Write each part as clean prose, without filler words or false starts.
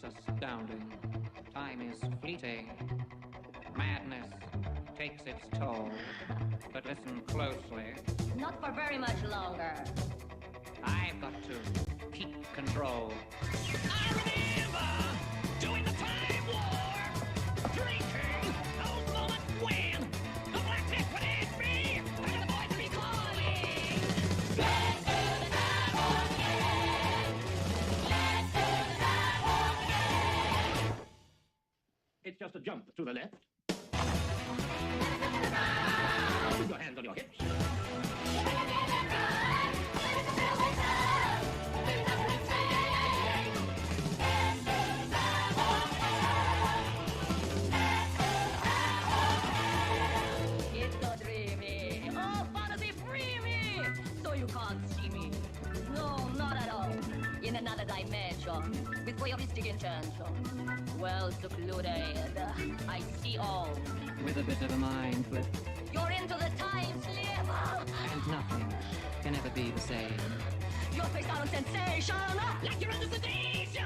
astounding. Time is fleeting. Madness takes its toll. But listen closely. Not for very much longer. I've got to keep control. I remember doing the time war, drinking those moments when the black tip would hit me, and the boys would be calling. Let's do the time war again. Let's do the time war again. It's just a jump to the left. Put your hands on your hips. It's so dreamy. Oh, fantasy free me! So you can't see me. No, not at all. In another dimension, with voyeuristic intention. Well secluded. I see all. With a bit of a mind flip. You're into the time slip. And nothing can ever be the same. Your face on sensation. Like you're under sedation.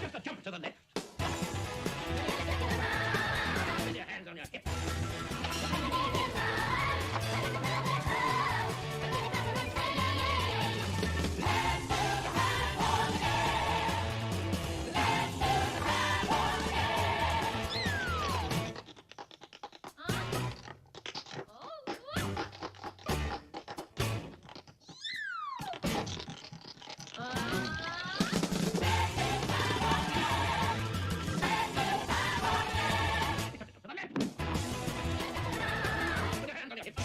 Just a jump to the left. With your hands on your hips. To the left. With your hands on your hips.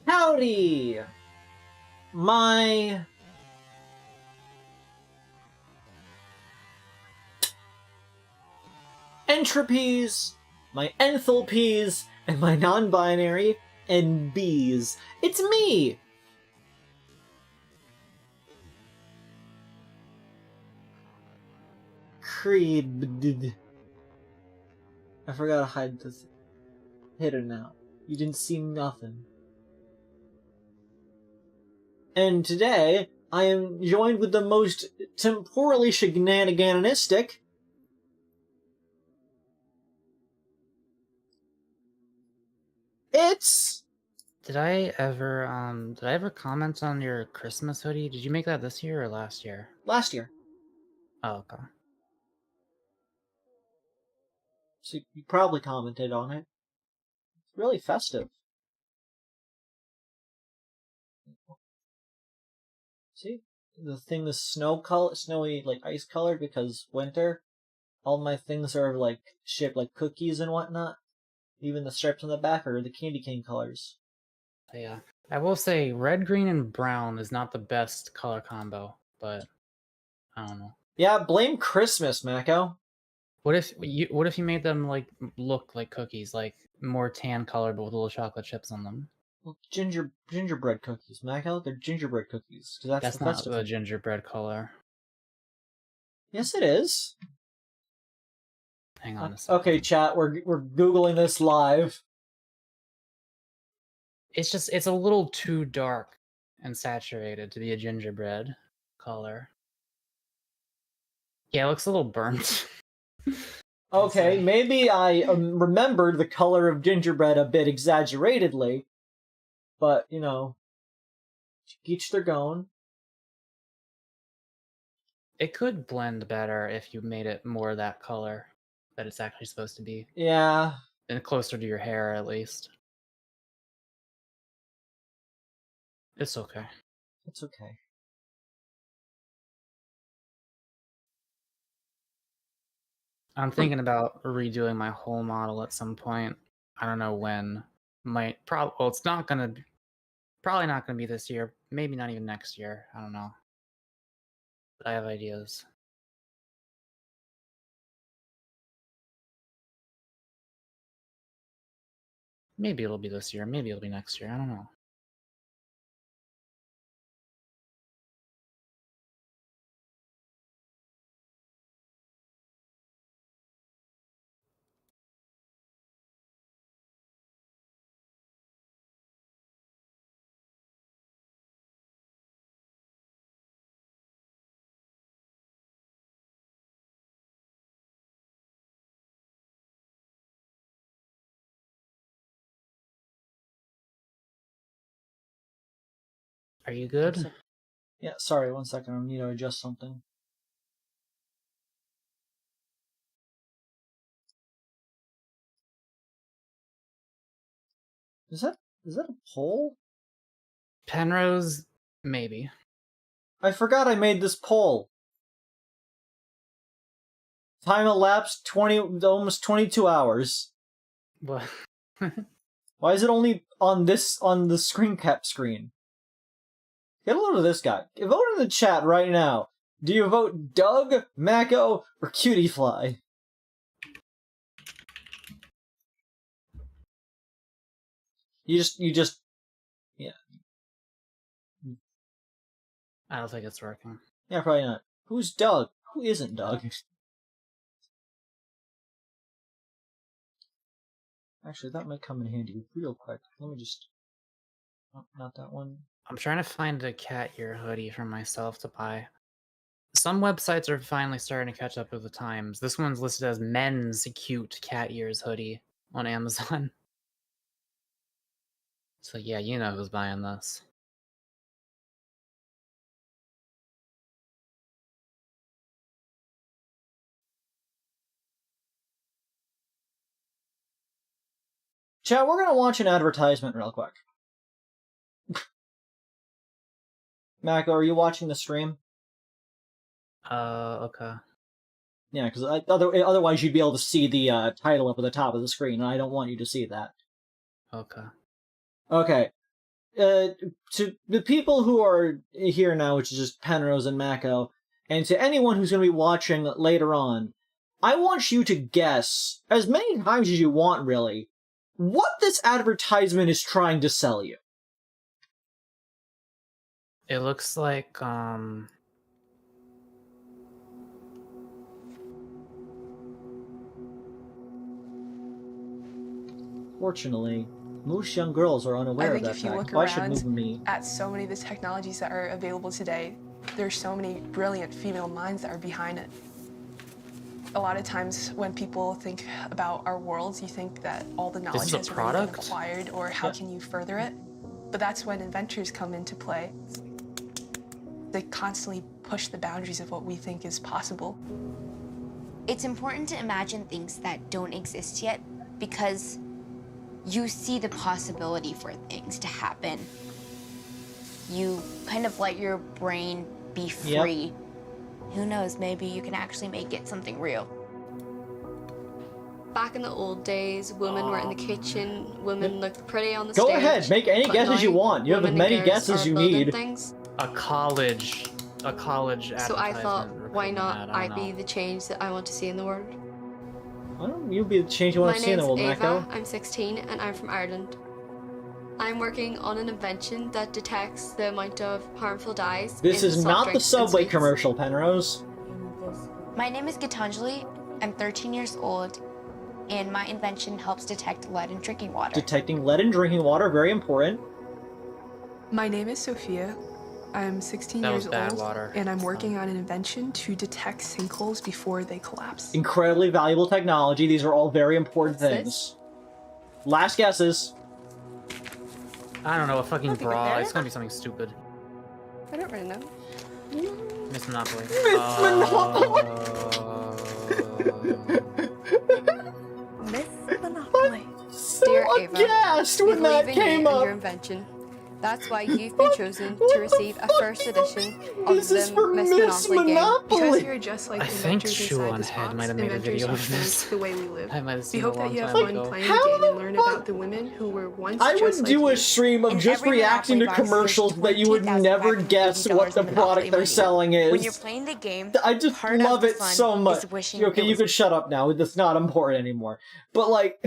Howdy! My entropies, my enthalpies, and my non-binary NBs. It's me! Kreed. I forgot to hide this. Hidden now. You didn't see nothing. And today, I am joined with the most temporally shenaniganistic. It's Did I ever comment on your Christmas hoodie? Did you make that this year or last year? last year. Oh, okay. So you probably commented on it. It's really festive. See? The thing is snowy, like ice colored because winter. All my things are like shaped like cookies and whatnot. Even the stripes on the back are the candy cane colors. Yeah. I will say red, green, and brown is not the best color combo, but I don't know. Yeah, blame Christmas, Mako. What if you made them like look like cookies, like more tan color but with little chocolate chips on them? Well, gingerbread cookies, Mako. They're gingerbread cookies because That's the not festive. the gingerbread color. Yes, it is. Hang on a second. Okay, chat. We're googling this live. It's a little too dark and saturated to be a gingerbread color. Yeah, it looks a little burnt. Okay, maybe I remembered the color of gingerbread a bit exaggeratedly, but you know, each their own. It could blend better if you made it more that color that it's actually supposed to be. Yeah. And closer to your hair, at least. It's okay. It's okay. I'm thinking about redoing my whole model at some point. I don't know when. Well, it's not gonna probably not gonna be this year. Maybe not even next year. I don't know. But I have ideas. Maybe it'll be this year. Maybe it'll be next year. I don't know. Are you good? Yeah, sorry, 1 second. I need to adjust something. Is that a poll? Penrose, maybe. I forgot I made this poll. Time elapsed almost 22 hours. What? Why is it only on the screen cap screen? Get a load of this guy. Vote in the chat right now. Do you vote Doug, Mako, or Cutie Fly? You just yeah. I don't think it's working. Yeah, probably not. Who's Doug? Who isn't Doug? Actually, that might come in handy real quick. Let me just... Oh, not that one. I'm trying to find a cat ear hoodie for myself to buy. Some websites are finally starting to catch up with the times. This one's listed as men's cute cat ears hoodie on Amazon. So yeah, you know who's buying this. Chat, we're gonna watch an advertisement real quick. Mako, are you watching the stream? Okay. Yeah, because otherwise you'd be able to see the title up at the top of the screen, and I don't want you to see that. Okay. Okay. To the people who are here now, which is just Penrose and Mako, and to anyone who's going to be watching later on, I want you to guess, as many times as you want, really, what this advertisement is trying to sell you. It looks like, Fortunately, most young girls are unaware of that if you fact. look Why should around move me? at so many of the technologies that are available today, there's so many brilliant female minds that are behind it. A lot of times when people think about our worlds, you think that all the knowledge has already been acquired, or how can you further it? But that's when inventors come into play. They constantly push the boundaries of what we think is possible. It's important to imagine things that don't exist yet, because you see the possibility for things to happen. You kind of let your brain be free. Who knows, maybe you can actually make it something real. Back in the old days, women were in the kitchen, women looked pretty on the Go stage. ahead, make any guesses you want. You have as many guesses you need. Things. a college advertisement. So I thought, why not I be the change that I want to see in the world? Why don't you be the change you want to see in the world, My name's Mako? Ava, I'm 16 and I'm from Ireland. I'm working on an invention that detects the amount of harmful dyes. This in is soft not the drinks and Subway sweets. commercial, Penrose. My name is Gitanjali. I'm 13 years old, and my invention helps detect lead in drinking water. Detecting lead in drinking water, very important. My name is Sophia. I'm 16 That years was bad old, water. and I'm working on an invention to detect sinkholes before they collapse. Incredibly valuable technology. These are all very important What's things. this? Last guesses. I don't know, a fucking I'll be bra. prepared. It's gonna be something stupid. I don't really know. Miss Monopoly. Miss Monopoly! Miss Monopoly. So Dear Ava, aghast we when that believe in came you and up. your invention. That's why you've been chosen to receive a first edition of This is the for Miss Miss Monopoly game. Because Monopoly! we are just like I think inventors Shu inside on this Head box, might have made a inventors video who of this. change the way we live. I might have We seen it hope a that long you have time fun ago. playing the game and learn about the women who were once I just would like do you. a stream of In just every reacting to Monopoly box, commercials there's that you would never guess what the $20,580 in product Monopoly they're money. selling When you're is. playing the game, I just part of love the it fun so much. is wishing Okay, it you was could shut up now. That's not important anymore. But, like...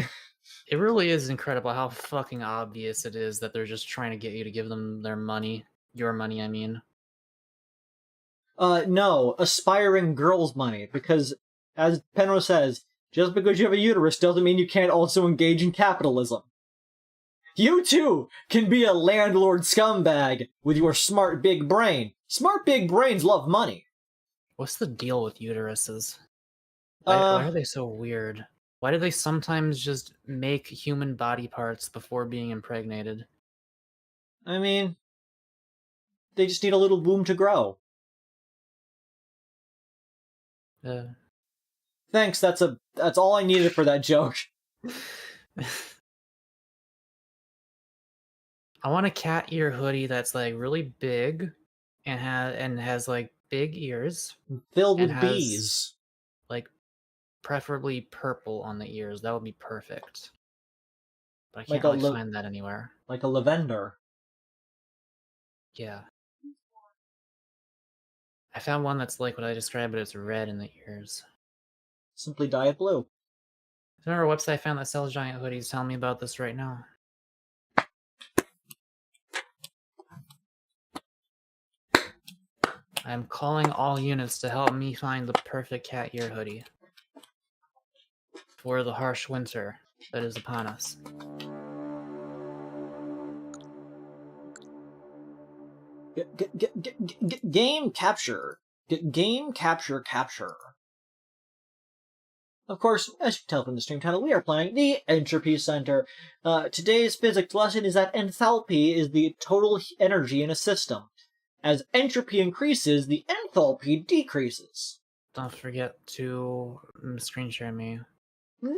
It really is incredible how fucking obvious it is that they're just trying to get you to give them their money. Your money, I mean. No, aspiring girls' money, because, as Penrose says, just because you have a uterus doesn't mean you can't also engage in capitalism. You, too, can be a landlord scumbag with your smart big brain. Smart big brains love money. What's the deal with uteruses? Why are they so weird? Why do they sometimes just make human body parts before being impregnated? I mean, they just need a little womb to grow. Thanks, that's all I needed for that joke. I want a cat ear hoodie that's like really big and has like big ears. Filled and with has, bees. Like preferably purple on the ears. That would be perfect. But I can't Like really find that anywhere. Like a lavender. Yeah. I found one that's like what I described, but it's red in the ears. Simply dye it blue. Is there a website I found that sells giant hoodies? Tell me about this right now. I'm calling all units to help me find the perfect cat ear hoodie for the harsh winter that is upon us. Game capture. Game capture. Of course, as you can tell from the stream title, we are playing the Entropy Center. Today's physics lesson is that enthalpy is the total energy in a system. As entropy increases, the enthalpy decreases. Don't forget to screen share me. No!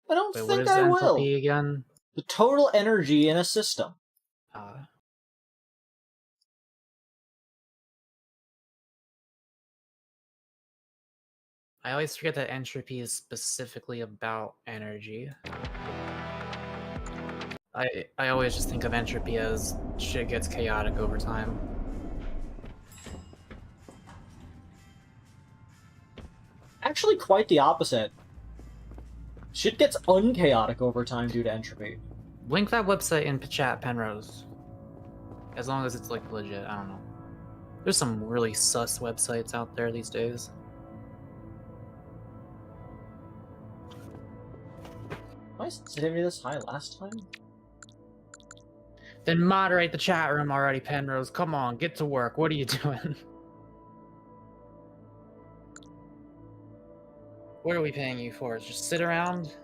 I don't Wait, think what is I will. enthalpy again? The total energy in a system. I always forget that entropy is specifically about energy. I always just think of entropy as shit gets chaotic over time. Actually, quite the opposite. Shit gets unchaotic over time due to entropy. Link that website in chat, Penrose. As long as it's like legit, I don't know. There's some really sus websites out there these days. My sensitivity this high last time? Then moderate the chat room already, Penrose. Come on, get to work. What are you doing? What are we paying you for? Just sit around?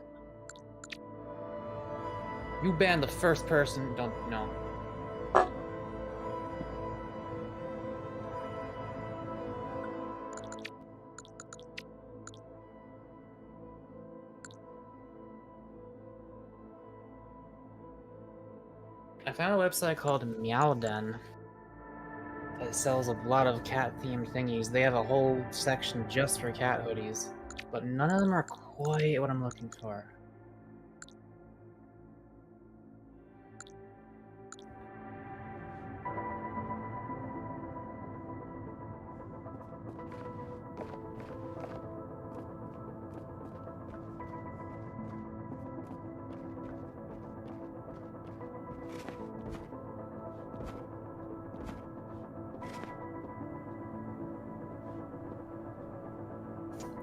You banned the first person. Don't know. I found a website called Meowden that sells a lot of cat-themed thingies. They have a whole section just for cat hoodies, but none of them are quite what I'm looking for.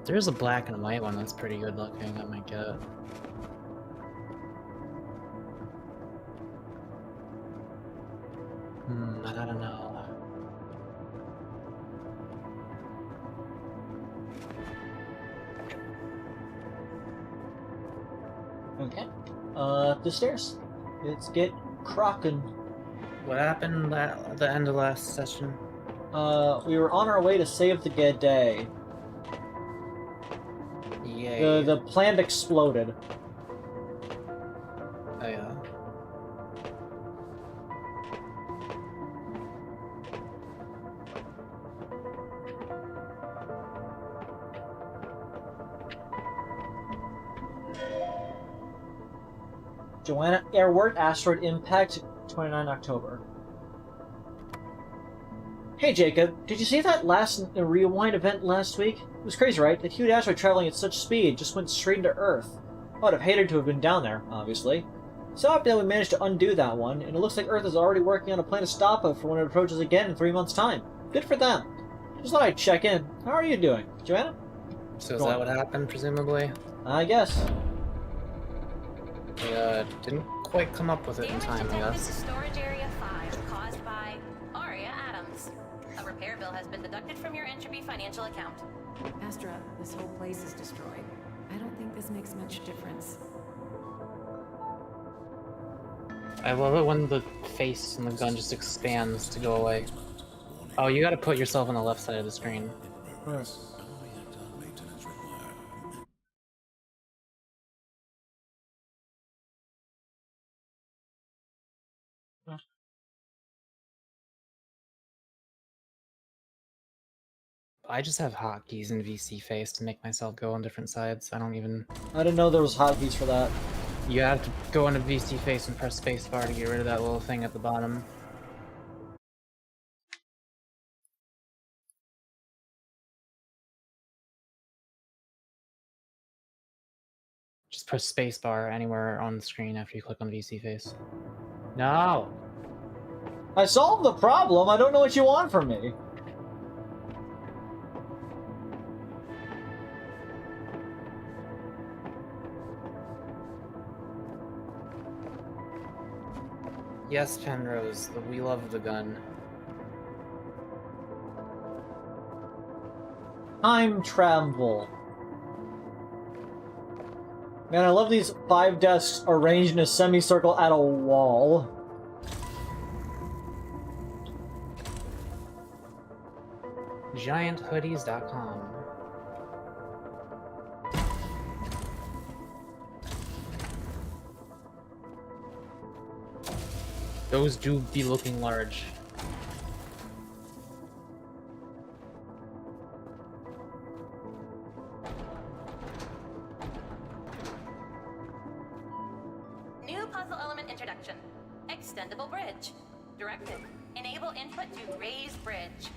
There's a black and white one that's pretty good looking, I might get. I don't know. Okay. The stairs. Let's get crockin'. What happened at the end of last session? We were on our way to save the day. Yay. The plant exploded. Oh yeah. Joanna Airward, asteroid impact, 29 October. Hey Jacob, did you see that last Rewind event last week? It was crazy, right? That huge asteroid traveling at such speed just went straight into Earth. I would have hated to have been down there, obviously. So happy that we managed to undo that one, and it looks like Earth is already working on a plan to stop it for when it approaches again in 3 months' time. Good for them. Just thought I'd check in. How are you doing, Joanna? So is that what happened, presumably? I guess. We didn't quite come up with it in time, I Damage detected to guess. storage area 5 caused by Aria Adams. A repair bill has been deducted from your Entropy financial account. Astra, this whole place is destroyed. I don't think this makes much difference. I love it when the face and the gun just expands to go away. Oh, you gotta put yourself on the left side of the screen. I just have hotkeys in VC face to make myself go on different sides. I didn't know there was hotkeys for that. You have to go into VC face and press spacebar to get rid of that little thing at the bottom. Just press spacebar anywhere on the screen after you click on VC face. No! I solved the problem. I don't know what you want from me. Yes, Penrose, we love the gun. Time travel. Man, I love these 5 desks arranged in a semicircle at a wall. GiantHoodies.com. Those do be looking large. New puzzle element introduction. Extendable bridge. Directive. Enable input to raise bridge.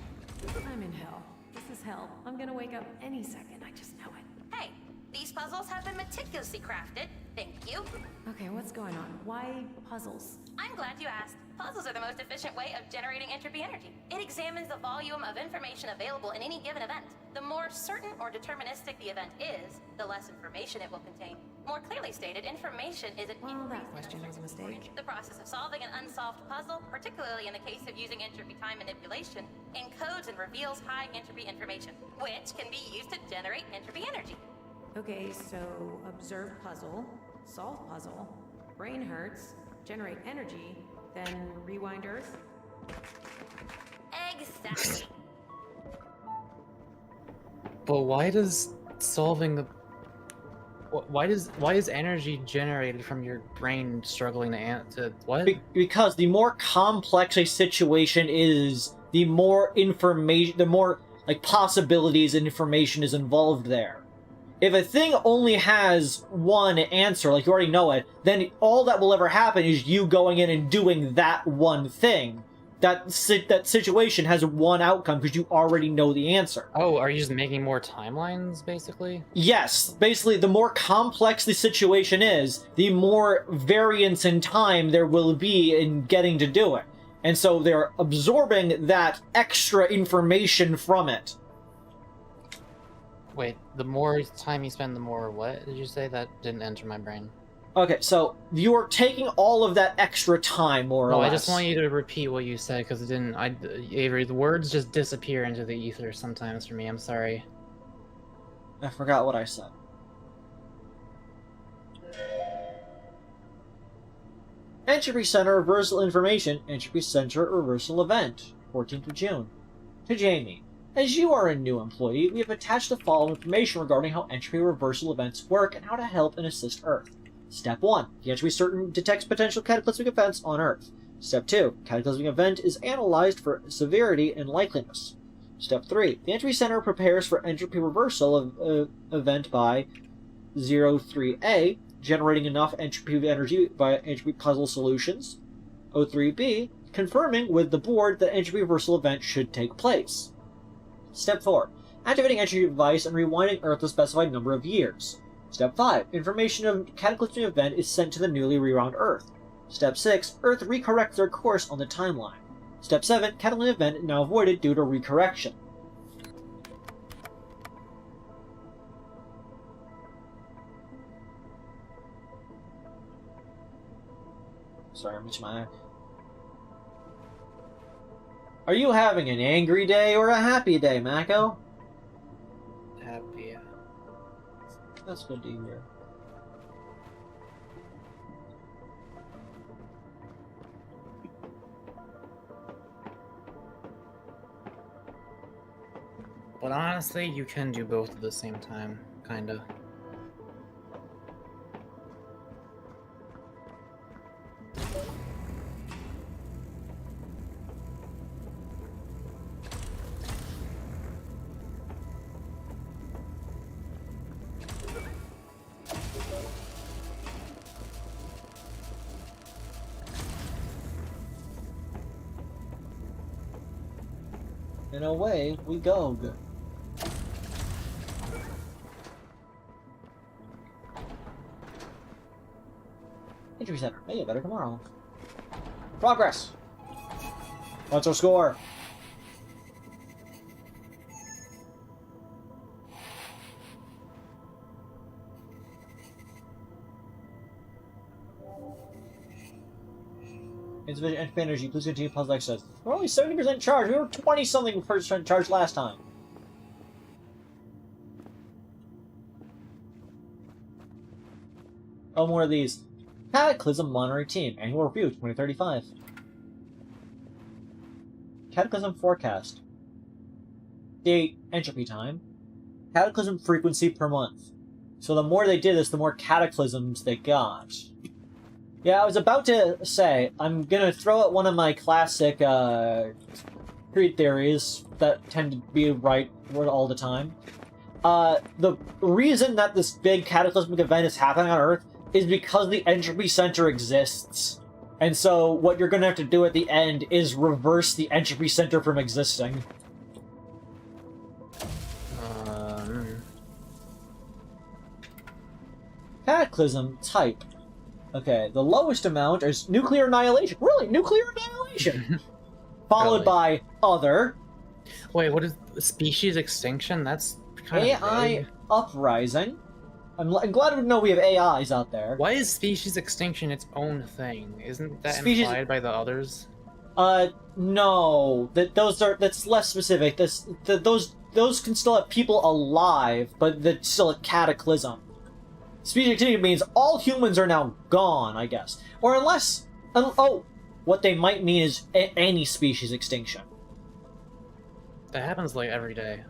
I'm in hell. This is hell. I'm gonna wake up any second. I just know it. Hey, these puzzles have been meticulously crafted. Thank you. Okay, what's going on? Why puzzles? I'm glad you asked. Puzzles are the most efficient way of generating entropy energy. It examines the volume of information available in any given event. The more certain or deterministic the event is, the less information it will contain. More clearly stated, information is an Well, that increase question in was a mistake. The process of solving an unsolved puzzle, particularly in the case of using entropy time manipulation, encodes and reveals high entropy information, which can be used to generate entropy energy. Okay, so observe puzzle, solve puzzle, brain hurts, generate energy, then rewind Earth. Exactly. But why does solving the... Why is energy generated from your brain struggling to what? Because the more complex a situation is, the more information, the more like possibilities and information is involved there. If a thing only has one answer, like you already know it, then all that will ever happen is you going in and doing that one thing. That situation has one outcome because you already know the answer. Oh, are you just making more timelines, basically? Yes, basically, the more complex the situation is, the more variance in time there will be in getting to do it. And so they're absorbing that extra information from it. Wait, the more time you spend, the more what did you say? That didn't enter my brain. Okay, so you're taking all of that extra time, more or No, less. I just want you to repeat what you said, because it didn't... Avery, the words just disappear into the ether sometimes for me, I'm sorry. I forgot what I said. Entropy Center Reversal Information, Entropy Center Reversal Event, 14th of June. To Jamie. As you are a new employee, we have attached the following information regarding how entropy reversal events work and how to help and assist Earth. Step 1. The entropy certain detects potential cataclysmic events on Earth. Step 2. Cataclysmic event is analyzed for severity and likeliness. Step 3. The Entropy Center prepares for entropy reversal of event by 03A generating enough entropy of energy via entropy puzzle solutions. O3b, confirming with the board that entropy reversal event should take place. Step 4. Activating entropy device and rewinding Earth a specified number of years. Step 5. Information of cataclysmic event is sent to the newly rewound Earth. Step 6. Earth recorrects their course on the timeline. Step 7. Cataclysmic event now avoided due to recorrection. Sorry, I missed my... Are you having an angry day or a happy day, Mako? Happy. That's good to hear. But honestly, you can do both at the same time, kinda. And away we go. Entry center. Hey, better tomorrow. Progress. What's our score? Insufficient entropy energy. Please continue puzzle exercise. We're only 70% charged. We were 20-something percent charged last time. Oh, more of these. Cataclysm Monitoring Team. Annual Review 2035. Cataclysm Forecast. Date. Entropy time. Cataclysm frequency per month. So the more they did this, the more cataclysms they got. Yeah, I was about to say, I'm gonna throw out one of my classic, Kreed theories that tend to be right all the time. The reason that this big cataclysmic event is happening on Earth is because the Entropy Center exists. And so, what you're gonna have to do at the end is reverse the Entropy Center from existing. Cataclysm type. Okay, the lowest amount is nuclear annihilation. Really? Nuclear annihilation! Followed Really? by other. Wait, what is species extinction? That's kind of AI vague. uprising. I'm glad to know we have AIs out there. Why is species extinction its own thing? Isn't that Species- implied by the others? No. That's less specific. Those can still have people alive, but that's still a cataclysm. Species extinction means all humans are now gone, I guess. Or unless... oh! What they might mean is any species extinction. That happens like every day.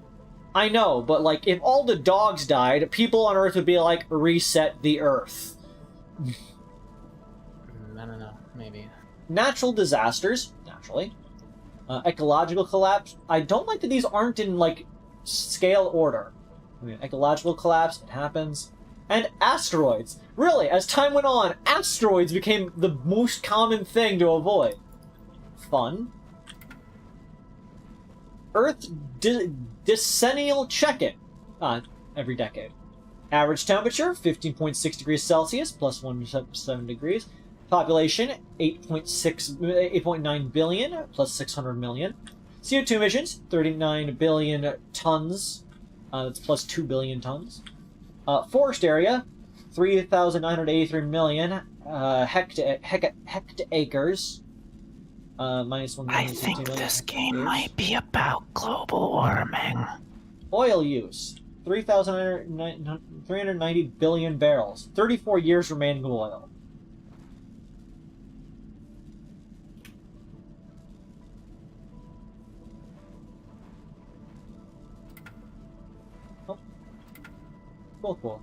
I know, but like, if all the dogs died, people on Earth would be like, reset the Earth. I don't know, maybe. Natural disasters, naturally. Ecological collapse. I don't like that these aren't in, like, scale order. I mean, ecological collapse, it happens. And asteroids. Really, as time went on, asteroids became the most common thing to avoid. Fun. Earth decennial check-in. Every decade. Average temperature, 15.6 degrees Celsius, plus 1.7 degrees. Population, 8.9 billion, plus 600 million. CO2 emissions, 39 billion tons. That's plus 2 billion tons. Forest area, 3,983 million hectaacres. Minus 1 million. I think this game might be about global warming. Oil use, 390 billion barrels. 34 years remaining of oil. Cool.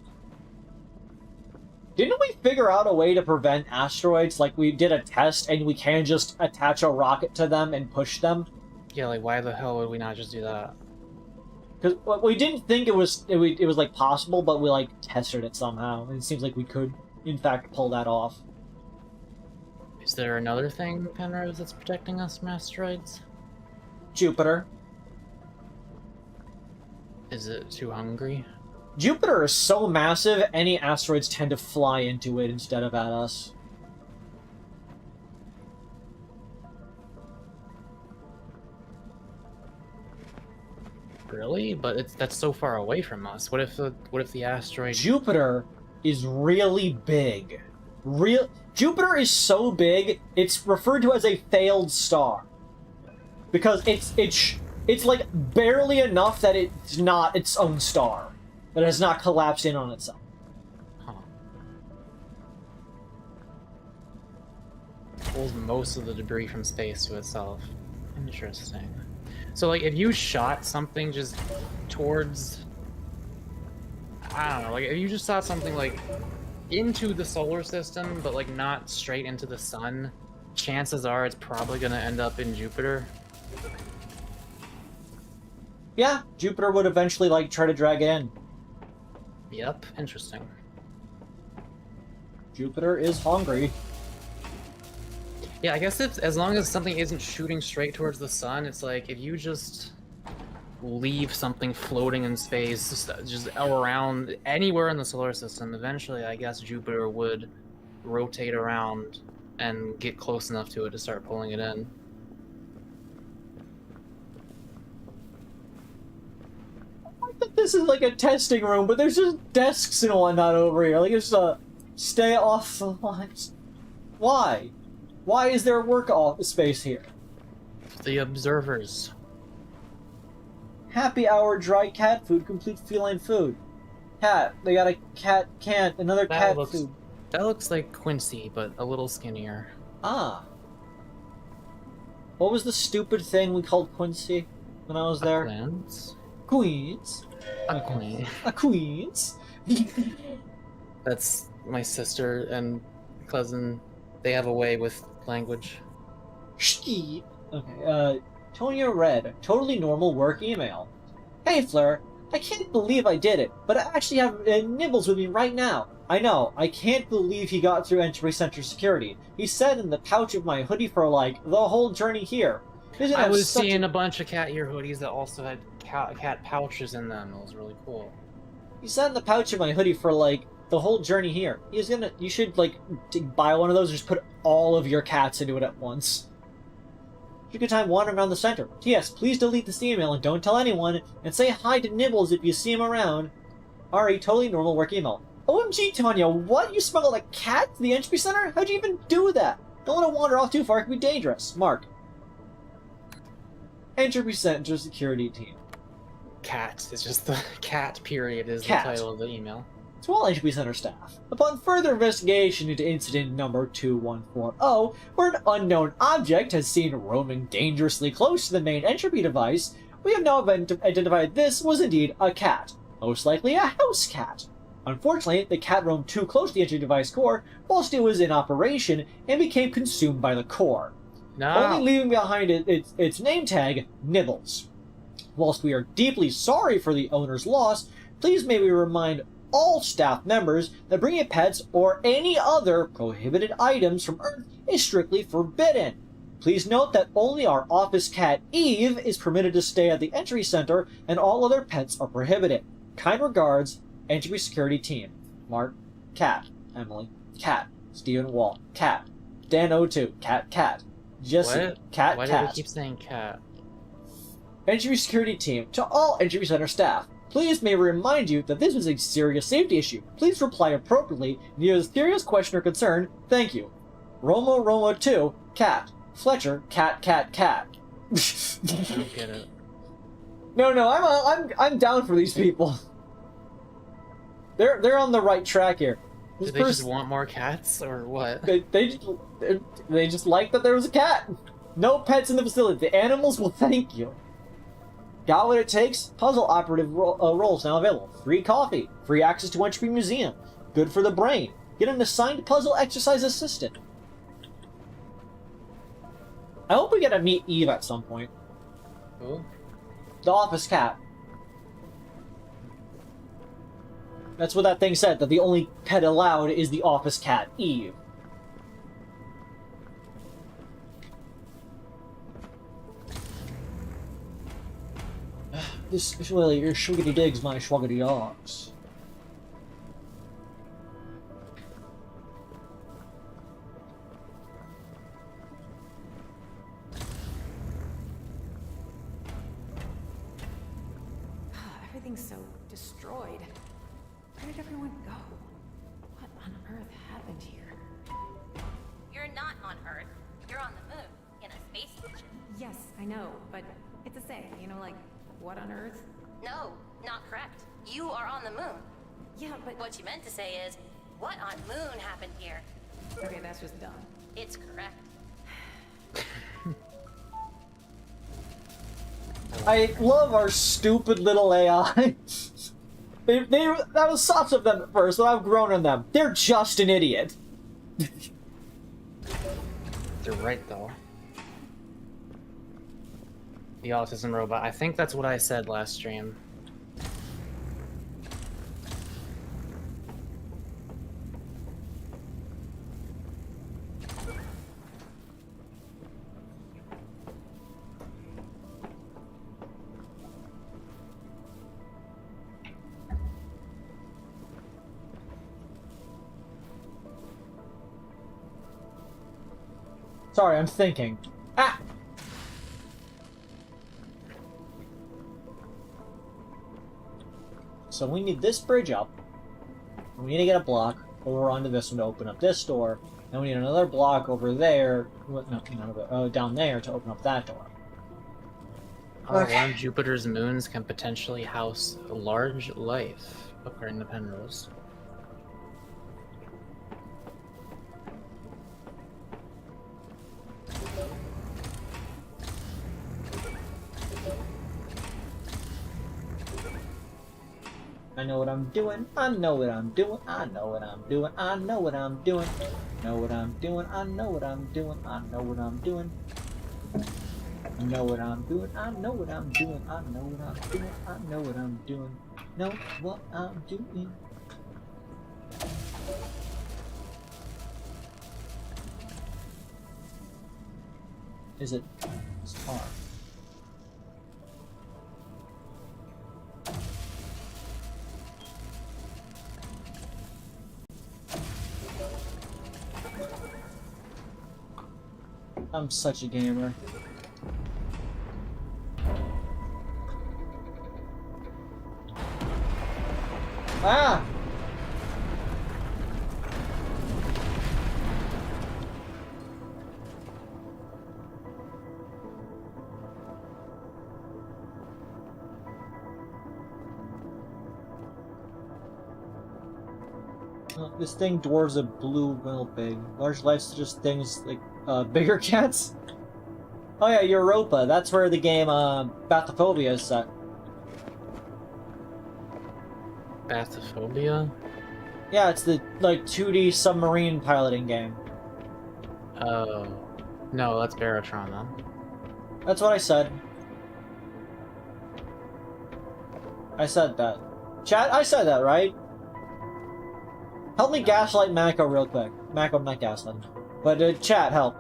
Didn't we figure out a way to prevent asteroids? Like, we did a test and we can just attach a rocket to them and push them? Yeah, like, why the hell would we not just do that? Because we didn't think it was like possible, but we like tested it somehow, and it seems like we could. in fact, pull that off. Is there another thing, Penrose, that's protecting us from asteroids? Jupiter. Is it too hungry? Jupiter is so massive, any asteroids tend to fly into it instead of at us. Really? But that's so far away from us. What if the asteroid... Jupiter is really big. Jupiter is so big, it's referred to as a failed star. Because it's like barely enough that it's not its own star. That it has not collapsed in on itself. Huh. Pulls most of the debris from space to itself. Interesting. So, like, if you shot something just towards... I don't know, like, if you just shot something, like, into the solar system, but, like, not straight into the sun, chances are it's probably gonna end up in Jupiter. Yeah, Jupiter would eventually, like, try to drag it in. Yep, interesting. Jupiter is hungry. Yeah, I guess as long as something isn't shooting straight towards the sun, it's like, if you just leave something floating in space, just around anywhere in the solar system, eventually I guess Jupiter would rotate around and get close enough to it to start pulling it in. This is like a testing room, but there's just desks and whatnot over here. Like, it's stay off the lines. Why? Why is there a work space here? The observers. Happy hour, dry cat food, complete feline food. Cat, they got a cat can't, another cat food. That looks like Quincy, but a little skinnier. Ah. What was the stupid thing we called Quincy when I was there? Queens. Queens. A queen. A Queens. That's my sister and cousin. They have a way with language. Shki. Okay, Tonya Red, totally normal work email. Hey Fleur, I can't believe I did it, but I actually have Nibbles with me right now. I know, I can't believe he got through Entropy Center security. He said in the pouch of my hoodie for like, the whole journey here. I was seeing a bunch of cat ear hoodies that also had cat pouches in them. It was really cool. He said in the pouch of my hoodie for like, the whole journey here. You should like buy one of those and just put all of your cats into it at once. Have a good time wandering around the center. P.S. Please delete this email and don't tell anyone, and say hi to Nibbles if you see him around. Ari, totally normal work email. OMG, Tanya, what? You smuggled a cat to the Entropy Center? How'd you even do that? Don't let it wander off too far, it can be dangerous. Mark. Entropy Center security team. Cat. It's just the cat period is the title of the email. To all Entropy Center staff, upon further investigation into incident number 2140, where an unknown object has seen roaming dangerously close to the main Entropy device, we have now identified this was indeed a cat, most likely a house cat. Unfortunately, the cat roamed too close to the Entropy device core whilst it was in operation and became consumed by the core, only leaving behind its name tag, Nibbles. Whilst we are deeply sorry for the owner's loss, please may we remind all staff members that bringing pets or any other prohibited items from Earth is strictly forbidden. Please note that only our office cat Eve is permitted to stay at the Entry Center and all other pets are prohibited. Kind regards, Entropy Security Team. Mark, Cat, Emily, Cat, Stephen Wall, Cat, Dan O2, Cat, Jesse, what? Cat, Why do we keep saying cat? Entropy Security Team. To all Entropy Center staff, please may remind you that this is a serious safety issue. Please reply appropriately if you have a serious question or concern. Thank you. Romo 2, Cat. Fletcher, Cat. I don't get it. No, I'm down for these people. They're on the right track here. Do they just want more cats or what? They just like that there was a cat. No pets in the facility. The animals will thank you. Got what it takes? Puzzle operative roles now available. Free coffee. Free access to Entropy Museum. Good for the brain. Get an assigned puzzle exercise assistant. I hope we get to meet Eve at some point. Who? The office cat. That's what that thing said, that the only pet allowed is the office cat, Eve. This is really your schwiggity digs, my schwaggity dogs. Everything's so destroyed. Where did everyone go? What on earth happened here? You're not on Earth. You're on the moon, in a space station. Yes, I know, but it's a saying, you know, like, what on earth? No, not correct. You are on the moon. Yeah, but... What you meant to say is, what on moon happened here? Okay, that's just dumb. It's correct. I love our stupid little AI. That was soft of them at first, but I've grown on them. They're just an idiot. You're right, though. The autism robot. I think that's what I said last stream. Sorry, I'm thinking. Ah! So we need this bridge up. We need to get a block over onto this one to open up this door. And we need another block over there, down there to open up that door. One of Jupiter's moons can potentially house a large life, according to Penrose. I know what I'm doing, I know what I'm doing, I know what I'm doing, I know what I'm doing. Know what I'm doing, I know what I'm doing, I know what I'm doing. I know what I'm doing, I know what I'm doing, I know what I'm doing, I know what I'm doing. Know what I'm doing. Is it far? I'm such a gamer. Ah! This thing dwarves a blue whale pig. Large life just things like bigger cats? Oh yeah, Europa. That's where the game Bathophobia is set. Bathophobia? Yeah, it's the like 2D submarine piloting game. Oh. No, that's Baratron then. That's what I said. I said that. Chat, I said that, right? Help me gaslight Mako real quick. Mako, I'm not gaslighting. But chat, help.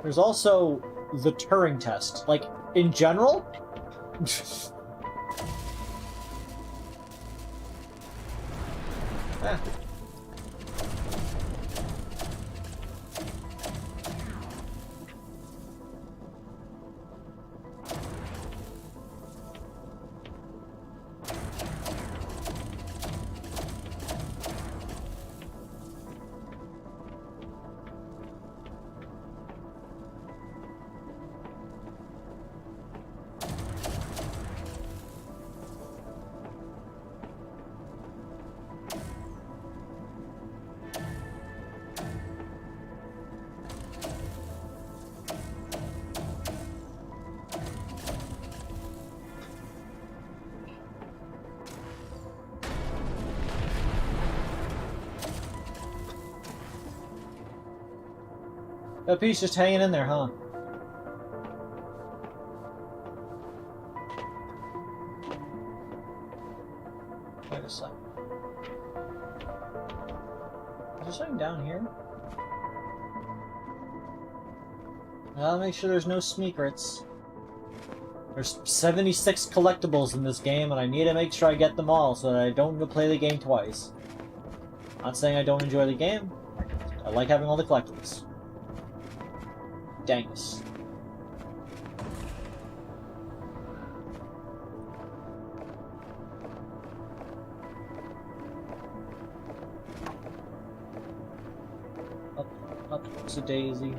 There's also the Turing test. Like, in general? Eh. That piece just hanging in there, huh? There's something down here. I'll make sure there's no secrets. There's 76 collectibles in this game, and I need to make sure I get them all so that I don't go play the game twice. Not saying I don't enjoy the game. I like having all the collectibles. Dangus. Up to Daisy.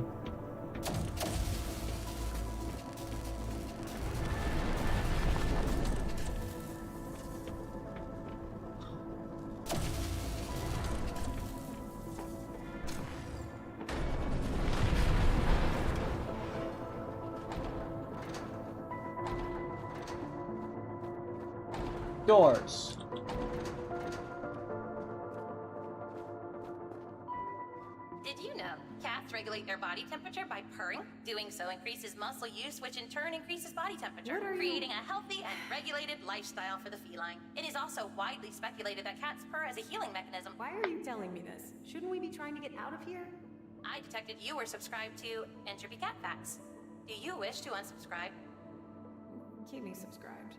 Doors. Did you know cats regulate their body temperature by purring? Doing so increases muscle use, which in turn increases body temperature, creating a healthy and regulated lifestyle for the feline. It is also widely speculated that cats purr as a healing mechanism. Why are you telling me this? Shouldn't we be trying to get out of here? I detected you were subscribed to Entropy Cat Facts. Do you wish to unsubscribe? Keep me subscribed.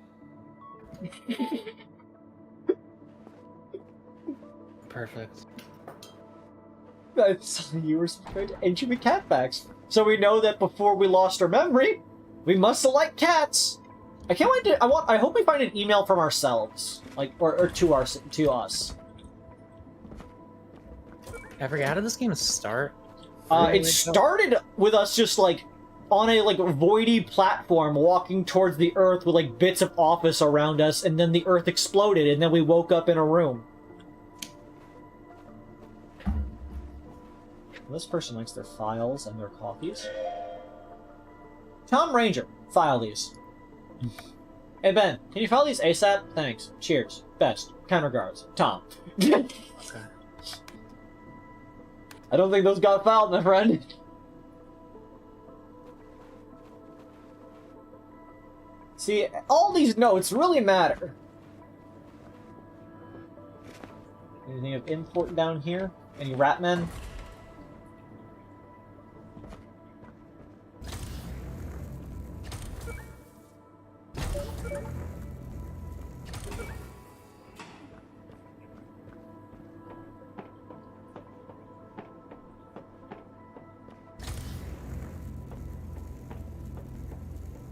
Perfect. That's you were subscribed to Entropy Cat Facts. So we know that before we lost our memory, we must have liked cats. I can't wait to. I hope we find an email from ourselves, like or to us. I forget, how did this game start? It started with us just like on a like voidy platform walking towards the Earth with like bits of office around us, and then the Earth exploded, and then we woke up in a room. This person likes their files and their coffees. Tom Ranger, file these. Hey Ben, can you file these ASAP? Thanks. Cheers. Best. Kind regards. Tom. Okay. I don't think those got filed, my friend. See, all these notes really matter. Anything of import down here? Any rat men?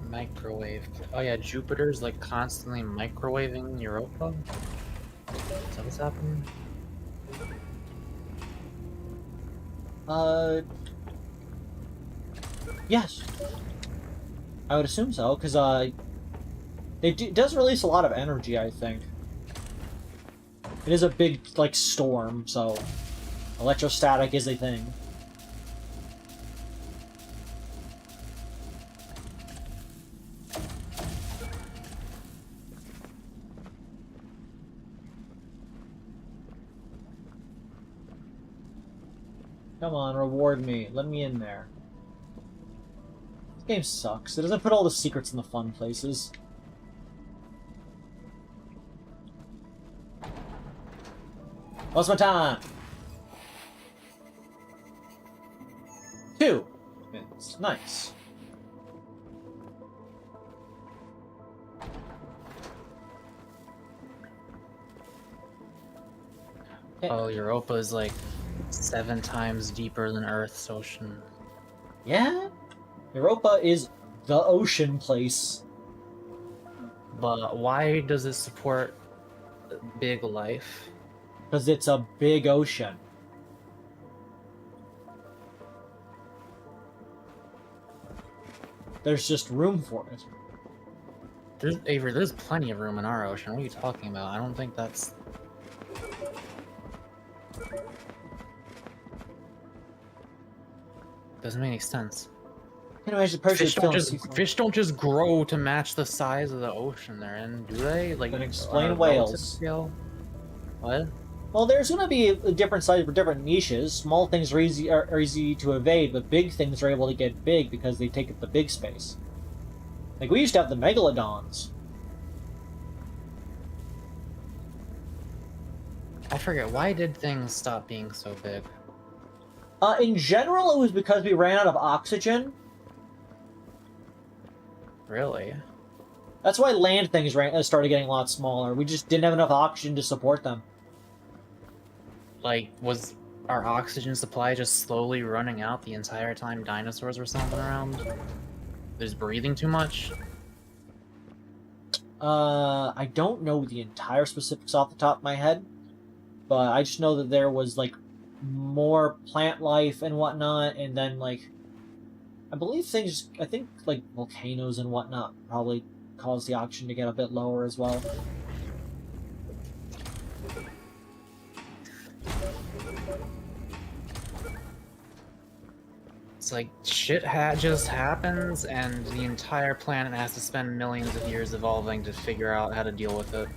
Microwave. Oh yeah, Jupiter's like constantly microwaving Europa. Is that what's happening? Yes. I would assume so, because it does release a lot of energy, I think. It is a big, like, storm, so electrostatic is a thing. Come on, reward me. Let me in there. This game sucks. It doesn't put all the secrets in the fun places. What's my time? 2 minutes. Nice. Oh, Europa is like 7 times deeper than Earth's ocean. Yeah? Europa is the ocean place. But why does it support big life? Because it's a big ocean. There's just room for it. Avery, there's plenty of room in our ocean. What are you talking about? I don't think that's... Doesn't make any sense. Can you imagine the person Fish don't just grow to match the size of the ocean they're in, do they? Like, Then explain on a whales. relative scale? What? Well, there's going to be a different size for different niches. Small things are easy to evade, but big things are able to get big because they take up the big space. Like, we used to have the megalodons. I forget, why did things stop being so big? In general, it was because we ran out of oxygen. Really? That's why land things started getting a lot smaller. We just didn't have enough oxygen to support them. Like, was our oxygen supply just slowly running out the entire time dinosaurs were stomping around? Just breathing too much? I don't know the entire specifics off the top of my head, but I just know that there was, like, more plant life and whatnot, and then, like, I think, like, volcanoes and whatnot probably caused the oxygen to get a bit lower as well. It's like, shit just happens, and the entire planet has to spend millions of years evolving to figure out how to deal with it.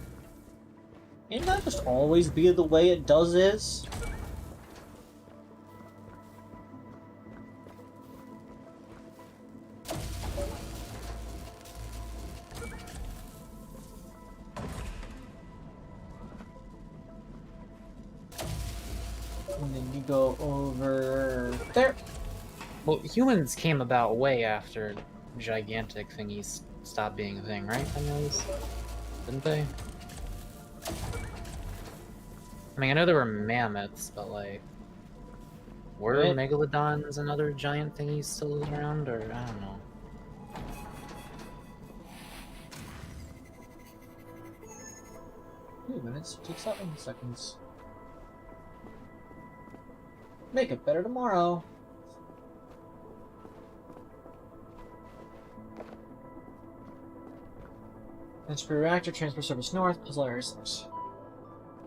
Ain't that just always be the way it does is? And then you go over there. Well, humans came about way after gigantic thingies stopped being a thing, right? Didn't they? I mean, I know there were mammoths, but like, were megalodons and other giant thingies still around, or I don't know. Wait a minute, it took 7 seconds. Make it better tomorrow. Entropy reactor, transport service north, puzzle area 6.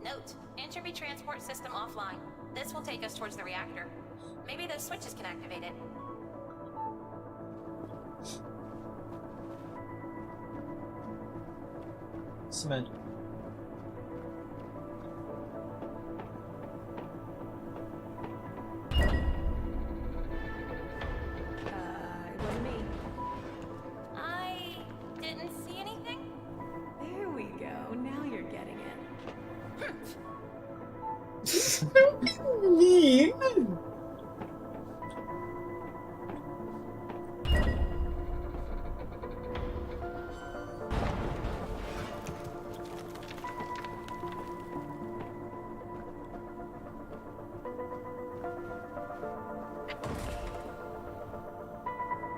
Note, Entropy transport system offline. This will take us towards the reactor. Maybe those switches can activate it. Cement. It wasn't me. I didn't see anything. There we go. Now you're getting it.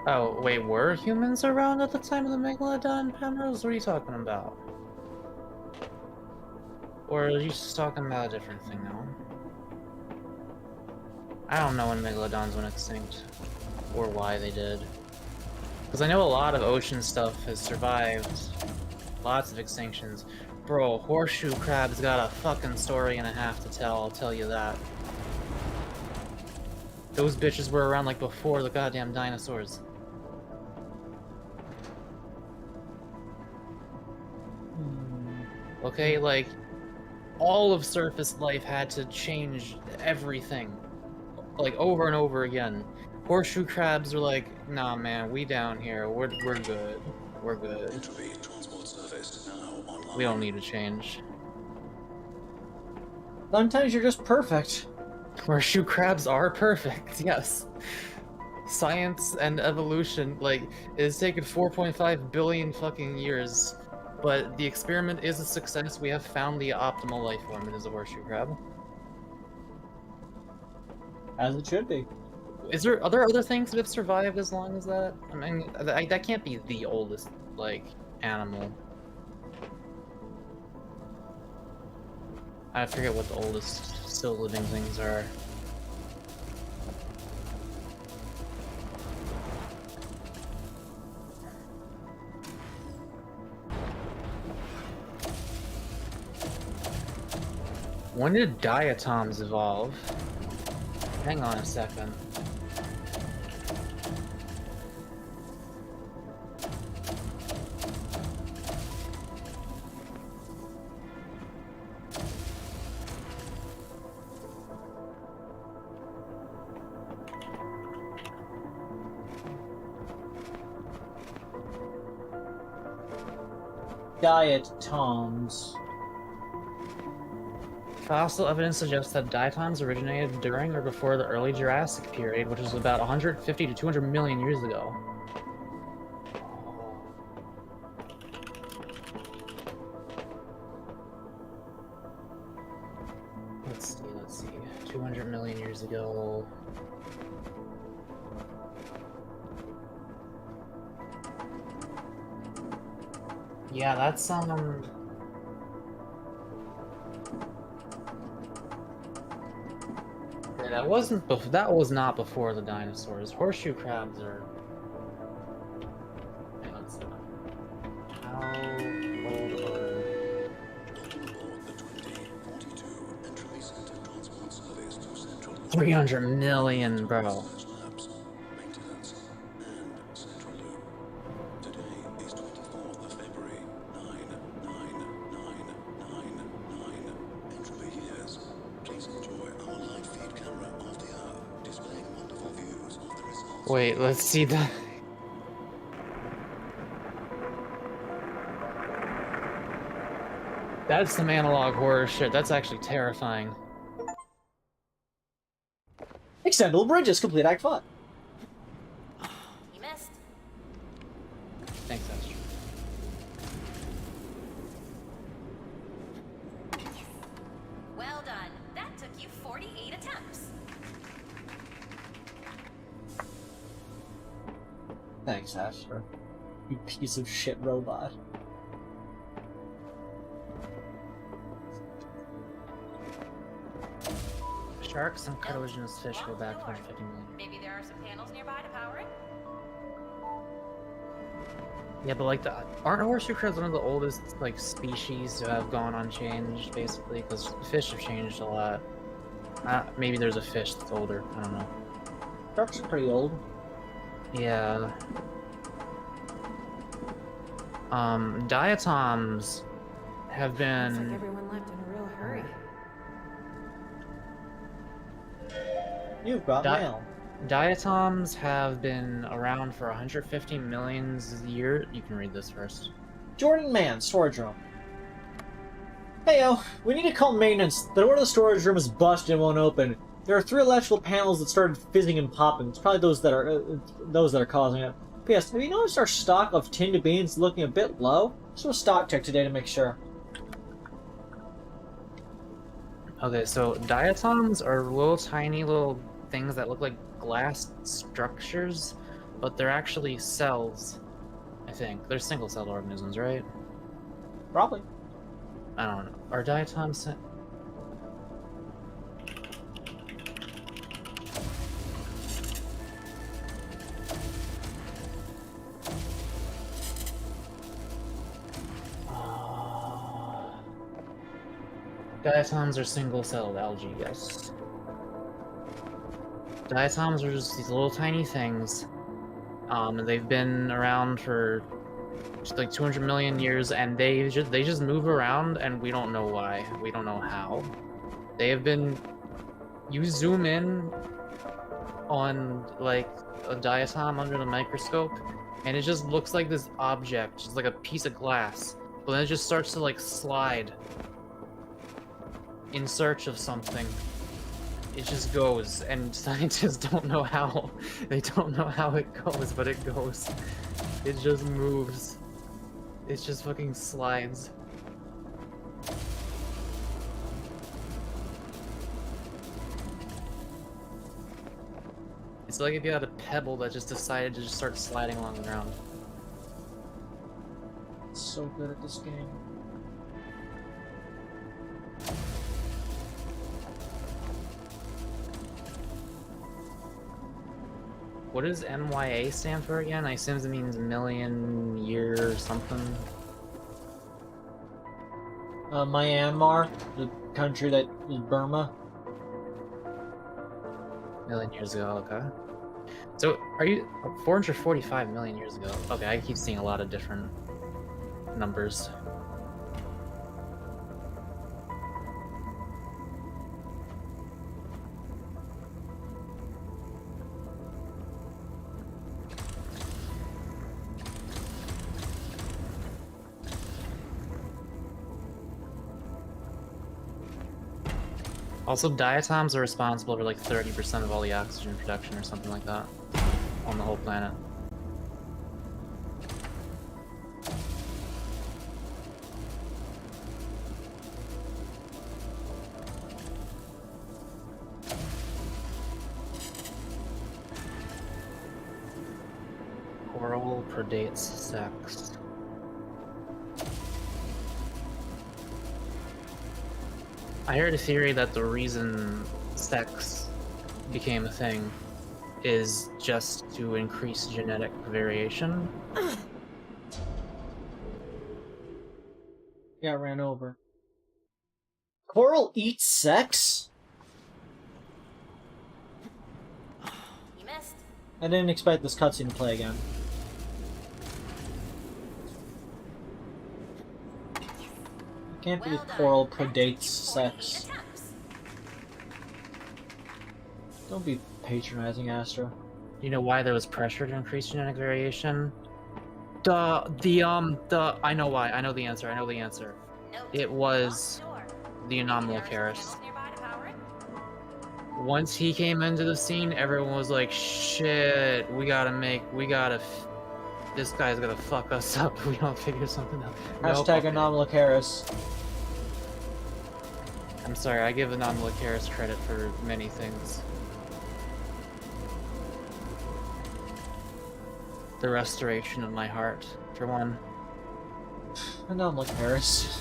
Oh, wait, were humans around at the time of the Megalodon panels? What are you talking about? Or are you just talking about a different thing now? I don't know when Megalodons went extinct, or why they did. Because I know a lot of ocean stuff has survived lots of extinctions. Bro, horseshoe crab's got a fucking story and a half to tell, I'll tell you that. Those bitches were around like before the goddamn dinosaurs. Okay, like, all of surface life had to change everything. Like, over and over again. Horseshoe crabs are like, nah man, we down here, we're good. We're good. Entropy transport service now online. We don't need to change. Sometimes you're just perfect. Horseshoe crabs are perfect, yes. Science and evolution, like, it has taken 4.5 billion fucking years. But the experiment is a success. We have found the optimal life form. It is a horseshoe crab. As it should be. Are there other things that have survived as long as that? I mean, that can't be the oldest, like, animal. I forget what the oldest still living things are. When did diatoms evolve? Hang on a second. Diet Toms. Fossil evidence suggests that diatoms originated during or before the early Jurassic period, which was about 150 to 200 million years ago. Let's see. 200 million years ago. Yeah, that's Yeah, that was not before the dinosaurs. Horseshoe crabs are. Okay, let's see. How old are? 300 million, bro. Wait, let's see the. That's some analog horror shit. That's actually terrifying. Extendable bridges, complete Act 5. You missed. Thanks, Astro. Well done. That took you 48 attempts. Thanks, Astro. You piece of shit robot. Sharks and cartilaginous fish go back 150 million. Maybe there are some panels nearby to power it? Yeah, but like aren't horseshoe crabs one of the oldest like species to have gone unchanged, basically? Because fish have changed a lot. Maybe there's a fish that's older. I don't know. Sharks are pretty old. Yeah. Diatoms have been. Looks like everyone left in a real hurry. You've got mail. Diatoms have been around for 150 million years. You can read this first. Jordan Mann, storage room. Heyo, we need to call maintenance. The door to the storage room is busted and won't open. There are 3 electrical panels that started fizzing and popping. It's probably those that are causing it. P.S. Have you noticed our stock of tinned beans looking a bit low? Just do a stock check today to make sure. Okay, so diatoms are little tiny little things that look like glass structures, but they're actually cells. I think they're single-celled organisms, right? Probably. I don't know. Are diatoms? Diatoms are single-celled algae, yes. Diatoms are just these little tiny things. And they've been around for just like 200 million years, and they just move around, and we don't know why. We don't know how. They have been. You zoom in on like a diatom under the microscope, and it just looks like this object, just like a piece of glass. But then it just starts to like slide in search of something. It just goes, and scientists don't know how. They don't know how it goes, but it goes. It just moves. It just fucking slides. It's like if you had a pebble that just decided to just start sliding along the ground. So good at this game. What does MYA stand for again? I assume it means million year or something. Myanmar, the country that is Burma. Million years ago, okay. So, are you 445 million years ago? Okay, I keep seeing a lot of different numbers. Also, diatoms are responsible for like 30% of all the oxygen production or something like that on the whole planet. Coral predates sex. I heard a theory that the reason sex became a thing is just to increase genetic variation. Yeah, ran over. Coral eats sex? You missed. I didn't expect this cutscene to play again. It can't be coral predates sex. Don't be patronizing, Astra. You know why there was pressure to increase genetic variation? I know why. I know the answer. It was the Anomalocaris. Once he came into the scene, everyone was like, shit, this guy's gonna fuck us up if we don't figure something out. Hashtag Anomalocaris. I'm sorry, I give Anomalocaris credit for many things. The restoration of my heart, for one. Anomalocaris.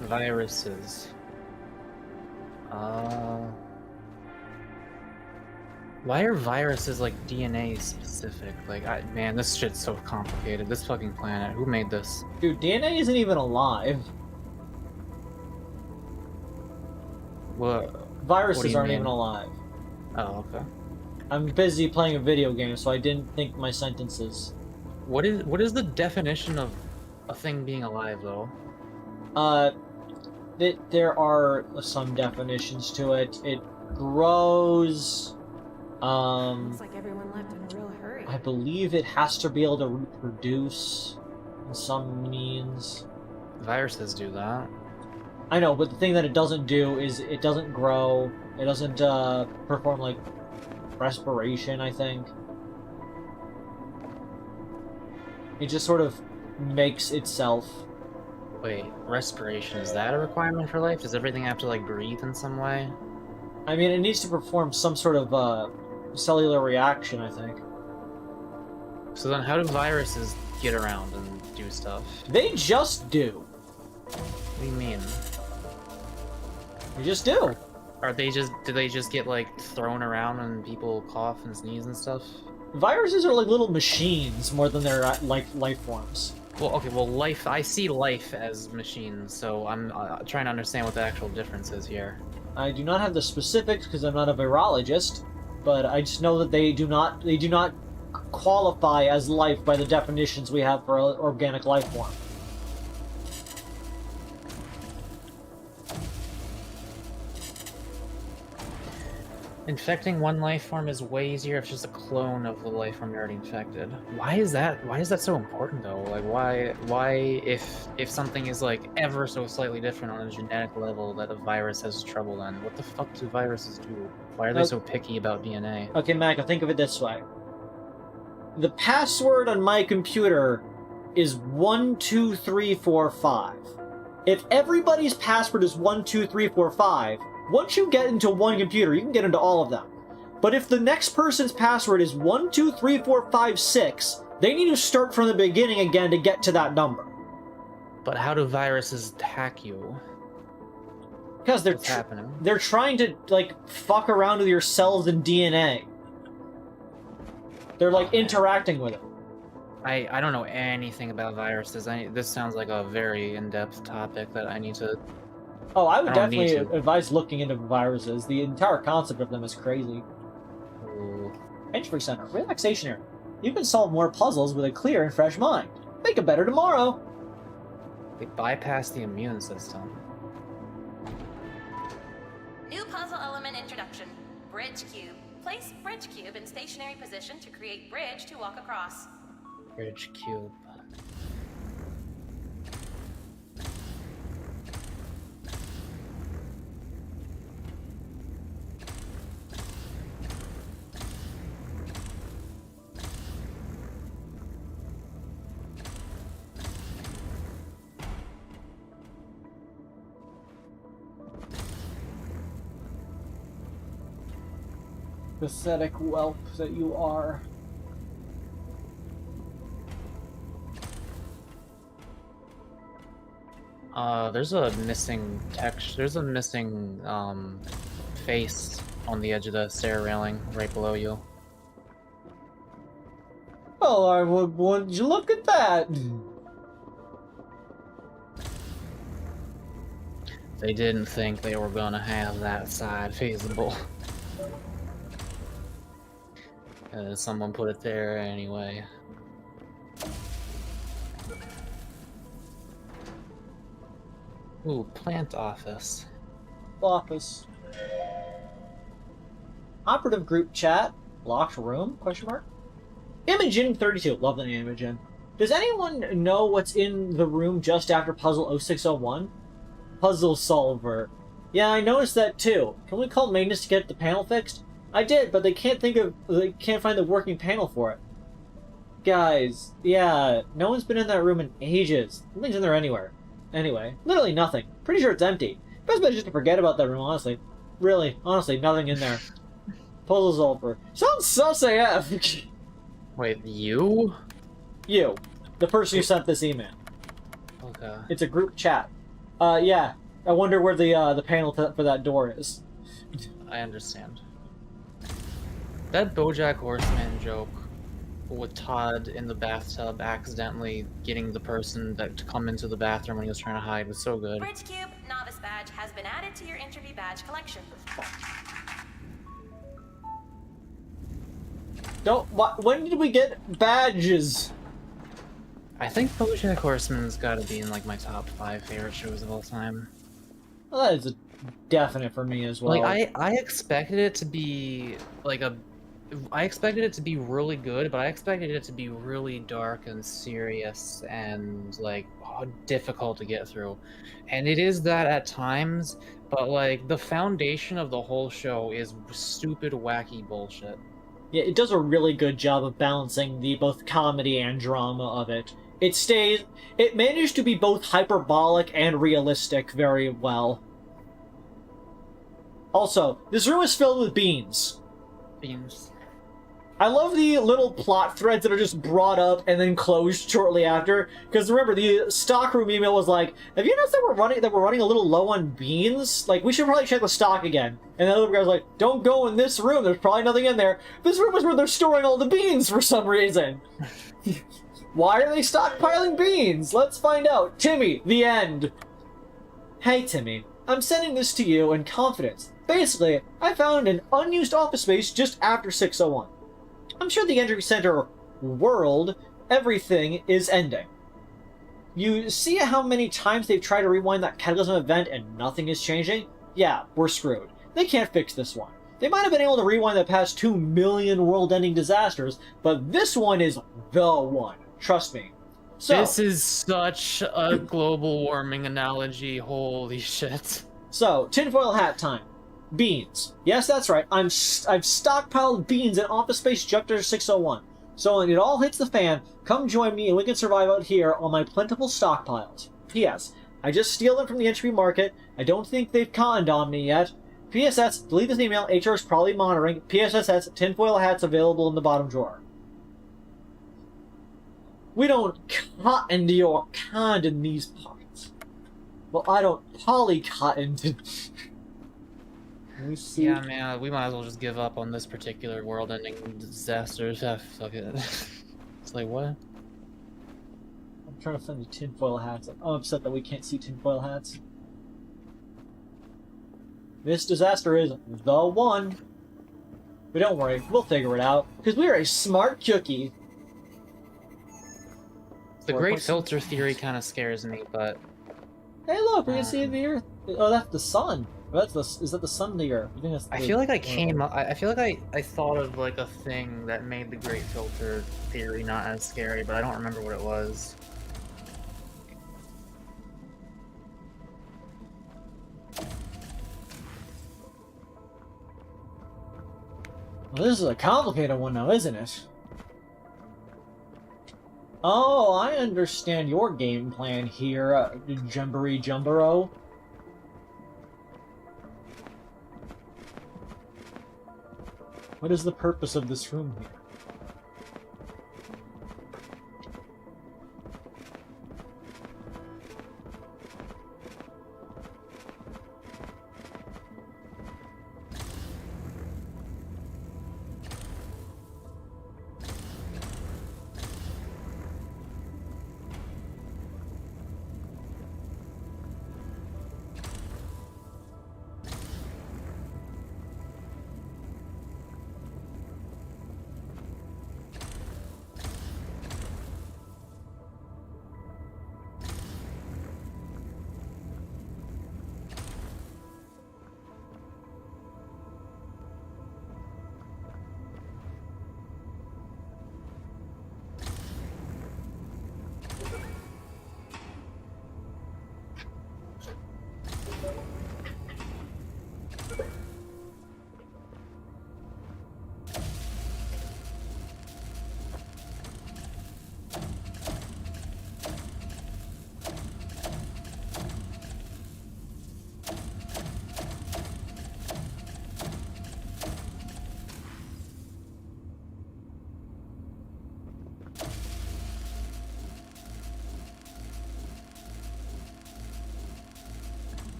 Viruses. Why are viruses like DNA specific? Like, man, this shit's so complicated. This fucking planet. Who made this? Dude, DNA isn't even alive. What? Viruses you aren't mean? even alive. Oh, okay. I'm busy playing a video game, so I didn't think my sentences. What is the definition of a thing being alive, though? There are some definitions to it. It grows. Looks like everyone left in a real hurry. I believe it has to be able to reproduce in some means. Viruses do that. I know, but the thing that it doesn't do is it doesn't grow. It doesn't perform like respiration, I think. It just sort of makes itself. Wait, respiration, is that a requirement for life? Does everything have to, like, breathe in some way? I mean, it needs to perform some sort of cellular reaction, I think. So then how do viruses get around and do stuff? They just do. What do you mean? They just do. Do they just get, like, thrown around and people cough and sneeze and stuff? Viruses are like little machines more than they're like life forms. Well, okay, well, I see life as machines, so I'm trying to understand what the actual difference is here. I do not have the specifics because I'm not a virologist, but I just know that they do not qualify as life by the definitions we have for organic life form. Infecting one life form is way easier if it's just a clone of the life form you're already infected. Why is that so important though? Like why if something is like ever so slightly different on a genetic level that a virus has trouble in, what the fuck do viruses do? Why are they so picky about DNA? Okay, Mako, think of it this way. The password on my computer is 12345. If everybody's password is 12345, once you get into one computer, you can get into all of them. But if the next person's password is 123456, they need to start from the beginning again to get to that number. But how do viruses hack you? Because they're trying to like fuck around with your cells and DNA. They're like interacting with it. I don't know anything about viruses. This sounds like a very in-depth topic that I need to. Oh, I would definitely advise looking into viruses. The entire concept of them is crazy. Ooh. Entropy Center, relaxation area. You can solve more puzzles with a clear and fresh mind. Make a better tomorrow. They bypass the immune system. New puzzle element introduction. Bridge cube. Place bridge cube in stationary position to create bridge to walk across. Bridge cube. Pathetic whelp that you are. There's a missing text. There's a missing face on the edge of the stair railing right below you. Oh, I would you look at that? They didn't think they were gonna have that side feasible. Someone put it there anyway. Ooh, plant office. Office. Operative group chat. Locked room? Question mark. Imogen 32. Love the name Imogen. Does anyone know what's in the room just after puzzle 0601? Puzzle solver. Yeah, I noticed that too. Can we call maintenance to get the panel fixed? I did, but they can't find the working panel for it. Guys, yeah, no one's been in that room in ages. Nothing's in there anywhere. Anyway, literally nothing. Pretty sure it's empty. Best bet is just to forget about that room, honestly. Really, honestly, nothing in there. Puzzle's over. Sounds sus AF. Wait, you? You. The person who sent this email. Okay. It's a group chat. Yeah. I wonder where the panel for that door is. I understand. That BoJack Horseman joke with Todd in the bathtub accidentally getting the person to come into the bathroom when he was trying to hide was so good. Bridge Cube Novice Badge has been added to your Entropy badge collection. When did we get badges? I think BoJack Horseman's got to be in like my top 5 favorite shows of all time. Well, that is a definite for me as well. Like I expected it to be like I expected it to be really good, but I expected it to be really dark and serious and like difficult to get through. And it is that at times, but like the foundation of the whole show is stupid, wacky bullshit. Yeah, it does a really good job of balancing the both comedy and drama of it. It managed to be both hyperbolic and realistic very well. Also, this room is filled with beans. Beans. I love the little plot threads that are just brought up and then closed shortly after. Because remember, the stockroom email was like, "Have you noticed that we're running a little low on beans? Like, we should probably check the stock again." And the other guy was like, "Don't go in this room. There's probably nothing in there." This room is where they're storing all the beans for some reason. Why are they stockpiling beans? Let's find out. Timmy, the end. Hey, Timmy. I'm sending this to you in confidence. Basically, I found an unused office space just after 601. I'm sure the Entropy Center world, everything is ending. You see how many times they've tried to rewind that Cataclysm event and nothing is changing? Yeah, we're screwed. They can't fix this one. They might have been able to rewind the past 2 million world-ending disasters, but this one is the one. Trust me. So, this is such a global warming analogy. Holy shit. So, tinfoil hat time. Beans. Yes, that's right. I've stockpiled beans in Office Space Jupiter 601. So when it all hits the fan, come join me and we can survive out here on my plentiful stockpiles. P.S. I just steal them from the entry market. I don't think they've conned on me yet. PSS, delete this email. HR is probably monitoring. PSS, tinfoil hats available in the bottom drawer. We don't cotton to your kind in these parts. Well, I don't poly-cotton to... Yeah, man, we might as well just give up on this particular world-ending disaster. Fuck it. It's like, what? I'm trying to find the tinfoil hats. I'm upset that we can't see tinfoil hats. This disaster is the one. But don't worry, we'll figure it out. Because we're a smart cookie. The great filter theory kind of scares me, but... Hey look, we can see the Earth. Oh, that's the sun. Is that the sun to Earth? I feel like I came up. I feel like I thought of like a thing that made the great filter theory not as scary, but I don't remember what it was. Well, this is a complicated one now, isn't it? Oh, I understand your game plan here, Jumbery Jumbero. What is the purpose of this room here?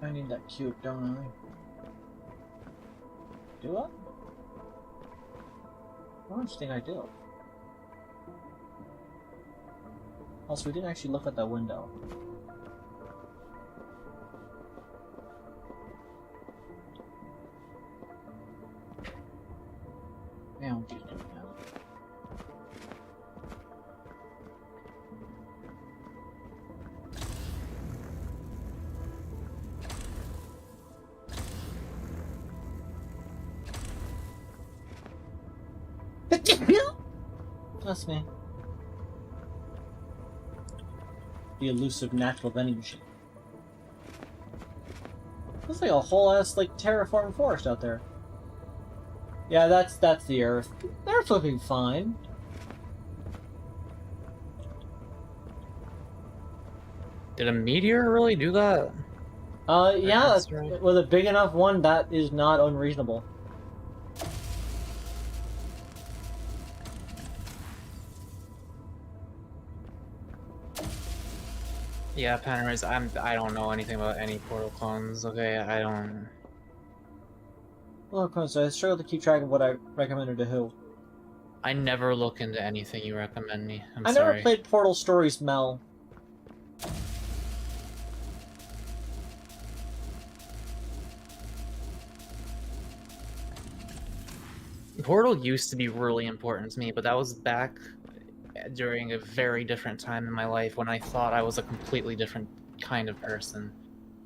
I need that cube, don't I? Do I? I don't think I do. Also, we didn't actually look at that window. Yeah, I'm just doing that. That's me. The elusive natural vending machine. Looks like a whole ass like terraformed forest out there. Yeah, that's the Earth. The Earth's looking fine. Did a meteor really do that? Yeah, right. with a big enough one, that is not unreasonable. Yeah, Panorama, I don't know anything about any portal clones, okay? I don't... Well, so I struggle to keep track of what I recommended to who. I never look into anything you recommend me. I never played Portal Stories, Mel. Portal used to be really important to me, but that was back during a very different time in my life when I thought I was a completely different kind of person.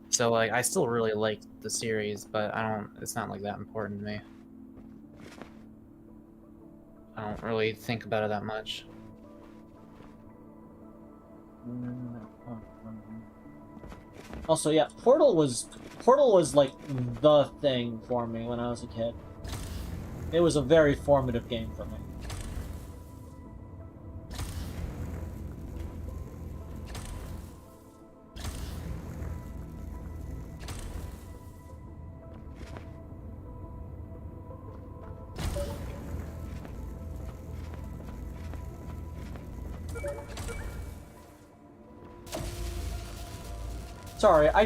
So, like, I still really liked the series, but it's not, like, that important to me. I don't really think about it that much. Also, yeah, Portal was like the thing for me when I was a kid. It was a very formative game for me. Sorry, I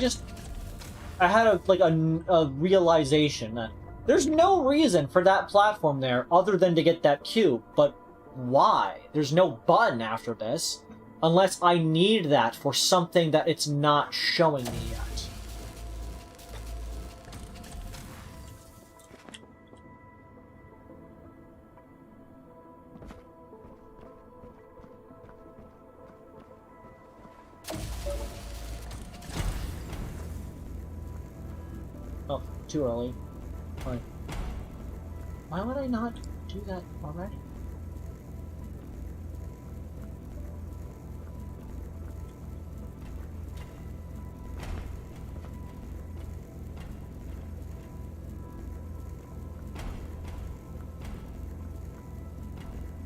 had a realization that there's no reason for that platform there other than to get that cube, but why? There's no button after this, unless I need that for something that it's not showing me yet. Oh, too early. Why would I not do that already?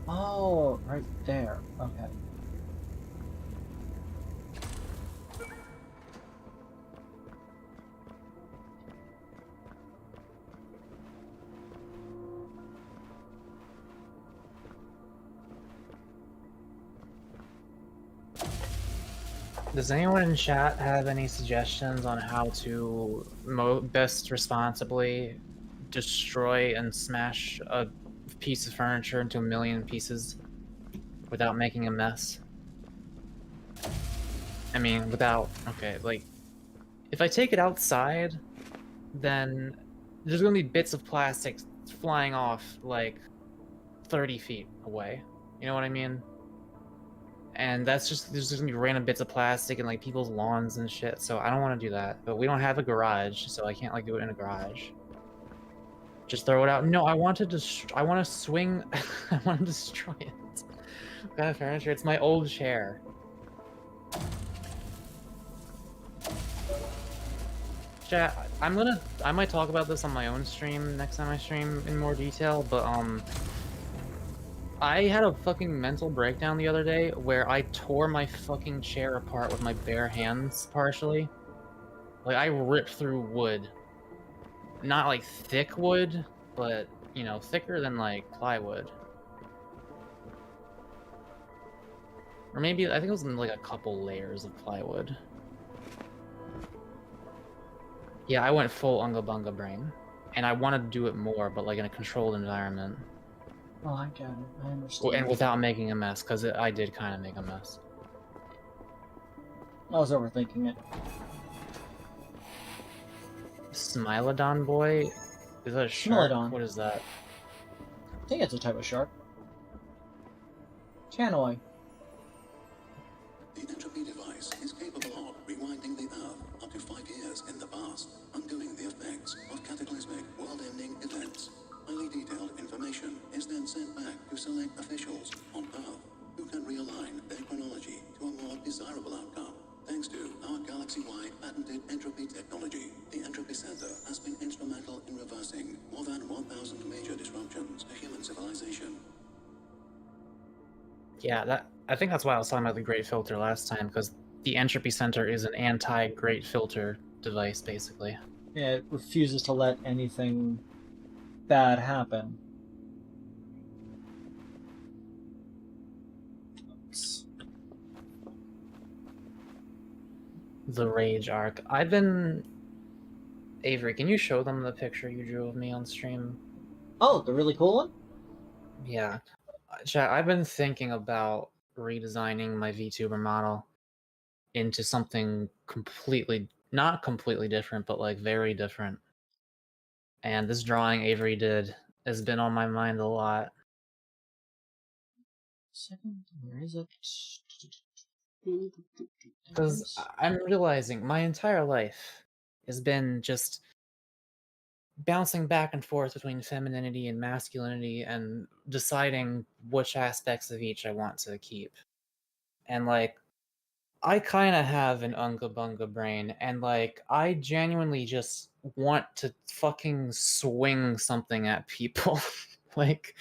Oh, right there. Okay. Does anyone in chat have any suggestions on how to best responsibly destroy and smash a piece of furniture into a million pieces without making a mess? I mean, without... Okay, like... If I take it outside, then there's gonna be bits of plastic flying off, like, 30 feet away. You know what I mean? And that's just, there's just gonna be random bits of plastic and like people's lawns and shit, so I don't want to do that. But we don't have a garage, so I can't like do it in a garage. Just throw it out. No, I want to I want to swing. I want to destroy it. Got furniture. It's my old chair. Chat, I might talk about this on my own stream next time I stream in more detail, but I had a fucking mental breakdown the other day where I tore my fucking chair apart with my bare hands, partially. Like, I ripped through wood. Not, like, thick wood, but, you know, thicker than, like, plywood. Or maybe, I think it was in, like, a couple layers of plywood. Yeah, I went full Unga Bunga brain. And I wanted to do it more, but, like, in a controlled environment. Oh, I get it. I understand. And without making a mess, because I did kind of make a mess. I was overthinking it. Smilodon boy? Is that a shark? Smilodon. What is that? I think it's a type of shark. Tannoy. The Entropy device is capable of rewinding the Earth up to 5 years in the past, undoing the effects of cataclysmic, world-ending events. Highly detailed information is then sent back to select officials on Earth who can realign their chronology to a more desirable outcome. Thanks to our galaxy-wide patented entropy technology, the Entropy Center has been instrumental in reversing more than 1,000 major disruptions to human civilization. Yeah, I think that's why I was talking about the Great Filter last time, because the Entropy Center is an anti-Great Filter device, basically. Yeah, it refuses to let anything bad happen. Oops. The Rage Arc. I've been... Avery, can you show them the picture you drew of me on stream? Oh, the really cool one? Yeah. Chat, I've been thinking about redesigning my VTuber model into something completely, not completely different, but like very different. And this drawing Avery did has been on my mind a lot. Second, where is it? Because I'm realizing my entire life has been just bouncing back and forth between femininity and masculinity and deciding which aspects of each I want to keep. And like, I kind of have an Unga Bunga brain, and like, I genuinely just want to fucking swing something at people. Like,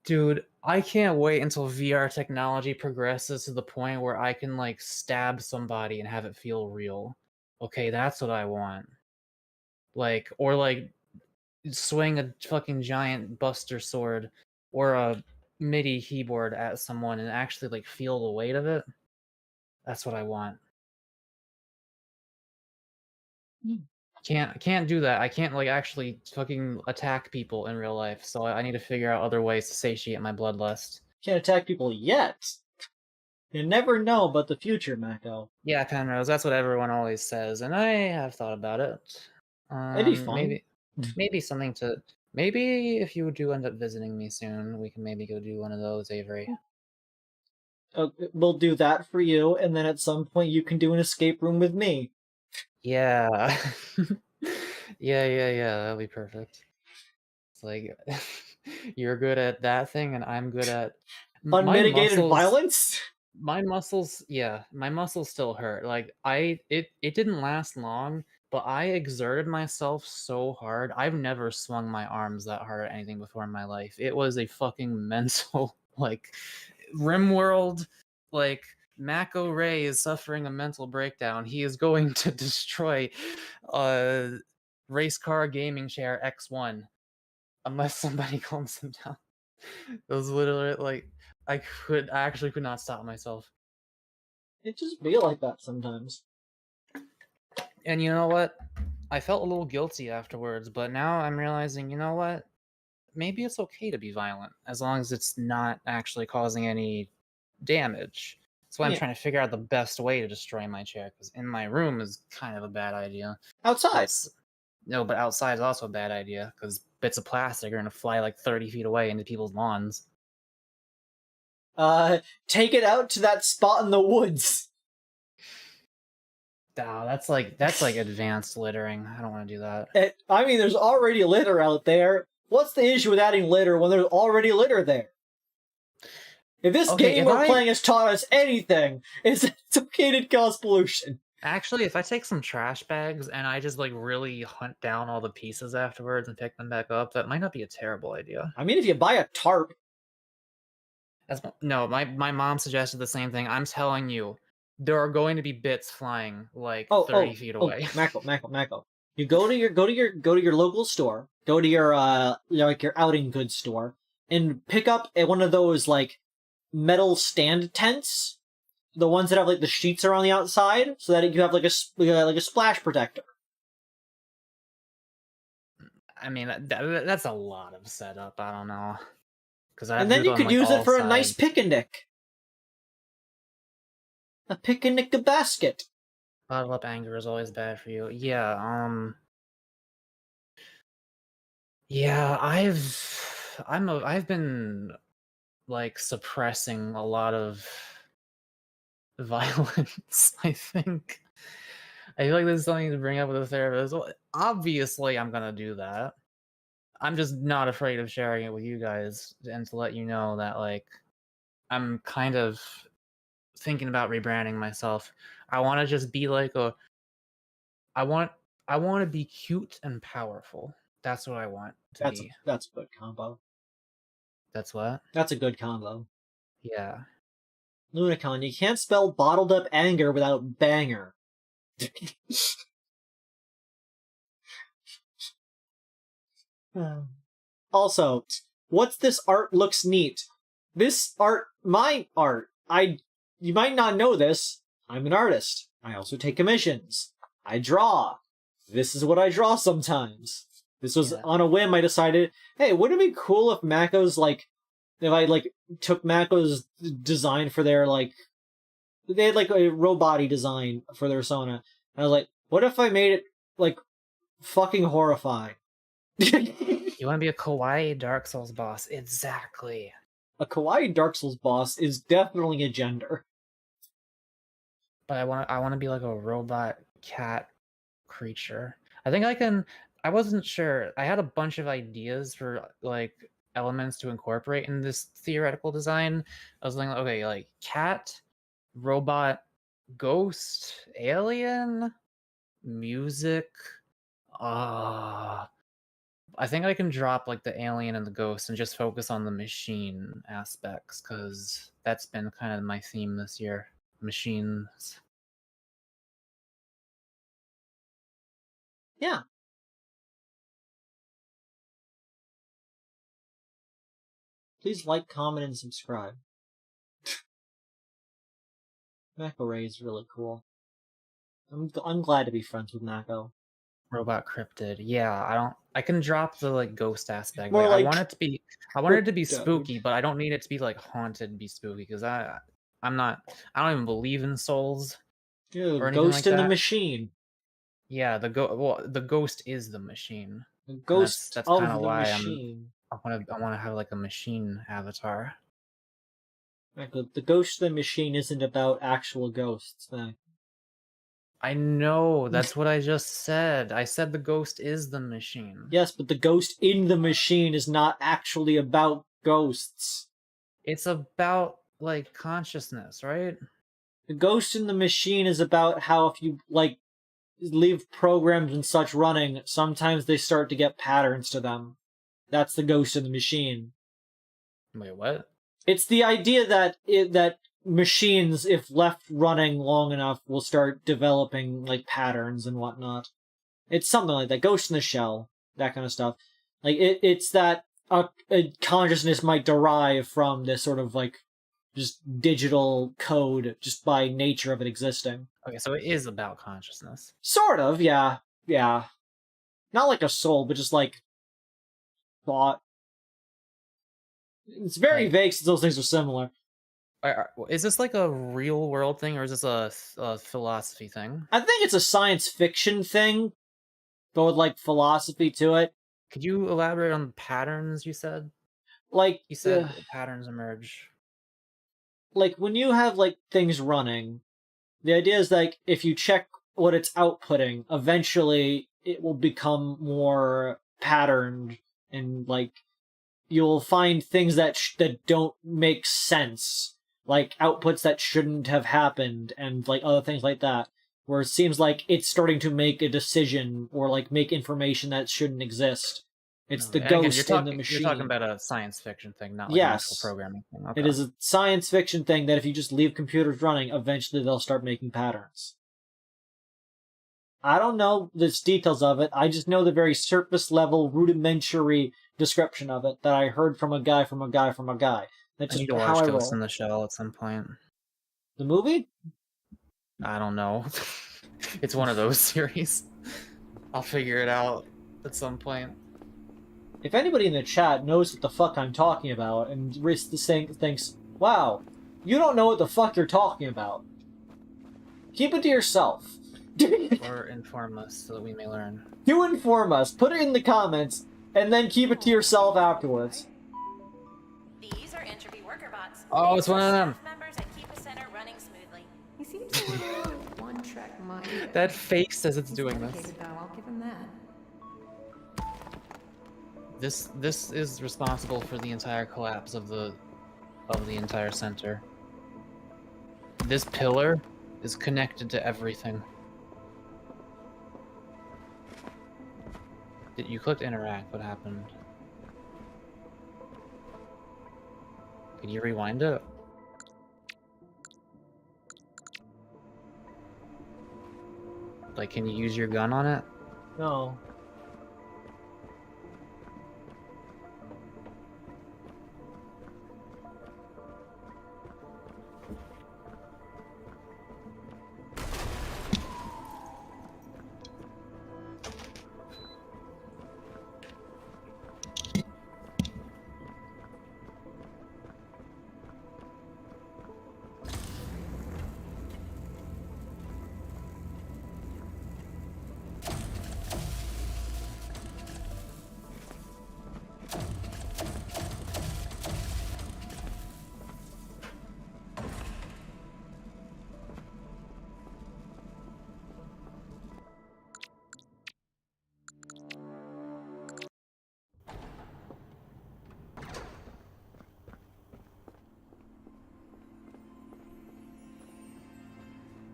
dude, I can't wait until VR technology progresses to the point where I can like stab somebody and have it feel real. Okay, that's what I want. Like, or like swing a fucking giant buster sword or a MIDI keyboard at someone and actually like feel the weight of it. That's what I want. Can't do that. I can't like actually fucking attack people in real life, so I need to figure out other ways to satiate my bloodlust. Can't attack people yet. You never know about the future, Mako. Yeah, Penrose, that's what everyone always says, and I have thought about it. It'd be fun. Maybe something to... Maybe if you do end up visiting me soon, we can maybe go do one of those, Avery. We'll do that for you, and then at some point you can do an escape room with me. Yeah. yeah, that'll be perfect. It's like, you're good at that thing, and I'm good at... Unmitigated violence? My muscles, yeah, my muscles still hurt. Like, it didn't last long, but I exerted myself so hard. I've never swung my arms that hard at anything before in my life. It was a fucking mental Like, RimWorld, like, Mako Ray is suffering a mental breakdown. He is going to destroy race car gaming chair X1 unless somebody calms him down. It was literally like I actually could not stop myself. It just be like that sometimes. And you know what? I felt a little guilty afterwards, but now I'm realizing, you know what? Maybe it's okay to be violent as long as it's not actually causing any damage. That's why I'm trying to figure out the best way to destroy my chair, because in my room is kind of a bad idea. Outside. No, but outside is also a bad idea, because bits of plastic are going to fly like 30 feet away into people's lawns. Take it out to that spot in the woods. Nah, that's like advanced littering. I don't want to do that. I mean, there's already litter out there. What's the issue with adding litter when there's already litter there? If this game we're playing has taught us anything, it's okay to cause pollution. Actually, if I take some trash bags and I just like really hunt down all the pieces afterwards and pick them back up, that might not be a terrible idea. I mean, if you buy a tarp. No, my mom suggested the same thing. I'm telling you, there are going to be bits flying like 30 feet away. Mako. You go to your local store, go to your your outing goods store, and pick up one of those like metal stand tents, the ones that have like the sheets around the outside, so that you have like a splash protector. I mean, that's a lot of setup. I don't know. And then you could use it for a nice picnic. A picnic basket. Bottle up anger is always bad for you. Yeah, yeah, I've been like suppressing a lot of violence, I think. I feel like this is something to bring up with a therapist. Well, obviously, I'm gonna do that. I'm just not afraid of sharing it with you guys and to let you know that, like, I'm kind of thinking about rebranding myself. I want to just be like I want to be cute and powerful. That's what I want to be. That's a good combo. That's what? That's a good combo. Yeah. Lunacon, you can't spell bottled up anger without banger. Also, what's this art looks neat? This art, my art. You might not know this. I'm an artist. I also take commissions. I draw. This is what I draw sometimes. This was on a whim. I decided, hey, wouldn't it be cool if Mako's like, if I like took Mako's design for their like, they had like a robot-y design for their Sona. And I was like, what if I made it like fucking horrifying? You want to be a kawaii Dark Souls boss? Exactly. A kawaii Dark Souls boss is definitely a gender. But I want to be like a robot cat creature. I think I can. I wasn't sure. I had a bunch of ideas for like elements to incorporate in this theoretical design. I was thinking, okay, like cat, robot, ghost, alien, music. I think I can drop like the alien and the ghost and just focus on the machine aspects, because that's been kind of my theme this year. Machines. Yeah. Please like, comment, and subscribe. Mako Ray is really cool. I'm glad to be friends with Mako. Robot cryptid. Yeah, I can drop the like ghost aspect. More like, like I want it to be spooky, but I don't need it to be like haunted and be spooky, because I don't even believe in souls. Dude, or Ghost like in the that. Machine. Yeah, the ghost is the machine. The ghost that's of kind the of why machine. I want to have like a machine avatar. Mako, the Ghost of the Machine isn't about actual ghosts. I know, that's what I just said. I said the ghost is the machine. Yes, but the ghost in the machine is not actually about ghosts. It's about, like, consciousness, right? The ghost in the machine is about how if you, like, leave programs and such running, sometimes they start to get patterns to them. That's the ghost in the machine. Wait, what? It's the idea that that machines, if left running long enough, will start developing like patterns and whatnot. It's something like that. Ghost in the Shell, that kind of stuff. Like it's that a consciousness might derive from this sort of like just digital code just by nature of it existing. Okay, so it is about consciousness. Sort of, yeah. Yeah. Not like a soul, but just like thought. It's very vague since those things are similar. Is this like a real world thing, or is this a philosophy thing? I think it's a science fiction thing, but with like philosophy to it. Could you elaborate on the patterns you said? Like you said, patterns emerge. Like when you have like things running, the idea is like if you check what it's outputting, eventually it will become more patterned, and like you'll find things that that don't make sense, like outputs that shouldn't have happened, and like other things like that, where it seems like it's starting to make a decision or like make information that shouldn't exist. It's the ghost in the machine. You're talking about a science fiction thing, not like an actual programming thing. Okay. It is a science fiction thing that if you just leave computers running, eventually they'll start making patterns. I don't know the details of it. I just know the very surface level, rudimentary description of it that I heard from a guy. That's I need just to how watch I Ghost roll. in the Shell at some point. The movie? I don't know. It's one of those series. I'll figure it out at some point. If anybody in the chat knows what the fuck I'm talking about and thinks, wow, you don't know what the fuck you're talking about, keep it to yourself. Or inform us so that we may learn. You inform us. Put it in the comments, and then keep it to yourself afterwards. These are Entropy worker bots. Oh, it's one of them. Members and keep the center running smoothly. He seems a little one-track minded. That face says it's doing this. Dedicated, though, I'll give him that. This is responsible for the entire collapse of the entire center. This pillar is connected to everything. You clicked interact, what happened? Can you rewind it? Like, can you use your gun on it? No.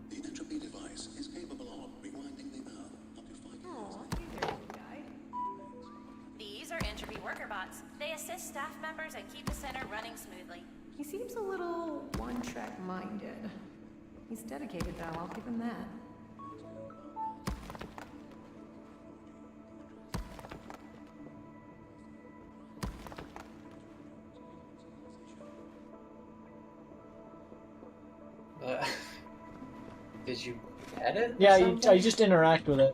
The Entropy device is capable of rewinding the Earth up to 5 years. These are Entropy worker bots. They assist staff members and keep the center running smoothly. He seems a little one-track minded. He's dedicated, though, I'll give him that. Did you edit? Yeah, I just interact with it,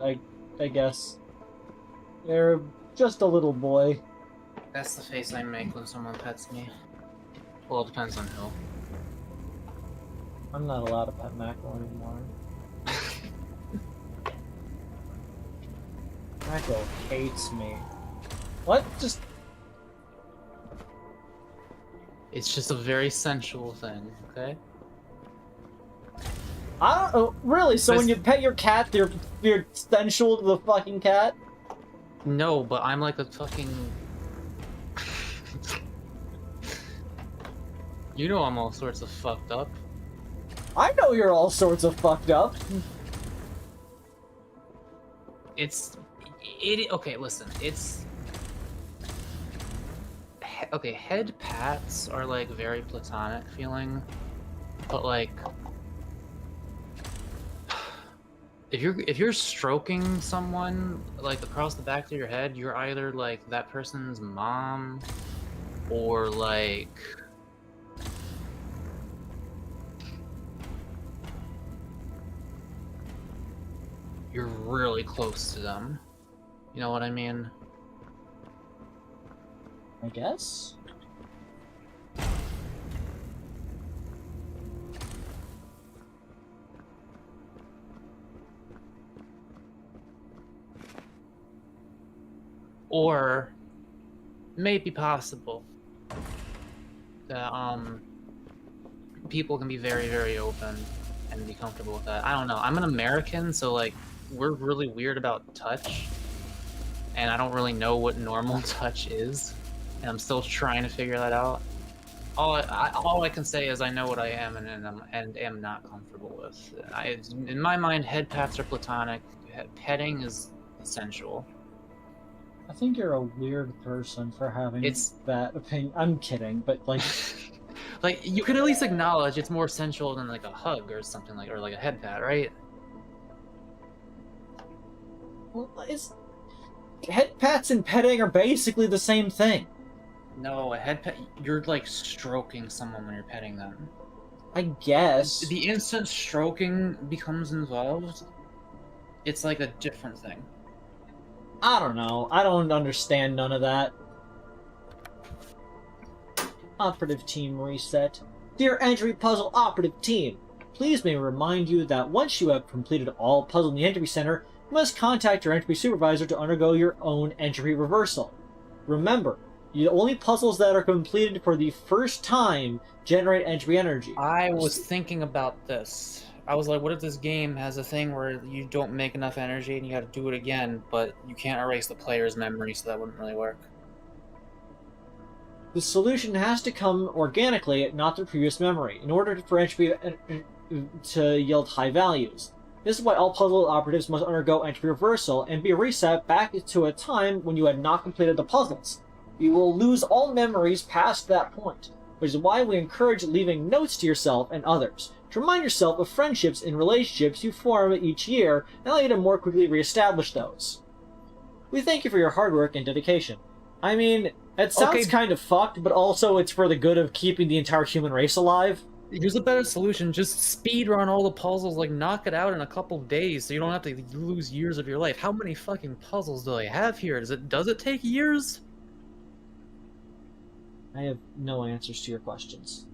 I guess. They're just a little boy. That's the face I make when someone pets me. Well, it depends on who. I'm not allowed to pet Mako anymore. Mako hates me. What? Just... It's just a very sensual thing, okay? I don't know. Really? So when you pet your cat, you're sensual to the fucking cat? No, but I'm like a fucking... You know I'm all sorts of fucked up. I know you're all sorts of fucked up. Okay, listen, it's... Okay, head pats are like very platonic feeling, but like if you're stroking someone like across the back of your head, you're either like that person's mom or like you're really close to them. You know what I mean? I guess. Or maybe possible that people can be very, very open and be comfortable with that. I don't know. I'm an American, so like we're really weird about touch, and I don't really know what normal touch is, and I'm still trying to figure that out. All I can say is I know what I am and am not comfortable with. In my mind, head pats are platonic. Petting is essential. I think you're a weird person for having that opinion. I'm kidding, but like... like, you can at least acknowledge it's more sensual than like a hug or something like, or like a head pat, right? Well, head pats and petting are basically the same thing. No, a head pet, you're like stroking someone when you're petting them. I guess. The instant stroking becomes involved, it's like a different thing. I don't know. I don't understand none of that. Operative Team Reset. Dear Entropy Puzzle Operative Team, please may I remind you that once you have completed all puzzles in the Entropy Center, you must contact your Entropy Supervisor to undergo your own entropy reversal. Remember, the only puzzles that are completed for the first time generate entropy energy. I was thinking about this. I was like, what if this game has a thing where you don't make enough energy and you have to do it again, but you can't erase the player's memory, so that wouldn't really work. The solution has to come organically, not through previous memory, in order for entropy to yield high values. This is why all puzzle operatives must undergo entropy reversal and be reset back to a time when you had not completed the puzzles. You will lose all memories past that point, which is why we encourage leaving notes to yourself and others, to remind yourself of friendships and relationships you form each year and allow you to more quickly reestablish those. We thank you for your hard work and dedication. I mean, it sounds kind of fucked, but also it's for the good of keeping the entire human race alive. Here's a better solution, just speedrun all the puzzles, like knock it out in a couple days so you don't have to lose years of your life. How many fucking puzzles do I have here? Does it take years? I have no answers to your questions.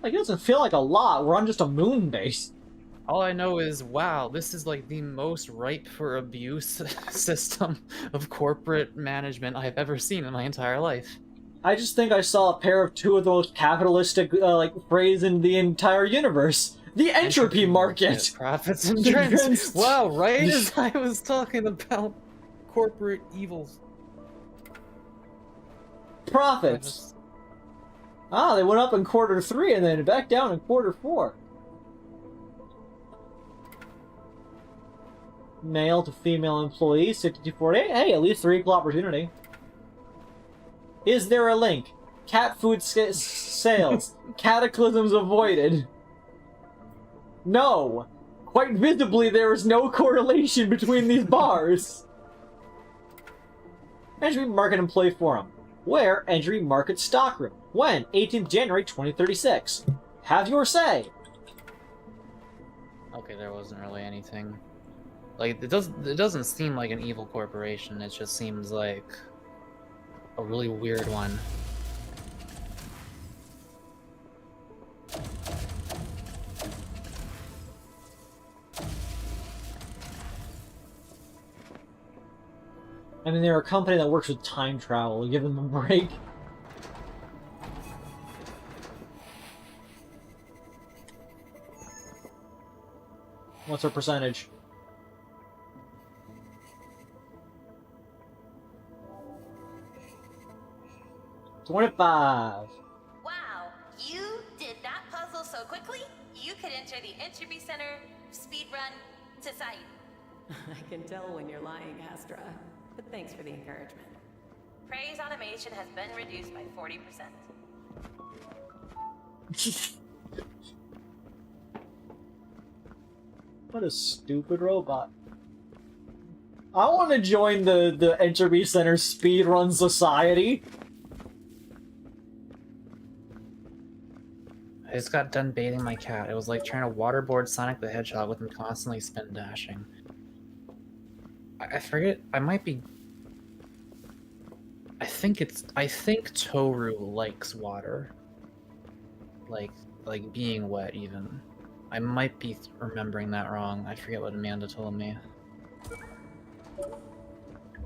Like, it doesn't feel like a lot. We're on just a moon base. All I know is, wow, this is like the most ripe for abuse system of corporate management I've ever seen in my entire life. I just think I saw a pair of two of the most capitalistic, phrase in the entire universe. The entropy market! Profits and trends. Wow, right as I was talking about corporate evils. Profits! Ah, they went up in quarter 3 and then back down in quarter 4. Male to female employees, 6248. Hey, at least 3 equal opportunity. Is there a link? Cat food sales. Cataclysms avoided. No! Quite visibly, there is no correlation between these bars. Entropy Market Employee Forum. Where? Entropy Market Stockroom. When? 18th January 2036. Have your say. Okay, there wasn't really anything. Like, it doesn't seem like an evil corporation, it just seems like a really weird one. I mean, they're a company that works with time travel. Give them a break. What's our percentage? 25. Wow, you did that puzzle so quickly, you could enter the Entropy Center speedrun to site. I can tell when you're lying, Astra. but thanks for the encouragement. Praise automation has been reduced by 40%. What a stupid robot. I want to join the Entropy Center Speedrun Society. I just got done baiting my cat. It was like trying to waterboard Sonic the Hedgehog with him constantly spin dashing. I forget. I might be. I think Toru likes water. Like being wet even. I might be remembering that wrong. I forget what Amanda told me.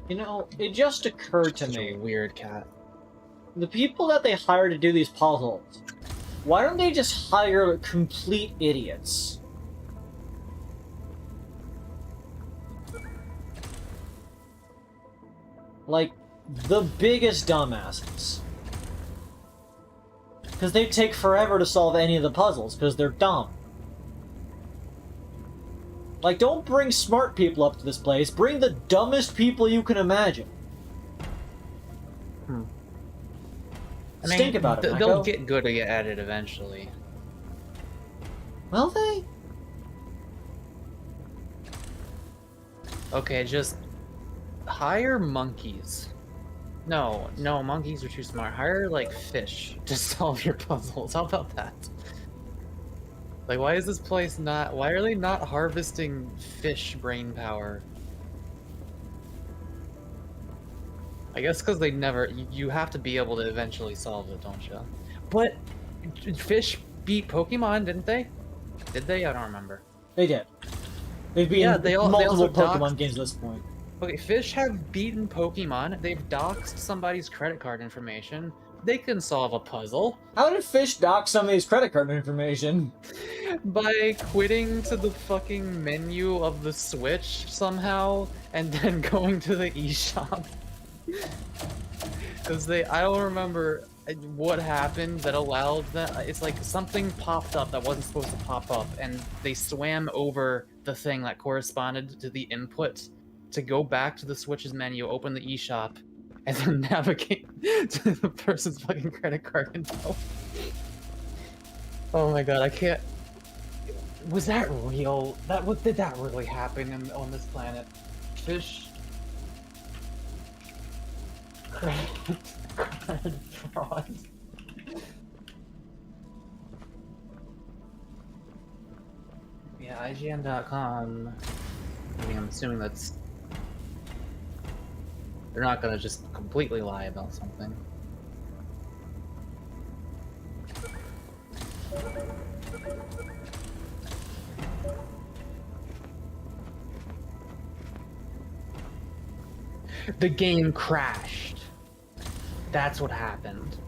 You know, it just occurred to me. Weird cat. The people that they hire to do these puzzles, why don't they just hire complete idiots? Like, the biggest dumbasses. Because they take forever to solve any of the puzzles, because they're dumb. Like, don't bring smart people up to this place, bring the dumbest people you can imagine. I mean, think about it, they'll Mako. get good at it eventually. Will they? Okay, just hire monkeys. No, monkeys are too smart. Hire, like, fish to solve your puzzles. How about that? Like, why is this place not... Why are they not harvesting fish brain power? I guess because they never... You have to be able to eventually solve it, don't you? But fish beat Pokemon, didn't they? Did they? I don't remember. They did. They've beaten multiple also Pokemon games at this point. Okay, fish have beaten Pokemon. They've doxed somebody's credit card information. They can solve a puzzle. How did fish dock somebody's credit card information? By quitting to the fucking menu of the Switch somehow, and then going to the eShop. Because I don't remember what happened that allowed that. It's like something popped up that wasn't supposed to pop up, and they swam over the thing that corresponded to the input to go back to the Switch's menu, open the eShop, and then navigate to the person's fucking credit card info. Oh my god, I can't... Was that real? Did that really happen on this planet? Fish... Credit fraud. Yeah, IGN.com. I mean, I'm assuming that's... They're not gonna just completely lie about something. The game crashed. That's what happened.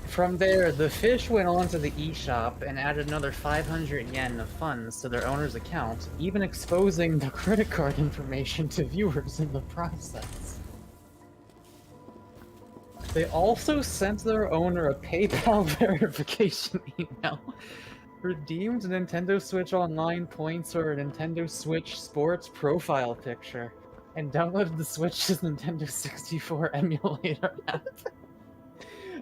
From there, the fish went on to the eShop and added another 500 yen of funds to their owner's account, even exposing the credit card information to viewers in the process. They also sent their owner a PayPal verification email, redeemed a Nintendo Switch Online points or a Nintendo Switch Sports profile picture, and downloaded the Switch's Nintendo 64 emulator app.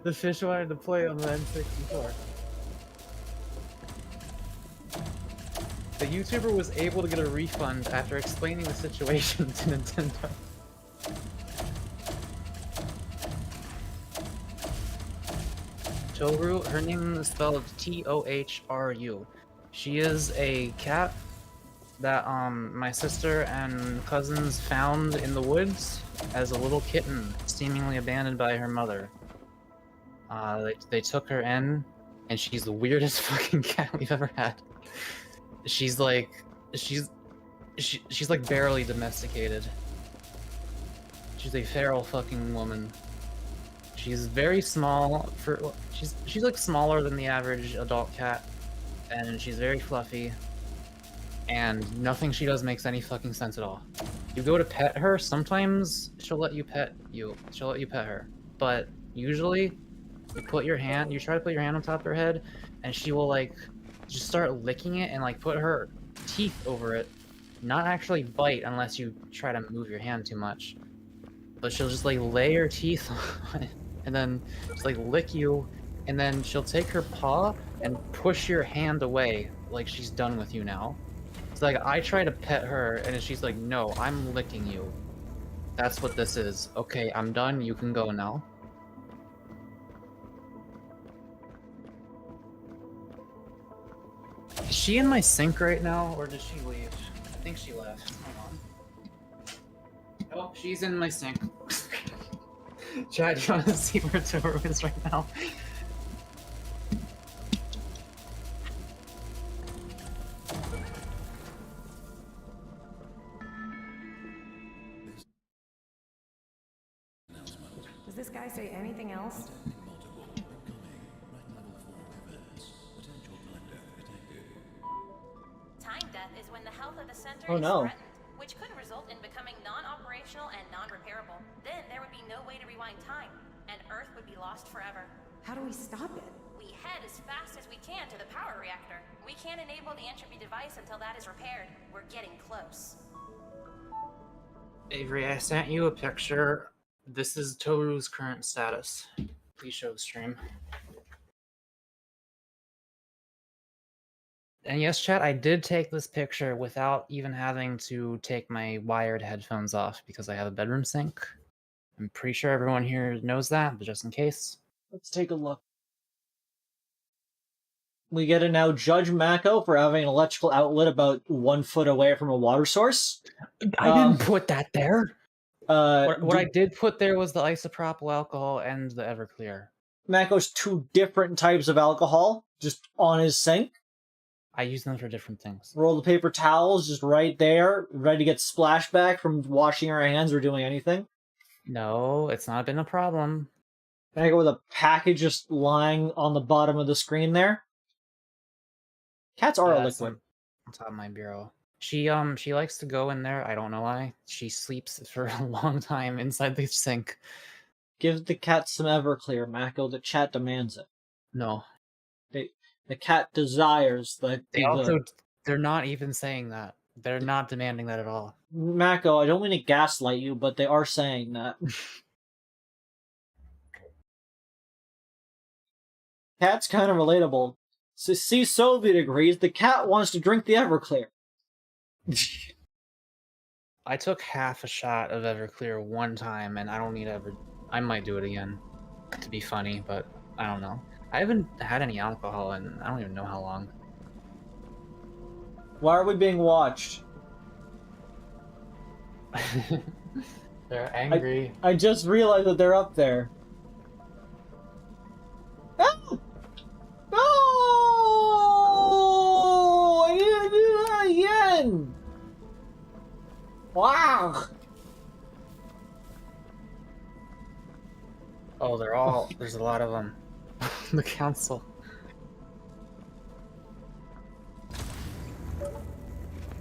The fish wanted to play on the N64. The YouTuber was able to get a refund after explaining the situation to Nintendo. Toru, her name is spelled T-O-H-R-U. She is a cat that my sister and cousins found in the woods as a little kitten, seemingly abandoned by her mother. They took her in, and she's the weirdest fucking cat we've ever had. She's like barely domesticated. She's a feral fucking woman. She's very small she's like smaller than the average adult cat, and she's very fluffy, and nothing she does makes any fucking sense at all. You go to pet her, sometimes she'll let you pet her, but usually you try to put your hand on top of her head, and she will like just start licking it and like put her teeth over it, not actually bite unless you try to move your hand too much. But she'll just like lay her teeth on it and then just like lick you, and then she'll take her paw and push your hand away like she's done with you now. It's like I try to pet her and she's like, no, I'm licking you. That's what this is. Okay, I'm done, you can go now. Is she in my sink right now, or did she leave? I think she left. Hold on. Oh, she's in my sink. Chad, do you want to see where Toru is right now? Does this guy say anything else? Time death is when the health of the center Oh, is no. threatened, which could result in becoming non-operational and non-repairable. Then there would be no way to rewind time, and Earth would be lost forever. How do we stop it? We head as fast as we can to the power reactor. We can't enable the Entropy device until that is repaired. We're getting close. Avery, I sent you a picture. This is Toru's current status. Please show the stream. And yes, chat, I did take this picture without even having to take my wired headphones off because I have a bedroom sync. I'm pretty sure everyone here knows that, but just in case. Let's take a look. We get to now judge Mako for having an electrical outlet about 1 foot away from a water source. I didn't put that there. What I do- did put there was the isopropyl alcohol and the Everclear. Mako's 2 different types of alcohol just on his sink. I use them for different things. Roll the paper towels just right there, ready to get splashback from washing our hands or doing anything. No, it's not been a problem. Mako with a package just lying on the bottom of the screen there. Cats are a That's liquid. on top of my bureau. She likes to go in there. I don't know why. She sleeps for a long time inside the sink. Give the cat some Everclear, Mako. The chat demands it. No. The cat desires They're not even saying that. They're not demanding that at all. Mako, I don't mean to gaslight you, but they are saying that. Cat's kind of relatable. See, Soviet agrees. The cat wants to drink the Everclear. I took half a shot of Everclear one time, and I don't need I might do it again to be funny, but I don't know. I haven't had any alcohol in I don't even know how long. Why are we being watched? They're angry. I just realized that they're up there. No! No! I didn't do that again! Wow! Oh, there's a lot of them. The council.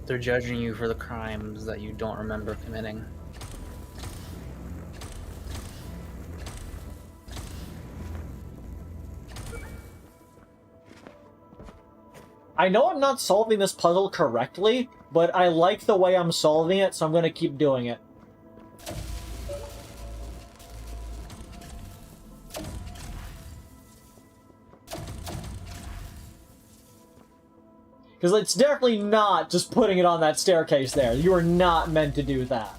They're judging you for the crimes that you don't remember committing. I know I'm not solving this puzzle correctly, but I like the way I'm solving it, so I'm gonna keep doing it. Because it's definitely not just putting it on that staircase there. You are not meant to do that.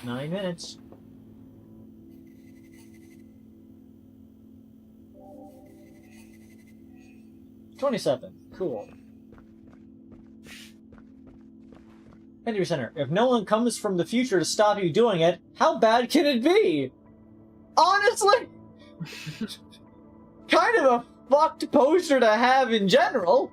Nine minutes. $27. Cool. Entropy Center. If no one comes from the future to stop you doing it, how bad can it be? Honestly, kind of a fucked poster to have in general.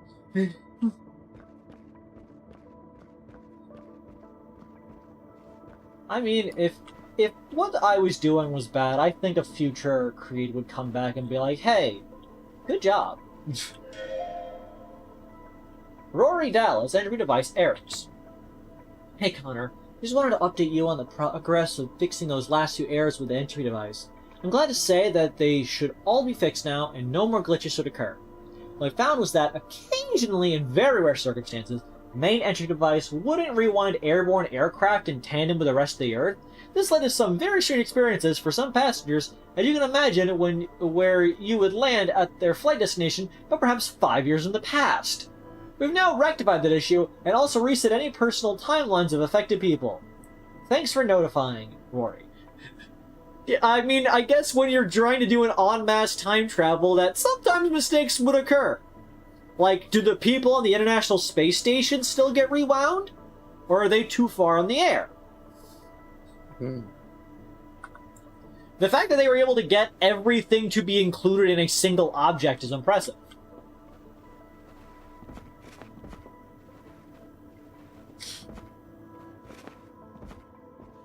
I mean, if what I was doing was bad, I think a future Kreed would come back and be like, hey, good job. Rory Dallas, Entropy device errors. Hey Connor, just wanted to update you on the progress of fixing those last 2 errors with the Entropy device. I'm glad to say that they should all be fixed now and no more glitches should occur. What I found was that occasionally, in very rare circumstances, the main Entropy device wouldn't rewind airborne aircraft in tandem with the rest of the Earth. This led to some very strange experiences for some passengers, as you can imagine, where you would land at their flight destination, but perhaps 5 years in the past. We've now rectified that issue, and also reset any personal timelines of affected people. Thanks for notifying, Rory. Yeah, I mean, I guess when you're trying to do an en masse time travel, that sometimes mistakes would occur. Like, do the people on the International Space Station still get rewound? Or are they too far in the air? The fact that they were able to get everything to be included in a single object is impressive.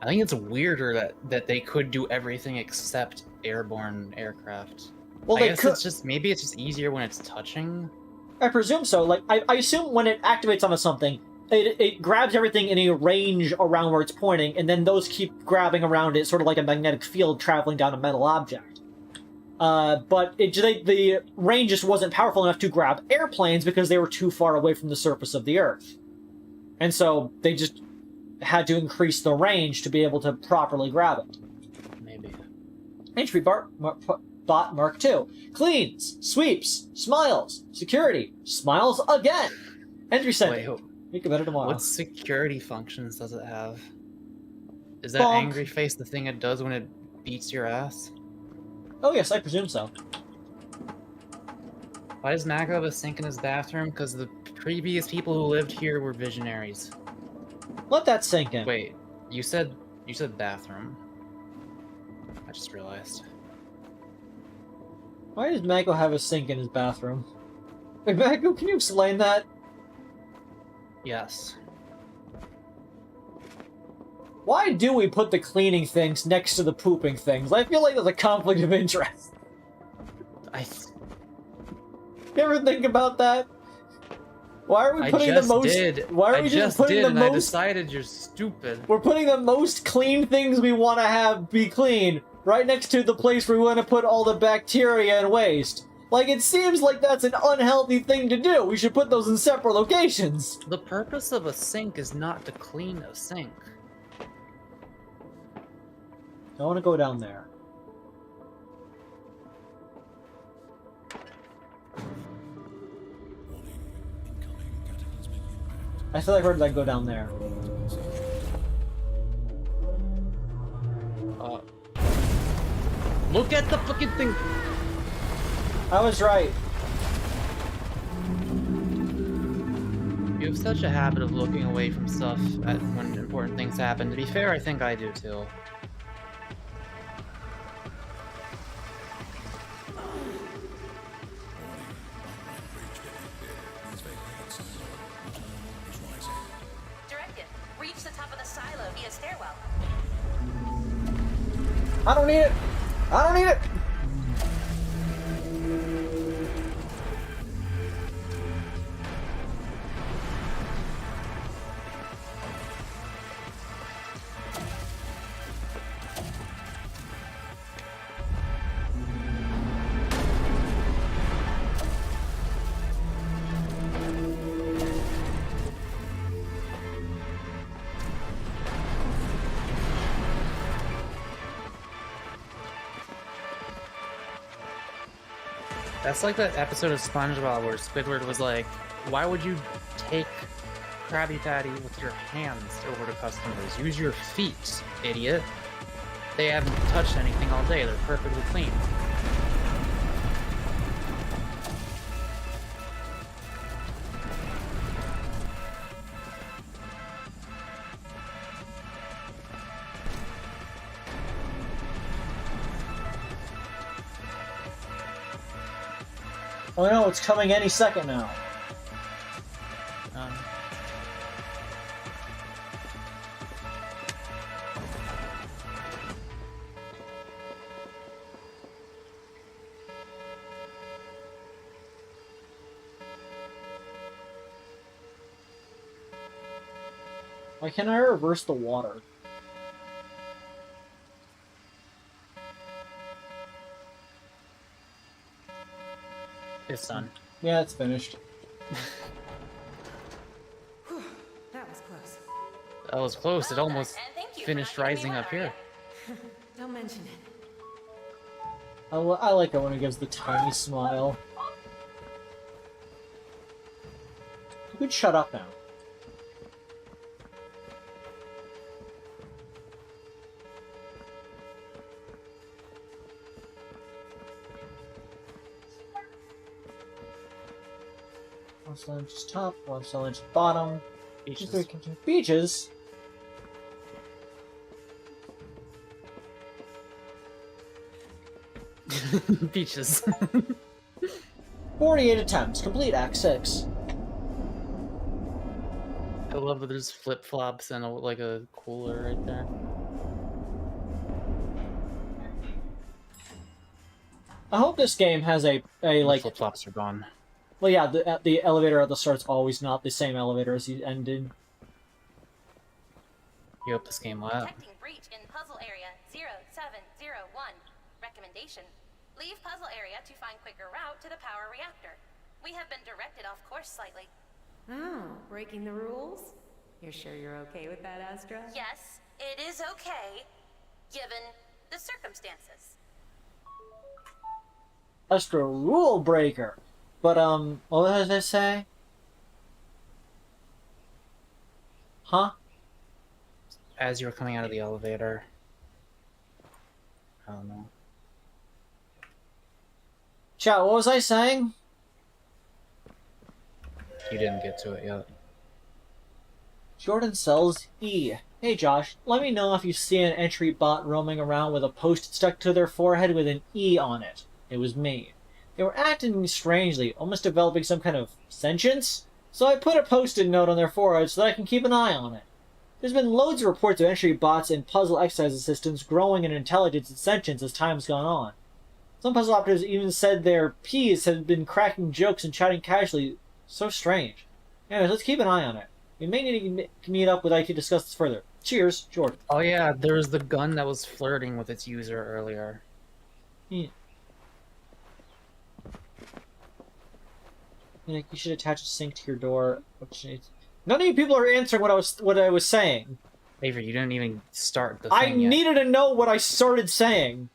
I think it's weirder that they could do everything except airborne aircraft. Well, I guess it's just, maybe it's just easier when it's touching. I presume so. Like, I assume when it activates onto something, it grabs everything in a range around where it's pointing, and then those keep grabbing around it, sort of like a magnetic field traveling down a metal object. But the range just wasn't powerful enough to grab airplanes because they were too far away from the surface of the Earth. And so they just had to increase the range to be able to properly grab it. Maybe. Entropy Bot Mark II. Cleans, sweeps, smiles, security, smiles again. Entry sending. Wait, Make it better tomorrow. What security functions does it have? Is that Bonk. angry face the thing it does when it beats your ass? Oh yes, I presume so. Why does Mako have a sink in his bathroom? Because the previous people who lived here were visionaries. Let that sink in. Wait, you said bathroom. I just realized. Why does Mako have a sink in his bathroom? Wait, Mako, can you explain that? Yes. Why do we put the cleaning things next to the pooping things? I feel like there's a conflict of interest. You ever think about that? Why are we putting the most? Why are we just putting the most? I decided you're stupid. We're putting the most clean things we want to have be clean right next to the place where we want to put all the bacteria and waste. Like, it seems like that's an unhealthy thing to do. We should put those in separate locations. The purpose of a sink is not to clean a sink. I want to go down there. I feel like where did I go down there? Look at the fucking thing! I was right. You have such a habit of looking away from stuff when important things happen. To be fair, I think I do too. Directive. Reach the top of the silo via stairwell. I don't need it! I don't need it! That's like that episode of SpongeBob where Squidward was like, why would you take Krabby Patty with your hands over to customers? Use your feet, idiot. They haven't touched anything all day. They're perfectly clean. Oh no, it's coming any second now. Why can't I reverse the water? It's done. Yeah, it's finished. That was close. That was close. It Well done, almost and thank you for finished not giving me rising up malaria. here. Don't mention it. I like it when it gives the tiny smile. You could shut up now. One inch top, 1 inch bottom. Beaches. Beaches? Beaches. 48 attempts. Complete Act 6. I love that there's flip flops and like a cooler right there. I hope this game has a like flip flops are gone. Well, yeah, the elevator at the start's always not the same elevator as you ended. You hope this game will have. Detecting breach in puzzle area 0701. Recommendation: leave puzzle area to find quicker route to the power reactor. We have been directed off course slightly. Oh, breaking the rules? You're sure you're okay with that, Astra? Yes, it is okay, given the circumstances. Astra rule breaker. But what did I say? Huh? As you were coming out of the elevator. I don't know. Chat, what was I saying? You didn't get to it yet. Jordan sells E. Hey Josh, let me know if you see an entry bot roaming around with a post stuck to their forehead with an E on it. It was me. They were acting strangely, almost developing some kind of sentience, so I put a post-it note on their forehead so that I can keep an eye on it. There's been loads of reports of entry bots and puzzle exercise systems growing in intelligence and sentience as time's gone on. Some puzzle operators even said their Ps had been cracking jokes and chatting casually. So strange. Anyways, let's keep an eye on it. We may need to meet up with IT to discuss this further. Cheers, Jordan. Oh yeah, there was the gun that was flirting with its user earlier. Yeah. Like, you should attach a sink to your door. None of you people are answering what I was saying. Avery, you didn't even start the I thing yet. needed to know what I started saying.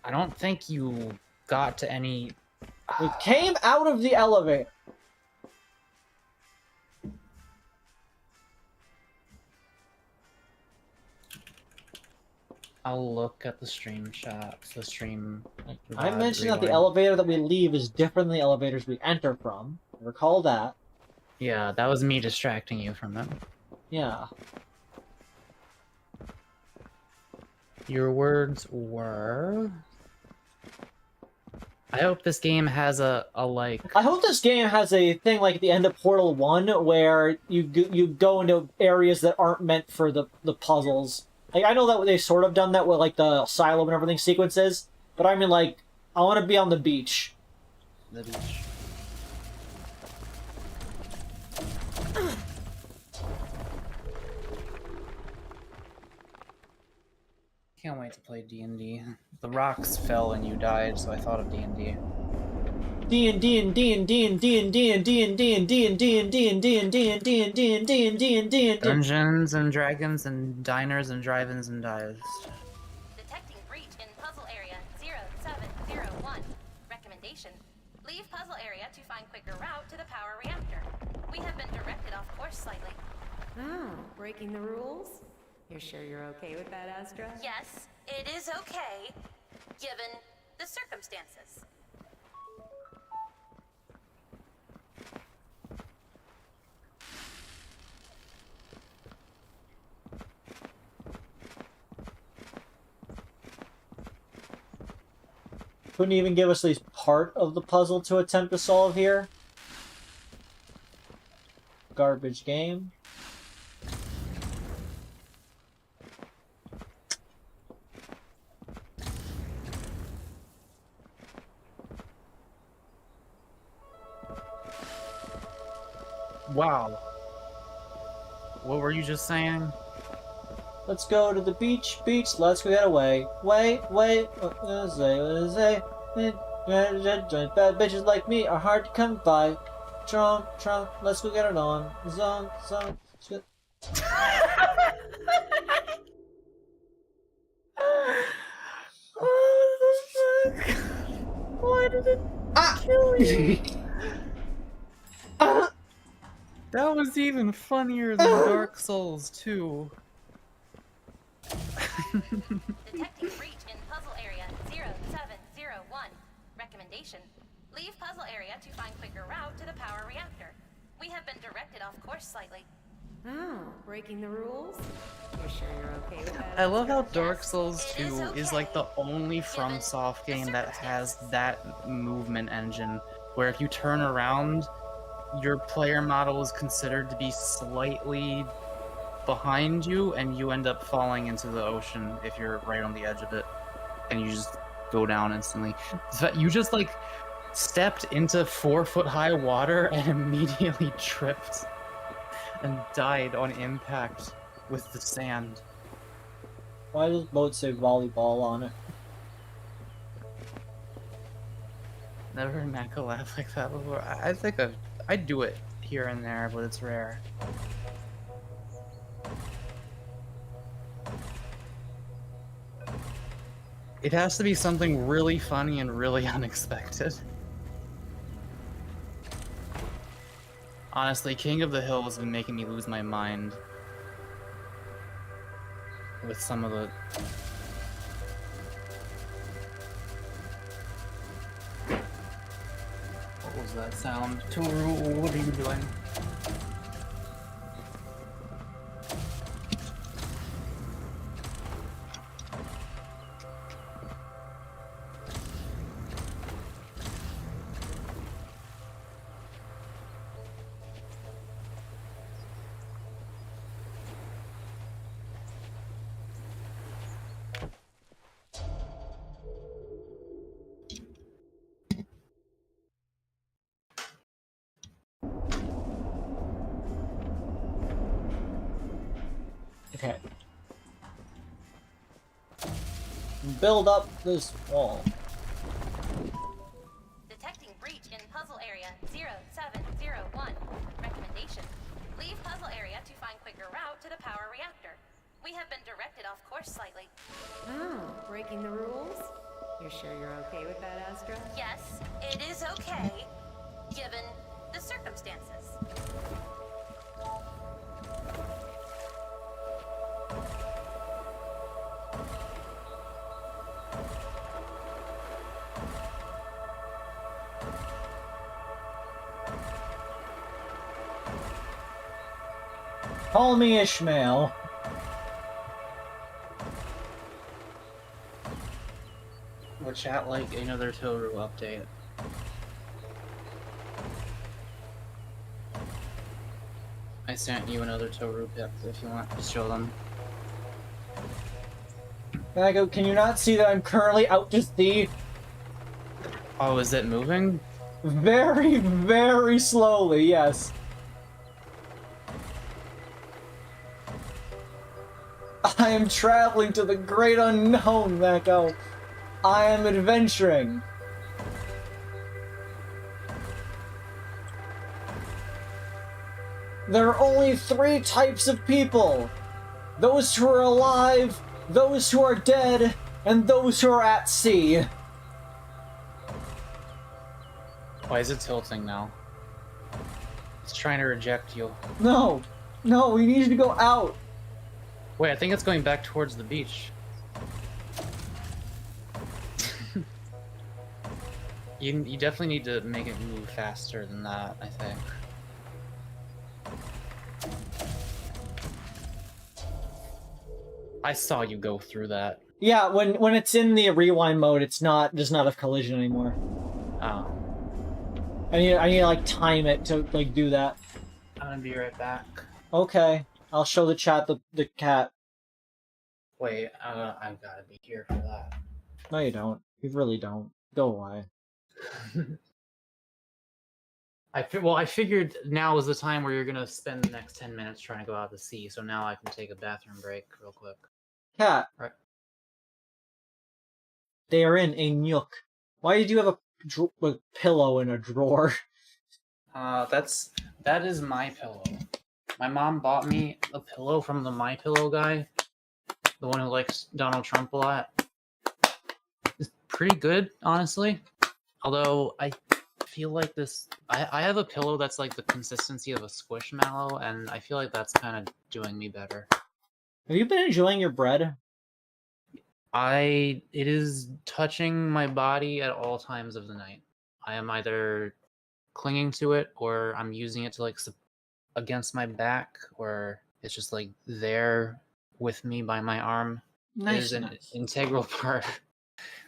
I don't think you got to any... It came out of the elevator. I'll look at the stream shots, the stream... I mentioned that the elevator that we leave is different than the elevators we enter from. Recall that. Yeah, that was me distracting you from it. Yeah. Your words were... I hope this game has a like... I hope this game has a thing like at the end of Portal 1 where you go into areas that aren't meant for the puzzles. Like, I know that they sort of done that with like the asylum and everything sequences, but I mean like, I want to be on the beach. The beach. Can't wait to play D&D. The rocks fell and you died, so I thought of D&D. D&D and D and D and D and D and D and D and D and D and D and D and D and D and D and D and D and D and Dungeons and Dragons and Diners and Drive-Ins and Dives. Detecting breach in puzzle area 0701. Recommendation: leave puzzle area to find quicker route to the power reactor. We have been directed off course slightly. Oh, breaking the rules? You're sure you're okay with that, Astra? Yes, it is okay, given the circumstances. Couldn't even give us at least part of the puzzle to attempt to solve here. Garbage game. Wow. What were you just saying? Let's go to the beach, let's go get away. Wait, say. Bad bitches like me are hard to come by. Trunk, let's go get it on. Zone. What the fuck? Why did it kill you? That was even funnier than Dark Souls 2. Detecting breach in puzzle area 0701. Recommendation: leave puzzle area to find quicker route to the power reactor. We have been directed off course slightly. Oh, breaking the rules? You're sure you're okay with that? I love how Dark Souls 2 is like the only FromSoft game that has that movement engine, where if you turn around, your player model is considered to be slightly behind you, and you end up falling into the ocean if you're right on the edge of it, and you just go down instantly. So you just like stepped into 4-foot-high water and immediately tripped and died on impact with the sand. Why does boat say volleyball on it? Never heard Mako laugh like that before. I think I do it here and there, but it's rare. It has to be something really funny and really unexpected. Honestly, King of the Hill has been making me lose my mind with some of the... What was that sound? Toru, what are you doing? Okay. Build up this wall. Detecting breach in puzzle area 0701. Recommendation: leave puzzle area to find quicker route to the power reactor. We have been directed off course slightly. Oh, breaking the rules? You're sure you're okay with that, Astra? Yes, it is okay, given the circumstances. Call me Ishmael. Would chat like another Toru update? I sent you another Toru pic if you want to show them. Mako, can you not see that I'm currently out to sea? Oh, is it moving? Very, very slowly, yes. I am traveling to the great unknown, Mako. I am adventuring. There are only 3 types of people. Those who are alive, those who are dead, and those who are at sea. Why is it tilting now? It's trying to reject you. No, we need to go out. Wait, I think it's going back towards the beach. You definitely need to make it move faster than that, I think. I saw you go through that. Yeah, when it's in the rewind mode, it's does not have collision anymore. Oh. I need to like time it to like do that. I'm gonna be right back. Okay, I'll show the chat the cat. Wait, I've gotta be here for that. No, you don't. You really don't. Go away. I figured now is the time where you're gonna spend the next 10 minutes trying to go out to sea, so now I can take a bathroom break real quick. Cat. Right. They are in a nook. Why did you have a pillow in a drawer? That is my pillow. My mom bought me a pillow from the My Pillow guy, the one who likes Donald Trump a lot. It's pretty good, honestly. Although I feel like I have a pillow that's like the consistency of a Squishmallow, and I feel like that's kind of doing me better. Have you been enjoying your bread? It is touching my body at all times of the night. I am either clinging to it, or I'm using it to like against my back, or it's just like there with me by my arm. Nice. It is an integral part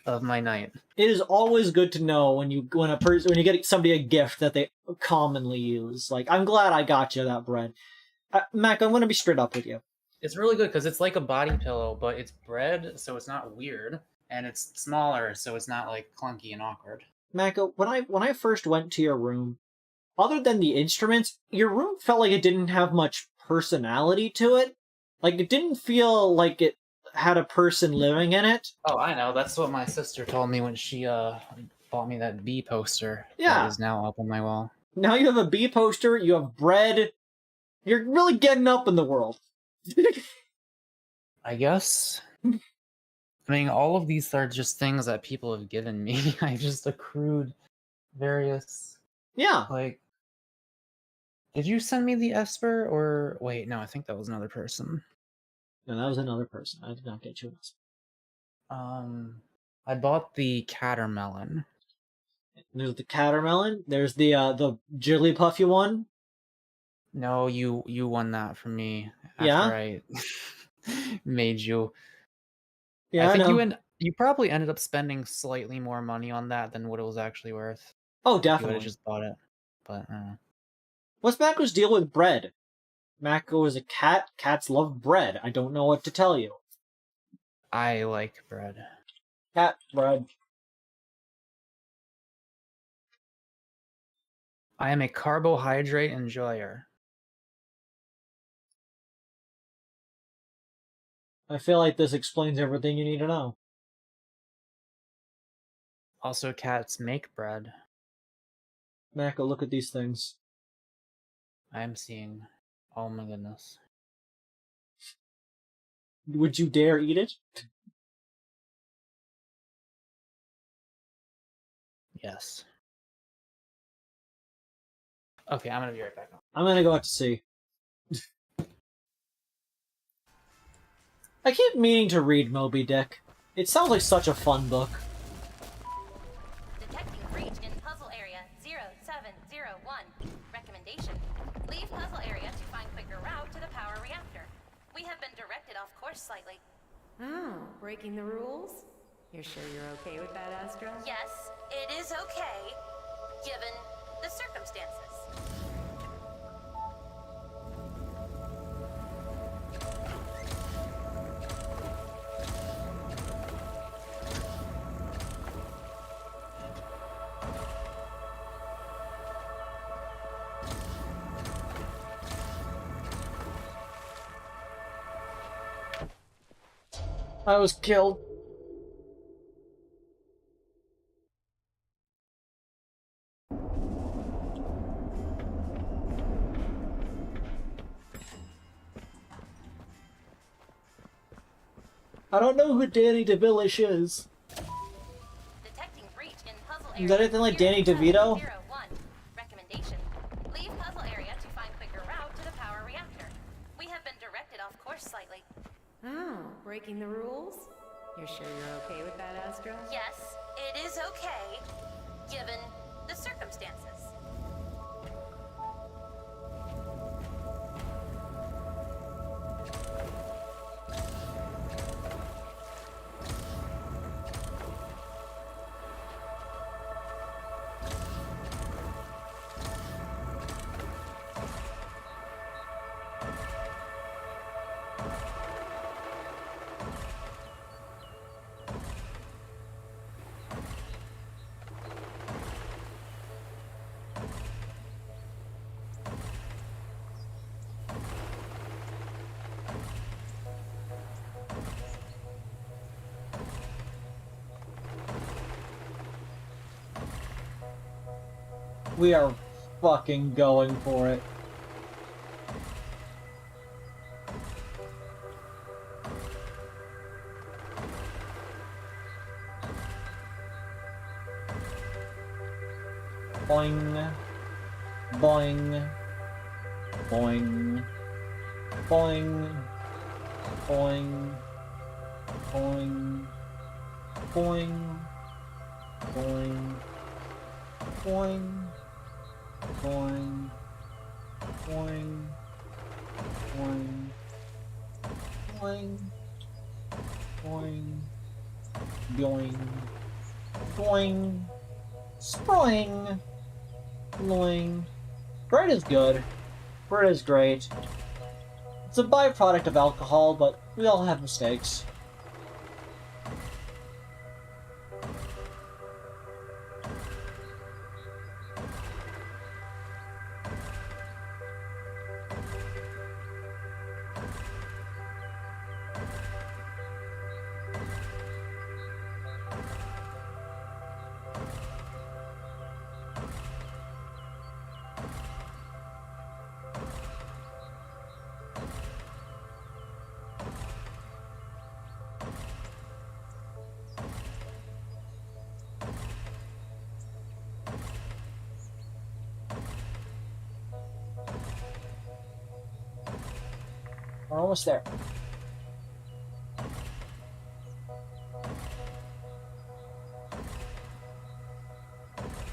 of my night. It is always good to know when you get somebody a gift that they commonly use. Like, I'm glad I got you that bread. Mac, I'm gonna be straight up with you. It's really good because it's like a body pillow, but it's bread, so it's not weird, and it's smaller, so it's not like clunky and awkward. Mako, when I first went to your room, other than the instruments, your room felt like it didn't have much personality to it. Like, it didn't feel like it had a person living in it. Oh, I know. That's what my sister told me when she bought me that bee poster. Yeah. That is now up on my wall. Now you have a bee poster, you have bread. You're really getting up in the world. I guess. I mean, all of these are just things that people have given me. I just accrued various... Yeah. Like, did you send me the Esper, or... Wait, no, I think that was another person. No, that was another person. I did not get you an Esper. I bought the Catermelon. There's the Catermelon. There's the Jigglypuffy one. No, you won that from me after Yeah? I made you. Yeah, I think know. you probably ended up spending slightly more money on that than what it was actually worth. Oh, You definitely. would have just bought it, but What's Mako's deal with bread? Mako is a cat. Cats love bread. I don't know what to tell you. I like bread. Cat bread. I am a carbohydrate enjoyer. I feel like this explains everything you need to know. Also, cats make bread. Mako, look at these things. I am seeing. Oh my goodness. Would you dare eat it? Yes. Okay, I'm gonna be right back. I'm gonna go out to sea. I keep meaning to read Moby Dick. It sounds like such a fun book. Detecting breach in puzzle area 0701. Recommendation: leave puzzle area to find quicker route to the power reactor. We have been directed off course slightly. Oh, breaking the rules? You're sure you're okay with that, Astra? Yes, it is okay, given the circumstances. I was killed. I don't know who Danny DeVillish is. Detecting breach in puzzle Is area that anything like Danny DeVito? 0701. Recommendation: leave puzzle area to find quicker route to the power reactor. We have been directed off course slightly. Oh, breaking the rules? You're sure you're okay with that, Astra? Yes, it is okay, given the circumstances. We are fucking going for it. Boing. Boing. Boing. Boing. Boing. Boing. Boing. Boing. Boing. Boing. Boing. Boing. Boing. Boing. Boing. Boing. Spring. Loing. Bread is good. Bread is great. It's a byproduct of alcohol, but we all have mistakes. We're almost there.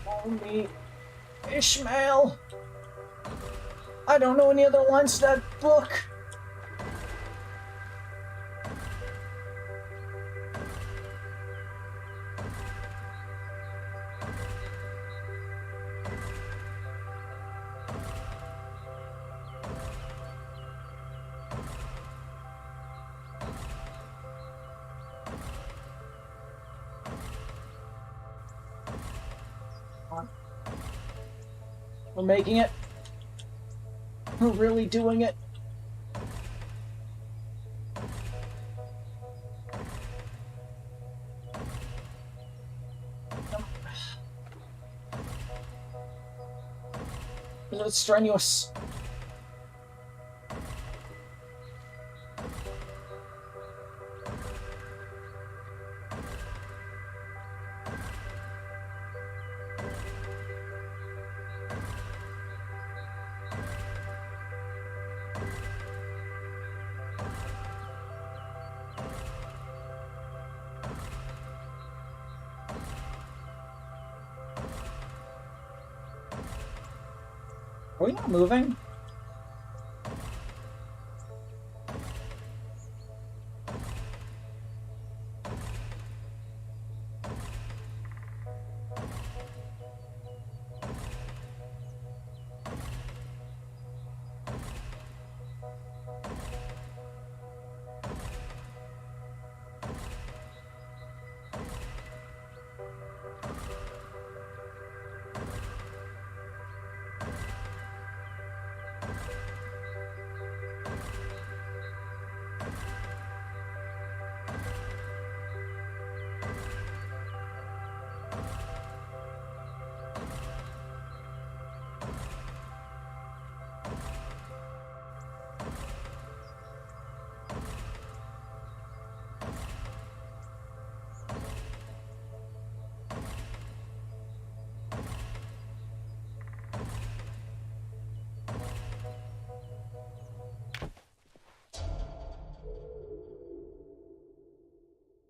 Follow me, Ishmael. I don't know any other lines to that book. We're making it. We're really doing it. It's strenuous. Are we not moving?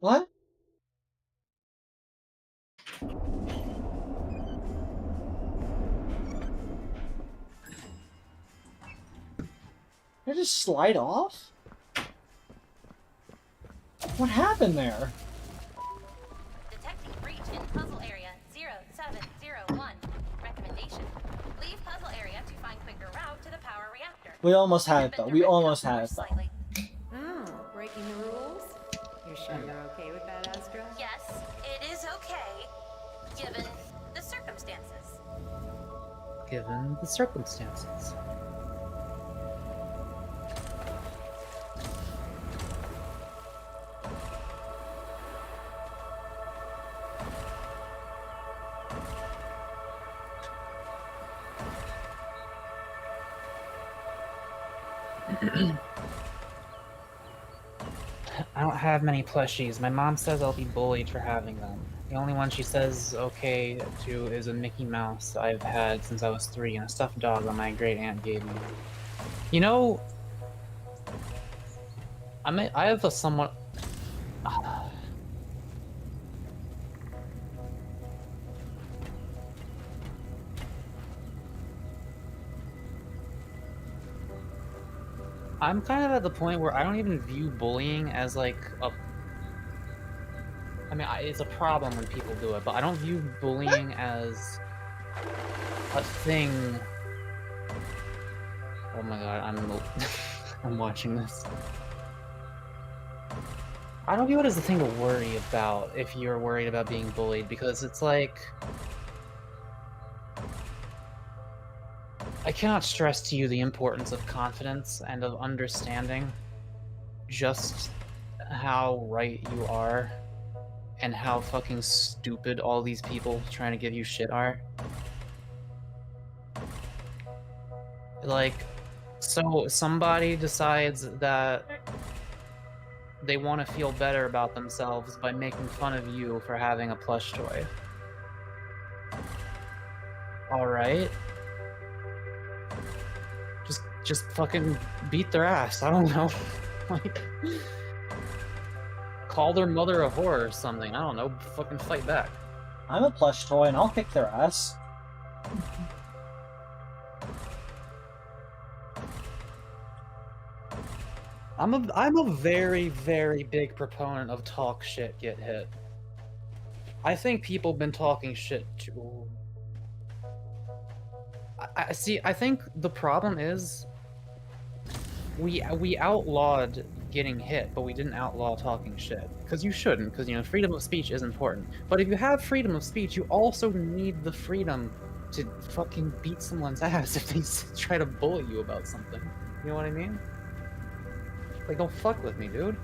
What? Did I just slide off? What happened there? Detecting breach in puzzle area 0701. Recommendation: leave puzzle area to find quicker route to the power reactor. We almost had it though. We almost had it though. Oh, breaking the rules? You're sure you're okay with that, Astra? Yes, it is okay, given the circumstances. Given the circumstances. I don't have many plushies. My mom says I'll be bullied for having them. The only one she says okay to is a Mickey Mouse I've had since I was 3 and a stuffed dog that my great aunt gave me. You know, I have a somewhat... I'm kind of at the point where I don't even view bullying as like a... I mean, it's a problem when people do it, but I don't view bullying as a thing... Oh my god, I'm watching this. I don't view it as a thing to worry about if you're worried about being bullied, because it's like... I cannot stress to you the importance of confidence and of understanding just how right you are and how fucking stupid all these people trying to give you shit are. Like, so somebody decides that they want to feel better about themselves by making fun of you for having a plush toy. Alright. Just fucking beat their ass, I don't know. Like, call their mother a whore or something, I don't know, fucking fight back. I'm a plush toy and I'll kick their ass. I'm a very, very big proponent of talk shit, get hit. I think people have been talking shit too. I see, I think the problem is we outlawed getting hit, but we didn't outlaw talking shit. Because you shouldn't, because, you know, freedom of speech is important. But if you have freedom of speech, you also need the freedom to fucking beat someone's ass if they try to bully you about something. You know what I mean? Like, don't fuck with me, dude.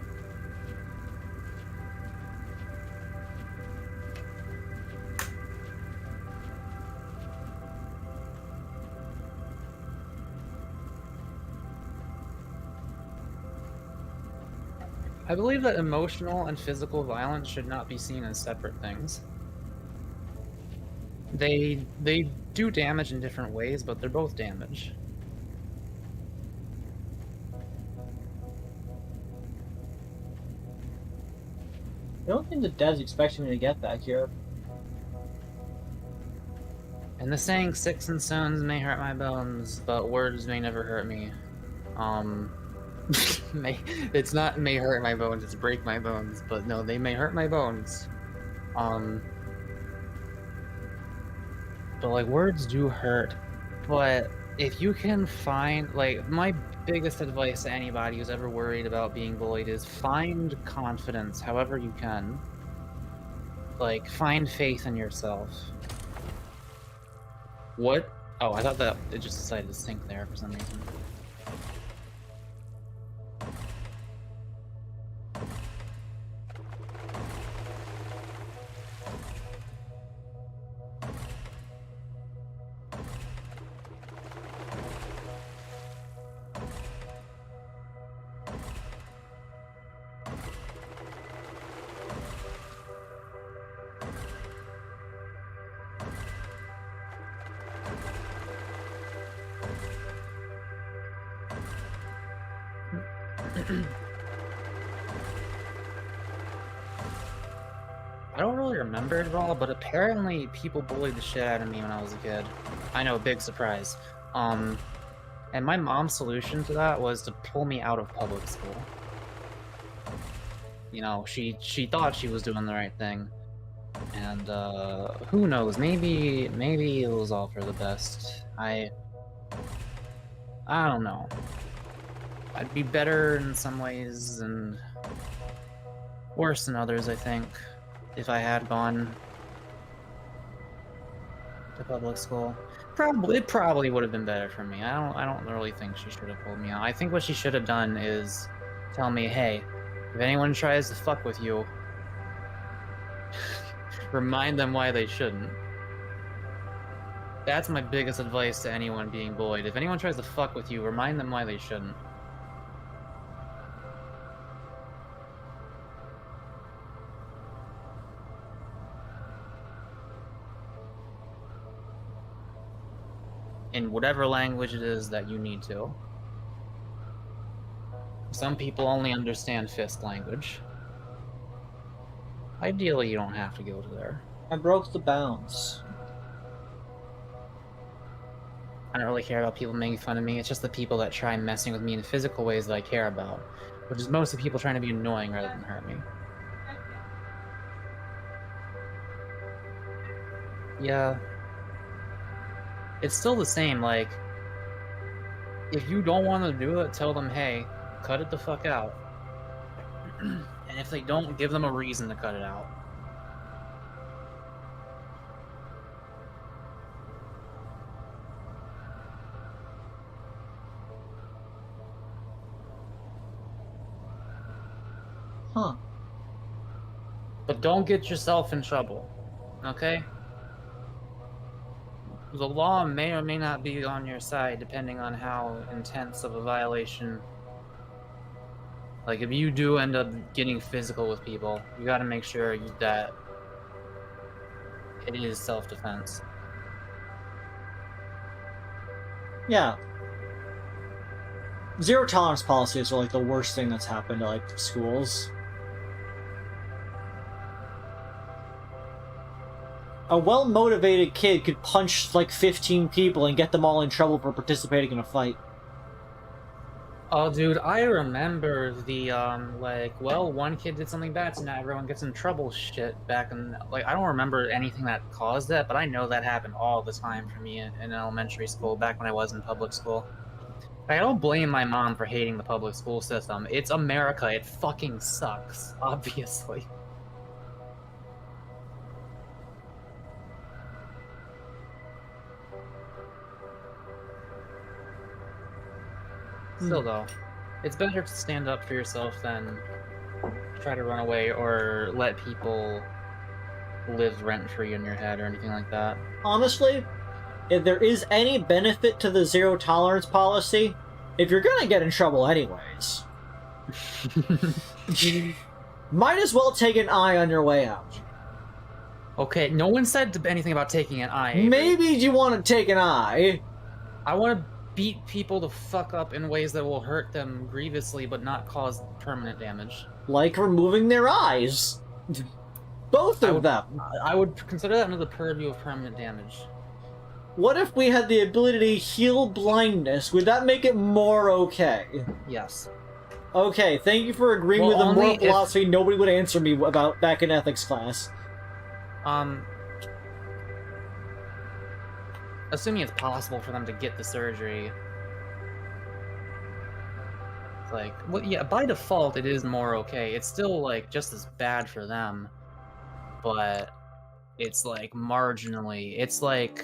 I believe that emotional and physical violence should not be seen as separate things. They do damage in different ways, but they're both damage. I don't think the devs expect me to get back here. And the saying, "Sticks and stones may hurt my bones, but words may never hurt me." It's not may hurt my bones, it's break my bones, but no, they may hurt my bones. But like, words do hurt. But if you can find, like, my biggest advice to anybody who's ever worried about being bullied is find confidence however you can. Like, find faith in yourself. What? Oh, I thought that it just decided to sync there for some reason. I don't really remember it at all, but apparently people bullied the shit out of me when I was a kid. I know, big surprise. And my mom's solution to that was to pull me out of public school. You know, she thought she was doing the right thing. And, who knows, maybe it was all for the best. I don't know. I'd be better in some ways and worse in others, I think, if I had gone to public school. It probably would have been better for me. I don't really think she should have pulled me out. I think what she should have done is tell me, hey, if anyone tries to fuck with you, remind them why they shouldn't. That's my biggest advice to anyone being bullied. If anyone tries to fuck with you, remind them why they shouldn't. in whatever language it is that you need to. Some people only understand fist language. Ideally, you don't have to go to there. I broke the bounds. I don't really care about people making fun of me. It's just the people that try messing with me in physical ways that I care about, which is mostly people trying to be annoying rather than hurt me. Yeah. It's still the same, like, if you don't want to do it, tell them, hey, cut it the fuck out. And if they don't, give them a reason to cut it out. Huh. But don't get yourself in trouble, okay? The law may or may not be on your side depending on how intense of a violation. Like, if you do end up getting physical with people, you gotta make sure that it is self-defense. Yeah. Zero tolerance policies are like the worst thing that's happened to like schools. A well-motivated kid could punch like 15 people and get them all in trouble for participating in a fight. Oh, dude, I remember the, like, well, one kid did something bad, so now everyone gets in trouble shit back in, like, I don't remember anything that caused that, but I know that happened all the time for me in elementary school, back when I was in public school. I don't blame my mom for hating the public school system. It's America. It fucking sucks, obviously. Still, though, it's better to stand up for yourself than try to run away or let people live rent-free in your head or anything like that. Honestly, if there is any benefit to the zero tolerance policy, if you're gonna get in trouble anyways, might as well take an eye on your way out. Okay, no one said anything about taking an eye. Maybe you want to take an eye. I want to beat people the fuck up in ways that will hurt them grievously but not cause permanent damage. Like removing their eyes. Both of them. I would consider that under the purview of permanent damage. What if we had the ability to heal blindness? Would that make it more okay? Yes. Okay, thank you for agreeing with the moral philosophy nobody would answer me about back in ethics class. Assuming it's possible for them to get the surgery. It's like, well, yeah, by default it is more okay. It's still, like, just as bad for them. But it's, like, marginally. It's, like...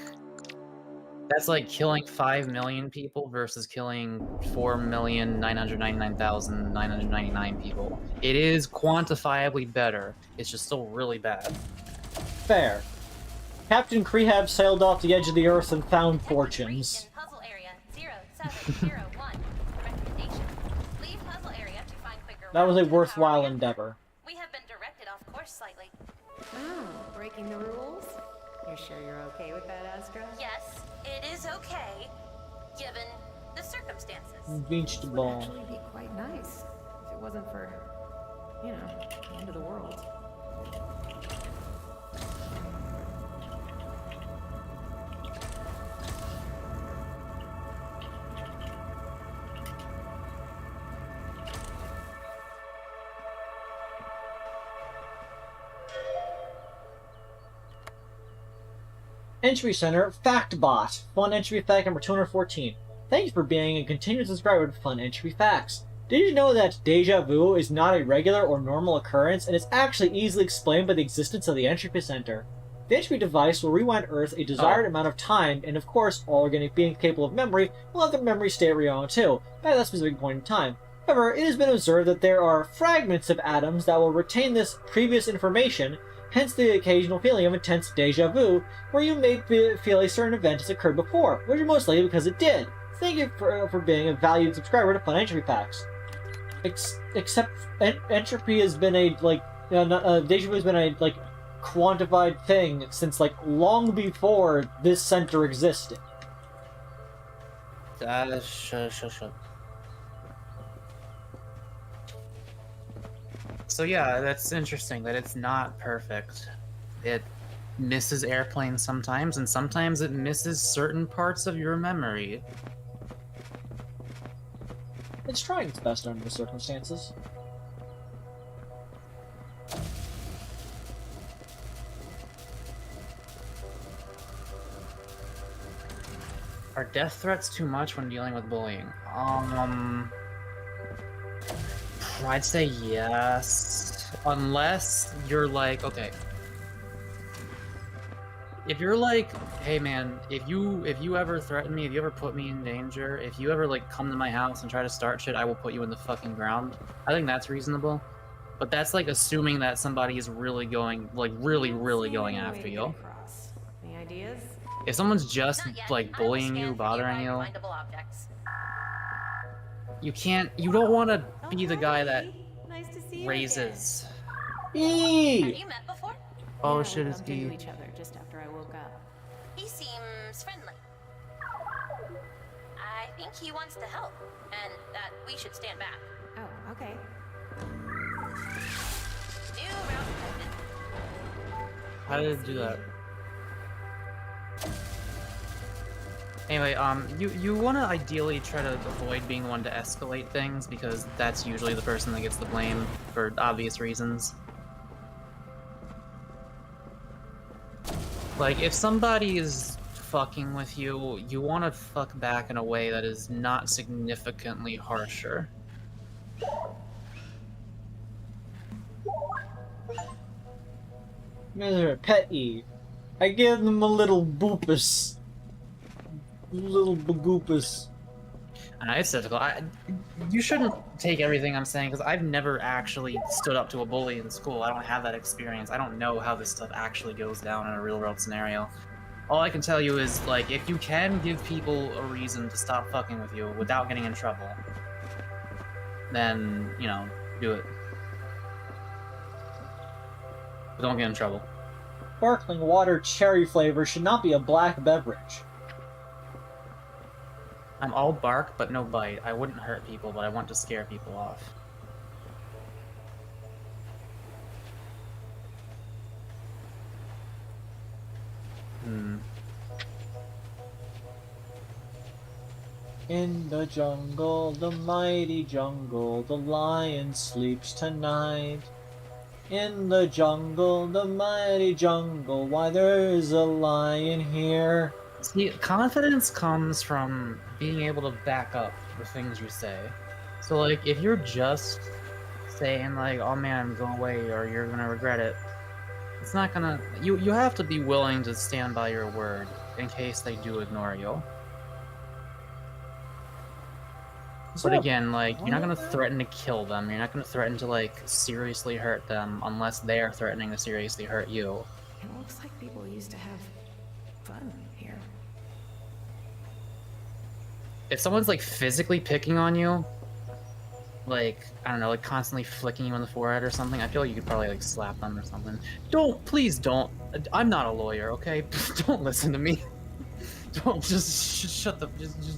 That's like killing 5 million people versus killing 4,999,999 people. It is quantifiably better. It's just still really bad. Fair. Captain Krehab sailed off the edge of the earth and found fortunes. Puzzle area 0701. Recommendation: leave puzzle area to find quicker. That was a worthwhile endeavor. We have been directed off course slightly. Oh, breaking the rules? You're sure you're okay with that, Astra? Yes, it is okay, given the circumstances. Beached It would ball. actually be quite nice if it wasn't for, you know, the end of the world. Entry Center, FactBot. Fun Entropy Fact number 214. Thank you for being a continued subscriber to Fun Entropy Facts. Did you know that deja vu is not a regular or normal occurrence, and is actually easily explained by the existence of the Entropy Center? The Entropy device will rewind Earth a desired amount of time, and of course, all organic beings capable of memory will have their memory state rewound too, at that specific point in time. However, it has been observed that there are fragments of atoms that will retain this previous information, hence the occasional feeling of intense deja vu, where you may feel a certain event has occurred before, which is most likely because it did. Thank you for being a valued subscriber to Fun Entropy Facts. Except entropy has been a, like, deja vu has been a, like, quantified thing since, like, long before this center existed. Shut. So yeah, that's interesting that it's not perfect. It misses airplanes sometimes, and sometimes it misses certain parts of your memory. It's trying its best under the circumstances. Are death threats too much when dealing with bullying? I'd say yes. Unless you're like, okay. If you're like, hey man, if you ever threaten me, if you ever put me in danger, if you ever like come to my house and try to start shit, I will put you in the fucking ground. I think that's reasonable. But that's like assuming that somebody is really going, like really going after you. Any ideas? If someone's just Not yet. like I will bullying scan you, for bothering nearby you, findable objects. you don't want to be the hi, guy that Lee. Nice to see raises. Have you met before? Oh Yeah, shit, we it's bumped into E. each other just after I woke up. He seems friendly. I think he wants to help, and that we should stand back. Oh, okay. New route detected. How did it do that? Anyway, you want to ideally try to avoid being the one to escalate things, because that's usually the person that gets the blame, for obvious reasons. Like, if somebody is fucking with you, you want to fuck back in a way that is not significantly harsher. Mr. Petty. I give them a little boopus. Little bagoopus. And it's difficult. You shouldn't take everything I'm saying, because I've never actually stood up to a bully in school. I don't have that experience. I don't know how this stuff actually goes down in a real-world scenario. All I can tell you is, like, if you can give people a reason to stop fucking with you without getting in trouble, then, you know, do it. But don't get in trouble. Sparkling water cherry flavor should not be a black beverage. I'm all bark, but no bite. I wouldn't hurt people, but I want to scare people off. In the jungle, the mighty jungle, the lion sleeps tonight. In the jungle, the mighty jungle, why there's a lion here. See, confidence comes from being able to back up the things you say. So, like, if you're just saying, like, oh man, go away, or you're gonna regret it, it's not gonna... You have to be willing to stand by your word in case they do ignore you. But again, like, you're not gonna threaten to kill them, you're not gonna threaten to, like, seriously hurt them unless they're threatening to seriously hurt you. It looks like people used to have fun here. If someone's, like, physically picking on you, like, I don't know, like, constantly flicking you in the forehead or something, I feel like you could probably, like, slap them or something. Please don't. I'm not a lawyer, okay? Don't listen to me. Don't, just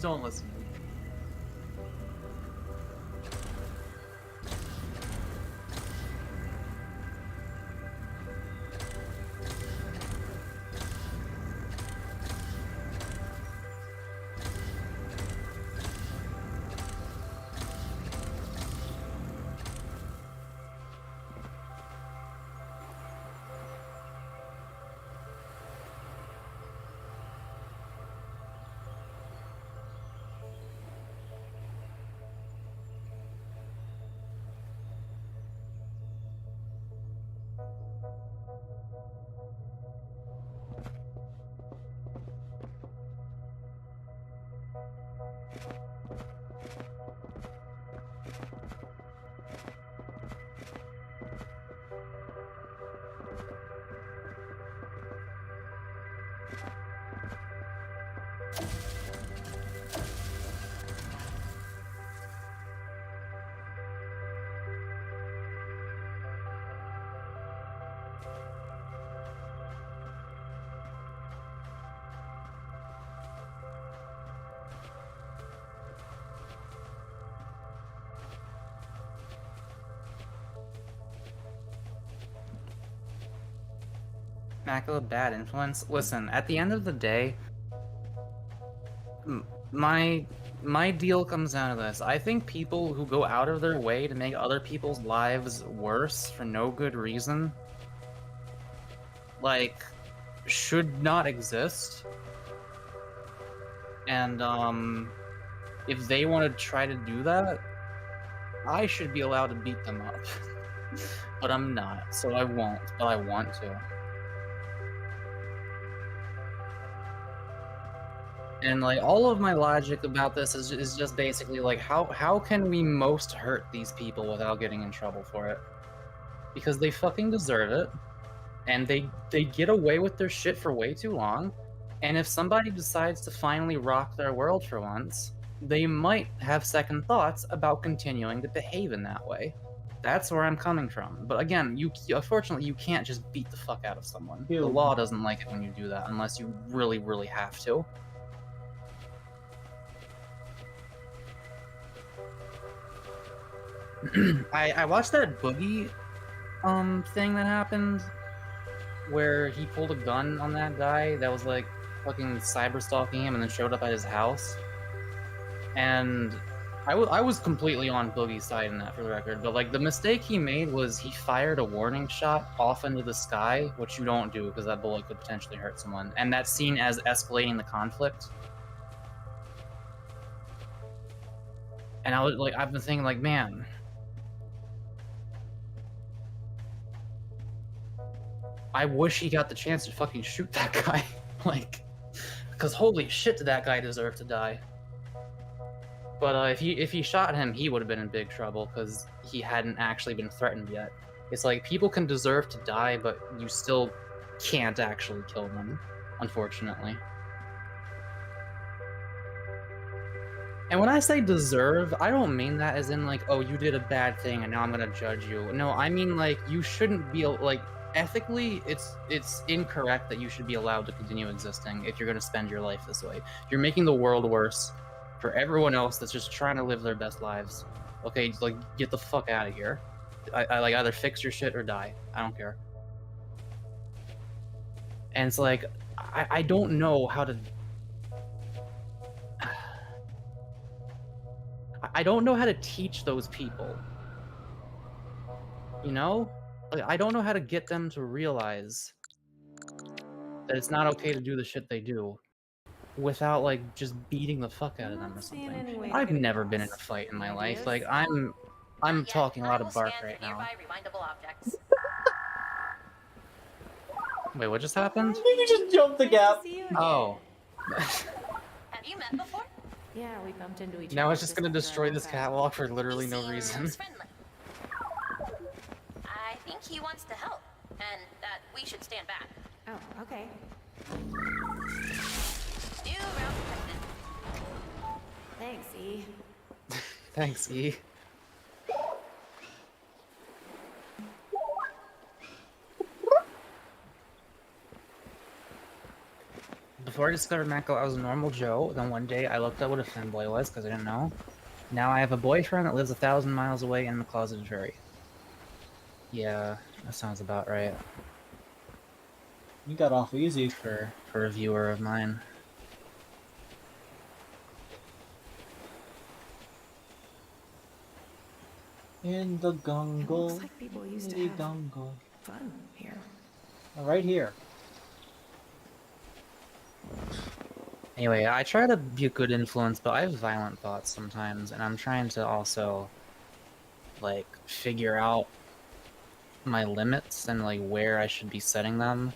don't listen to me. Mako, bad influence. Listen, at the end of the day, my deal comes down to this. I think people who go out of their way to make other people's lives worse for no good reason, like, should not exist. And if they want to try to do that, I should be allowed to beat them up. But I'm not, so I won't, but I want to. And like all of my logic about this is just basically like how can we most hurt these people without getting in trouble for it? Because they fucking deserve it, and they get away with their shit for way too long. And if somebody decides to finally rock their world for once, they might have second thoughts about continuing to behave in that way. That's where I'm coming from. But again, unfortunately you can't just beat the fuck out of someone. The law doesn't like it when you do that unless you really, really have to. I watched that Boogie thing that happened where he pulled a gun on that guy that was like fucking cyber stalking him and then showed up at his house. And I was completely on Boogie's side in that, for the record, but like the mistake he made was he fired a warning shot off into the sky, which you don't do because that bullet could potentially hurt someone, and that's seen as escalating the conflict. And I've been thinking like, man, I wish he got the chance to fucking shoot that guy. Like, because holy shit, did that guy deserve to die. But if he shot him, he would have been in big trouble because he hadn't actually been threatened yet. It's like, people can deserve to die, but you still can't actually kill them, unfortunately. And when I say deserve, I don't mean that as in like, oh, you did a bad thing and now I'm gonna judge you. No, I mean like, you shouldn't be, like, ethically, it's incorrect that you should be allowed to continue existing if you're gonna spend your life this way. You're making the world worse for everyone else that's just trying to live their best lives. Okay, like, get the fuck out of here. I like, either fix your shit or die. I don't care. And it's like, I don't know how to... I don't know how to teach those people. You know? Like, I don't know how to get them to realize that it's not okay to do the shit they do without, like, just beating the fuck out of them or something. I've never been in a fight in my life. Like, I'm talking a lot of bark right now. Wait, what just happened? You just jumped the gap. Oh. Have you met before? Yeah, we bumped into each other. Now it's just gonna destroy this catwalk for literally no reason. I think he wants to help, and that we should stand back. Oh, okay. New route tested. Thanks, E. Thanks, E. Before I discovered Mako, I was a normal Joe. Then one day I looked up what a femboy was because I didn't know. Now I have a boyfriend that lives 1,000 miles away and I'm a closeted furry. Yeah, that sounds about right. You got off easy. For a viewer of mine. In the gungle. Looks like people used to have gungle. fun here. Right here. Anyway, I try to be a good influence, but I have violent thoughts sometimes, and I'm trying to also, like, figure out my limits and, like, where I should be setting them.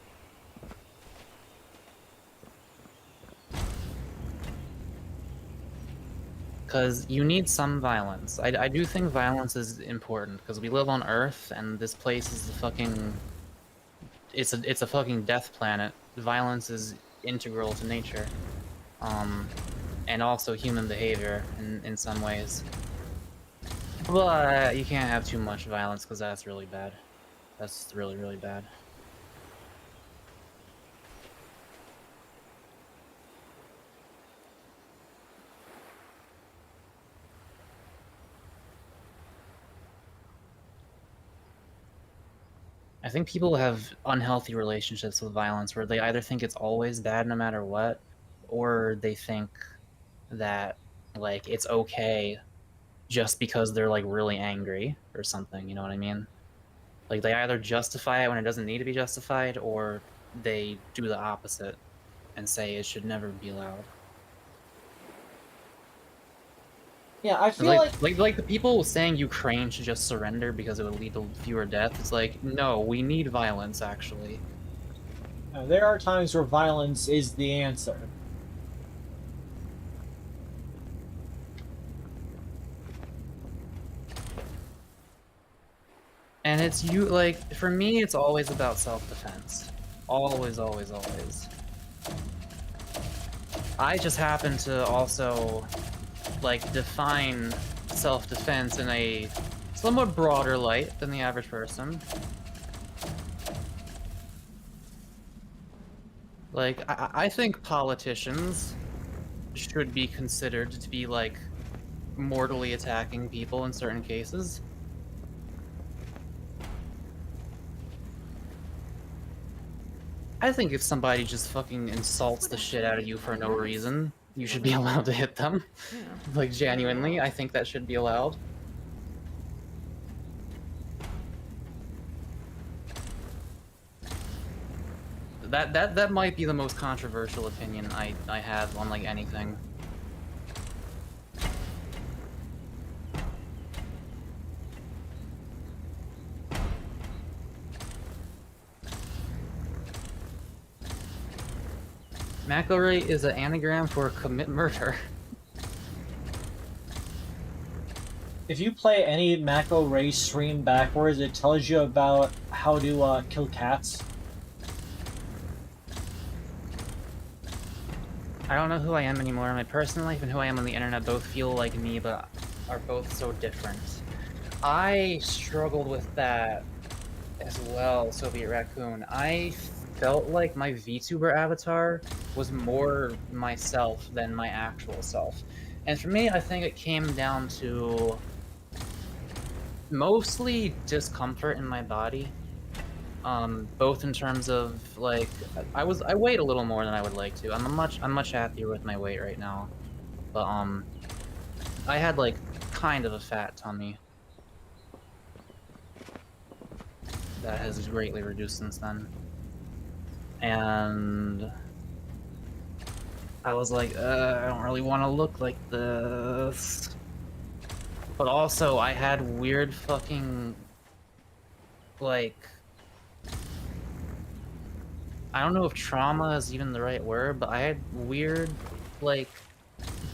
Because you need some violence. I do think violence is important, because we live on Earth, and this place is a fucking... It's a fucking death planet. Violence is integral to nature. And also human behavior in some ways. But you can't have too much violence, because that's really bad. That's really, really bad. I think people have unhealthy relationships with violence where they either think it's always bad no matter what, or they think that like it's okay just because they're like really angry or something, you know what I mean? Like they either justify it when it doesn't need to be justified, or they do the opposite and say it should never be allowed. Yeah, I feel like the people saying Ukraine should just surrender because it would lead to fewer deaths. It's like, no, we need violence actually. There are times where violence is the answer. And it's like, for me, it's always about self-defense. Always, always, always. I just happen to also, like, define self-defense in a somewhat broader light than the average person. Like, I think politicians should be considered to be, like, mortally attacking people in certain cases. I think if somebody just fucking insults the shit out of you for no reason, you should be allowed to hit them. Yeah. Like, genuinely, I think that should be allowed. That might be the most controversial opinion I have on, like, anything. McElroy is an anagram for commit murder. If you play any Mako Ray stream backwards, it tells you about how to kill cats. I don't know who I am anymore. My personal life and who I am on the internet both feel like me, but are both so different. I struggled with that as well, Soviet Raccoon. I felt like my VTuber avatar was more myself than my actual self. And for me, I think it came down to mostly discomfort in my body. Both in terms of, like, I weighed a little more than I would like to. I'm much happier with my weight right now. But I had, like, kind of a fat tummy. That has greatly reduced since then. And I was like, I don't really want to look like this. But also, I had weird fucking, like, I don't know if trauma is even the right word, but I had weird, like,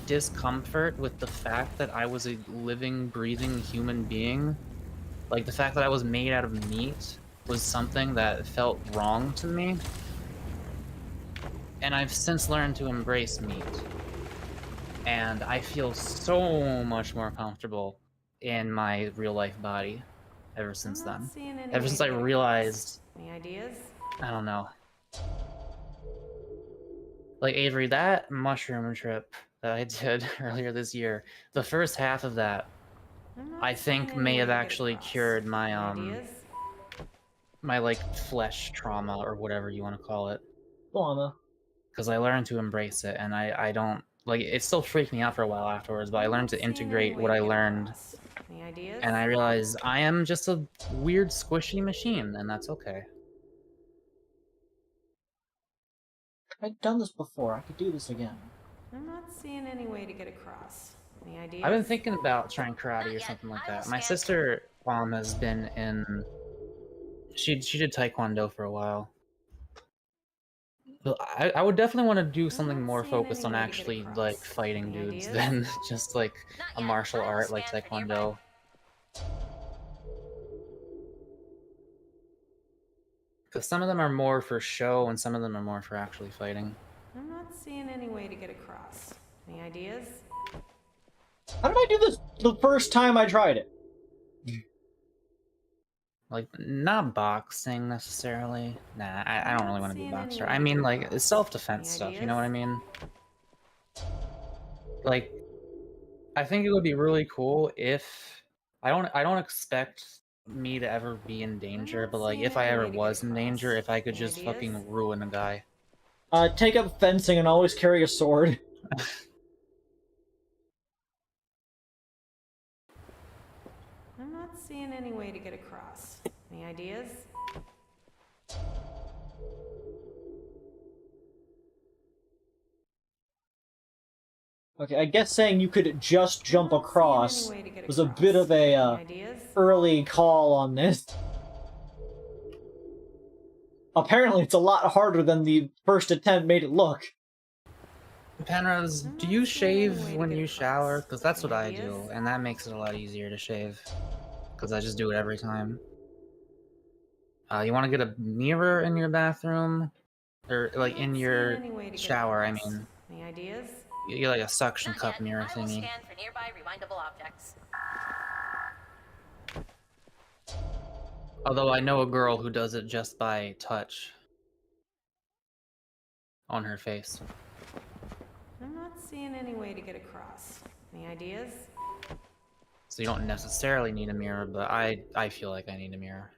discomfort with the fact that I was a living, breathing human being. Like, the fact that I was made out of meat was something that felt wrong to me. And I've since learned to embrace meat. And I feel so much more comfortable in my real-life body ever since then. Ever since I realized... Any ideas? I don't know. Like, Avery, that mushroom trip that I did earlier this year, the first half of that, I think may have actually cured my, my, like, flesh trauma, or whatever you want to call it. Trauma. Because I learned to embrace it, and I don't, like, it still freaked me out for a while afterwards, but I learned to integrate what I learned, and I realized I am just a weird, squishy machine, and that's okay. I've done this before. I could do this again. I'm not seeing any way to get across. Any ideas? I've been thinking about trying karate or something like that. My sister has been in... She did taekwondo for a while. But I would definitely want to do something more focused on actually, like, fighting dudes than just, like, a martial art like taekwondo. Because some of them are more for show, and some of them are more for actually fighting. I'm not seeing any way to get across. Any ideas? How did I do this the first time I tried it? Like, not boxing, necessarily. Nah, I don't really want to be a boxer. I mean, like, self-defense stuff, you know what I mean? Like, I think it would be really cool if... I don't expect me to ever be in danger, but like if I ever was in danger, if I could just fucking ruin a guy. Take up fencing and always carry a sword. I'm not seeing any way to get across. Any ideas? Okay, I guess saying you could just jump across was a bit of a early call on this. Apparently it's a lot harder than the first attempt made it look. Penrose, do you shave when you shower? Because that's what I do, and that makes it a lot easier to shave. Because I just do it every time. You want to get a mirror in your bathroom? Or, like, in your shower, I mean. Any ideas? You get, like, a suction Not cup yet. mirror I will thingy. scan for nearby rewindable objects. Although I know a girl who does it just by touch. On her face. I'm not seeing any way to get across. Any ideas? So you don't necessarily need a mirror, but I feel like I need a mirror.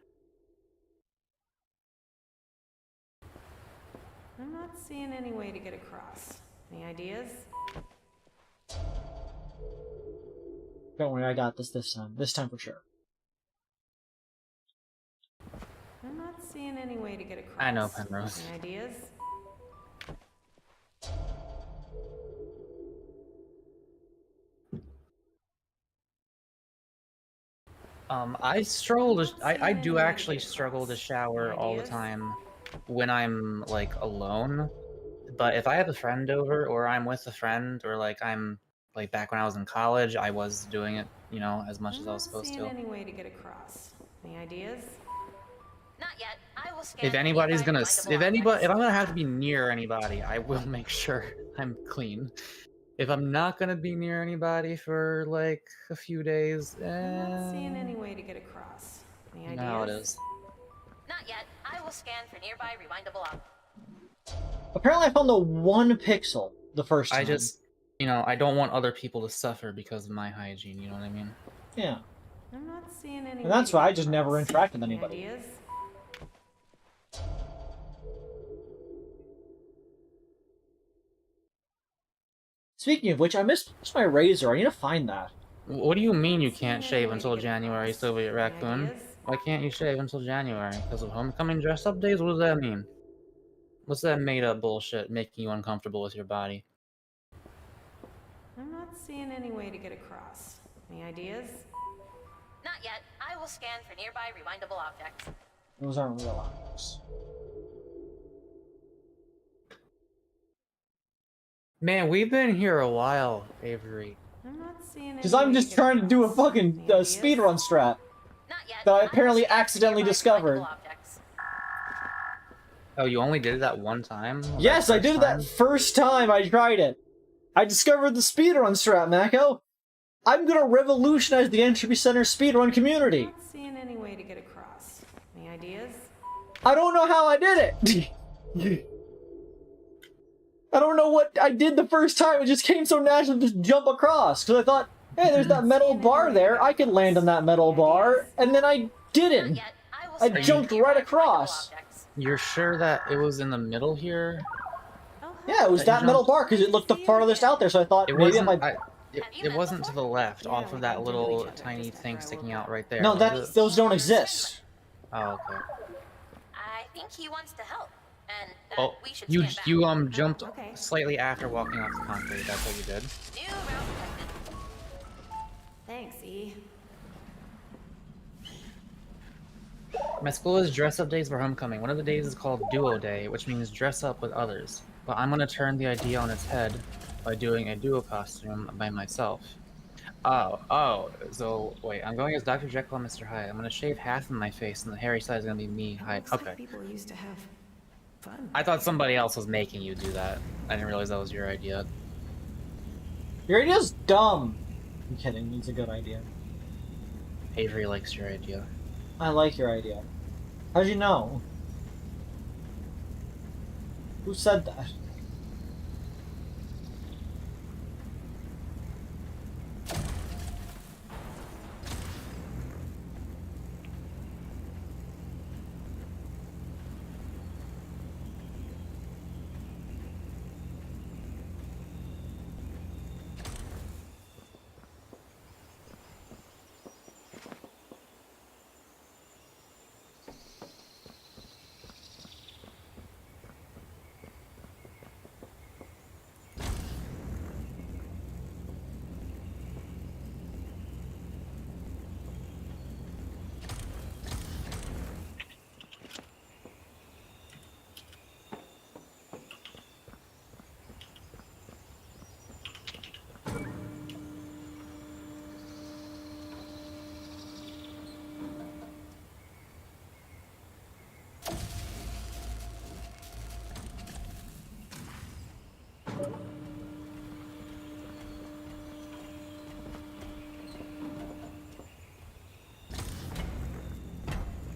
I'm not seeing any way to get across. Any ideas? Don't worry, I got this time. This time for sure. I'm not seeing any way to get across. I know, Penrose. Any ideas? I do actually struggle to shower all the time when I'm, like, alone. But if I have a friend over, or I'm with a friend, or, like, I'm, like, back when I was in college, I was doing it, you know, as much as I was supposed to. Any way to get across. Any ideas? Not yet. I will scan If for anybody's nearby gonna, rewindable if I'm gonna have to be near anybody, I will make sure I'm clean. If I'm not gonna be near anybody for like a few days, I'm not seeing any way to get across. Any ideas? no, it is. Not yet. I will scan for nearby rewindable objects. Apparently I found the one pixel the first time. I just, you know, I don't want other people to suffer because of my hygiene, you know what I mean? Yeah. I'm not seeing any. And that's why I just never interact with anybody. Ideas? Speaking of which, I missed my razor. I need to find that. What do you mean you can't shave until January, Soviet Raccoon? Why can't you shave until January? Because of homecoming dress-up days? What does that mean? What's that made-up bullshit making you uncomfortable with your body? I'm not seeing any way to get across. Any ideas? Not yet. I will scan for nearby rewindable objects. Those aren't real objects. Man, we've been here a while, Avery. I'm not seeing. Because I'm just trying to do a fucking speedrun strat that I apparently accidentally discovered. Oh, you only did it that one time? Yes, I did it that first time I tried it. I discovered the speedrun strat, Mako. I'm gonna revolutionize the Entropy Center speedrun community. I'm not seeing any way to get across. Any ideas? I don't know how I did it. I don't know what I did the first time. It just came so natural to just jump across. Because I thought, hey, there's that metal bar there. I can land on that metal bar. And then I didn't. I jumped right across. You're sure that it was in the middle here? Yeah, it was that metal bar because it looked the farthest out there. So I thought maybe if I... It wasn't to the left, off of that little tiny thing sticking out right there. No, those don't exist. Oh, okay. I think he wants to help, and Oh, we should you stand back. jumped slightly after walking off the concrete. That's what you did. New round detected. Thanks, E. My school has dress-up days for homecoming. One of the days is called Duo Day, which means dress up with others. But I'm gonna turn the idea on its head by doing a duo costume by myself. Oh, so wait, I'm going as Dr. Jekyll and Mr. Hyde. I'm gonna shave half of my face and the hairy side is gonna be me, Hyde. Okay. People used to have fun. I thought somebody else was making you do that. I didn't realize that was your idea. Your idea's dumb. I'm kidding, it's a good idea. Avery likes your idea. I like your idea. How'd you know? Who said that?